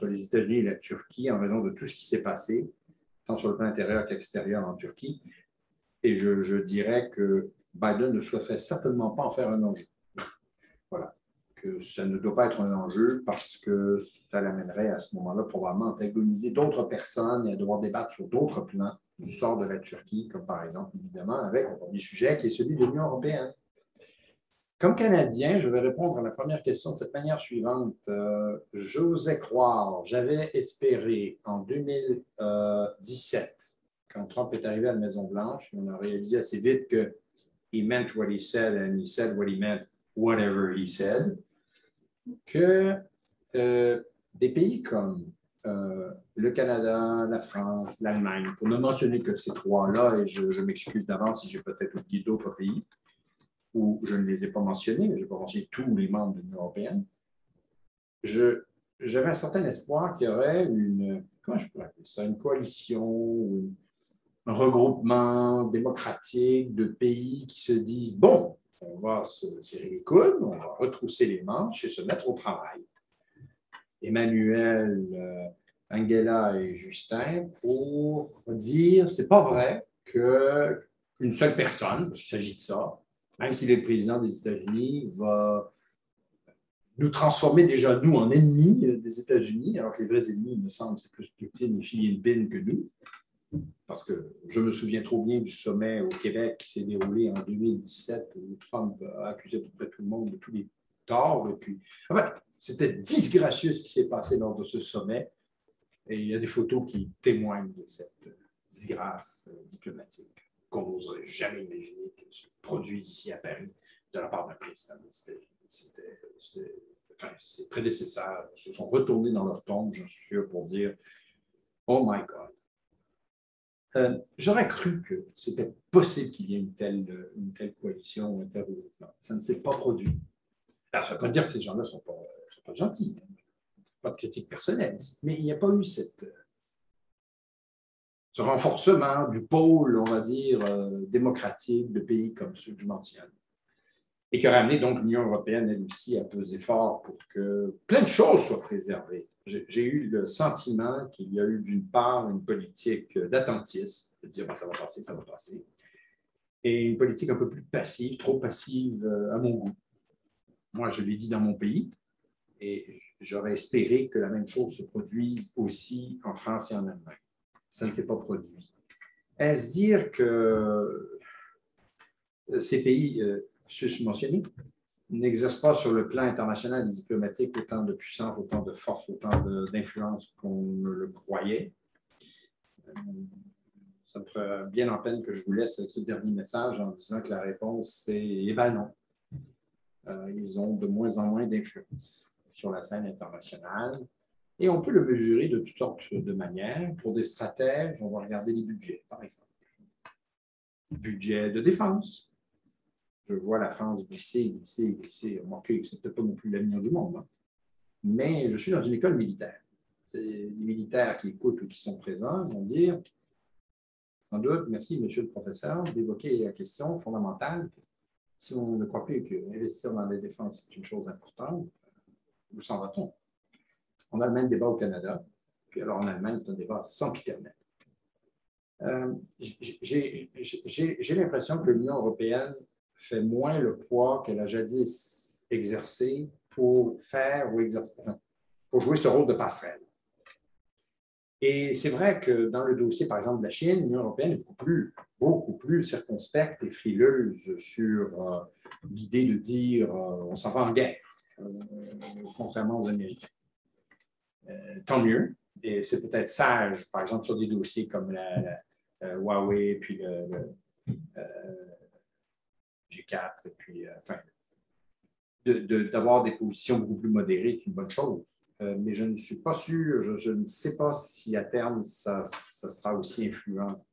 les États-Unis et la Turquie en raison de tout ce qui s'est passé, tant sur le plan intérieur qu'extérieur en Turquie. Et je dirais que Biden ne souhaiterait certainement pas en faire un enjeu. Voilà. Que ça ne doit pas être un enjeu parce que ça l'amènerait à ce moment-là probablement à antagoniser d'autres personnes et à devoir débattre sur d'autres plans du sort de la Turquie, comme par exemple, évidemment, avec le premier sujet qui est celui de l'Union européenne. Comme Canadien, je vais répondre à la première question de cette manière suivante. J'osais croire, j'avais espéré en 2017, quand Trump est arrivé à la Maison-Blanche, on a réalisé assez vite que he meant what he said and he said what he meant, whatever he said, que des pays comme le Canada, la France, l'Allemagne, pour ne mentionner que ces trois-là, et je m'excuse d'avance si j'ai peut-être oublié d'autres pays où je ne les ai pas mentionnés, mais je n'ai pas mentionné tous les membres de l'Union européenne, j'avais un certain espoir qu'il y aurait comment je pourrais appeler ça, une coalition, un regroupement démocratique de pays qui se disent, bon, on va se serrer les coudes, on va retrousser les manches et se mettre au travail. Emmanuel, Angela et Justin pour dire c'est pas vrai qu'une seule personne, parce qu'il s'agit de ça, même si le président des États-Unis va nous transformer déjà, nous, en ennemis des États-Unis, alors que les vrais ennemis, il me semble, c'est plus Poutine et Xi Jinping que nous. Parce que je me souviens trop bien du sommet au Québec qui s'est déroulé en 2017 où Trump a accusé à peu près tout le monde de tous les torts. Et puis, enfin, c'était disgracieux ce qui s'est passé lors de ce sommet. Et il y a des photos qui témoignent de cette disgrâce diplomatique qu'on n'oserait jamais imaginer que se produise ici à Paris de la part d'un président. Ses prédécesseurs se sont retournés dans leur tombe, j'en suis sûr, pour dire « Oh my God ». J'aurais cru que c'était possible qu'il y ait une telle coalition ou un tel regroupement. Ça ne s'est pas produit. Alors, ça ne veut pas dire que ces gens-là ne sont pas gentils. Pas de critique personnelle. Mais il n'y a pas eu ce renforcement du pôle, on va dire, démocratique de pays comme ceux que je mentionne. Et qui aurait amené donc l'Union européenne, elle aussi, à peser fort pour que plein de choses soient préservées. J'ai eu le sentiment qu'il y a eu d'une part une politique d'attentisme, de dire ben, ça va passer, et une politique un peu plus passive, trop passive à mon goût. Moi, je l'ai dit dans mon pays, et j'aurais espéré que la même chose se produise aussi en France et en Allemagne. Ça ne s'est pas produit. Est-ce dire que ces pays, je mentionnais, n'exercent pas sur le plan international et diplomatique autant de puissance, autant de force, autant d'influence qu'on ne le croyait? Ça me ferait bien en peine que je vous laisse avec ce dernier message en disant que la réponse c'est « eh ben non ». Ils ont de moins en moins d'influence sur la scène internationale et on peut le mesurer de toutes sortes de manières. Pour des stratèges, on va regarder les budgets, par exemple. Budget de défense. Je vois la France glisser. Remarquez que ce n'est peut-être pas non plus l'avenir du monde, hein. Mais je suis dans une école militaire. Les militaires qui écoutent ou qui sont présents vont dire, sans doute, merci, monsieur le professeur, d'évoquer la question fondamentale. Si on ne croit plus qu'investir dans la défense est une chose importante, où s'en va-t-on? On a le même débat au Canada, puis alors en Allemagne, c'est un débat sempiternel. J'ai l'impression que l'Union européenne fait moins le poids qu'elle a jadis exercé pour faire ou exercer, pour jouer ce rôle de passerelle. Et c'est vrai que dans le dossier, par exemple, de la Chine, l'Union européenne est beaucoup plus circonspecte et frileuse sur l'idée de dire on s'en va en guerre, contrairement aux Américains. Tant mieux, et c'est peut-être sage, par exemple, sur des dossiers comme la Huawei, puis le G4, et puis, enfin, d'avoir des positions beaucoup plus modérées est une bonne chose. Mais je ne suis pas sûr, je ne sais pas si à terme, ça sera aussi influent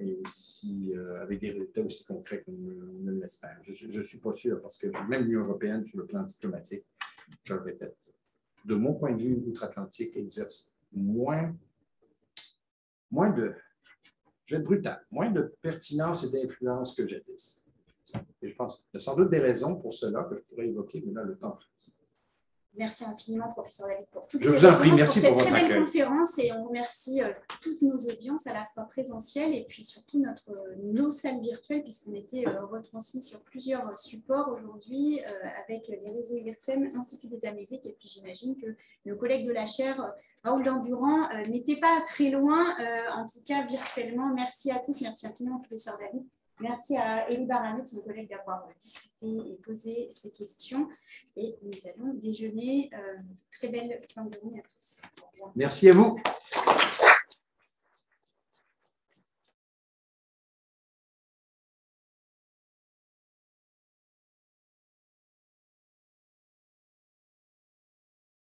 et aussi, avec des résultats aussi concrets qu'on ne l'espère. Je ne suis pas sûr, parce que même l'Union européenne, sur le plan diplomatique, je le répète, de mon point de vue outre-Atlantique, exerce moins de, je vais être brutal, moins de pertinence et d'influence que jadis. Et je pense qu'il y a sans doute des raisons pour cela que je pourrais évoquer, mais là, le temps passe. Merci infiniment, professeur David, pour toutes Je ces vous en prie, réponses, merci pour pour cette votre très belle accueil. conférence, et on remercie toutes nos audiences, à la fois présentielles et puis surtout nos salles virtuelles, puisqu'on était retransmis sur plusieurs supports aujourd'hui avec les réseaux IRSEM, Institut des Amériques, et puis j'imagine que nos collègues de la chaire, Raoul Dandurand, n'étaient pas très loin, en tout cas virtuellement. Merci à tous, merci infiniment, professeur David. Merci à Élie Baranet, mon collègue, d'avoir discuté et posé ces questions. Et nous allons déjeuner. Très belle fin de journée à tous. Au revoir. Merci à vous.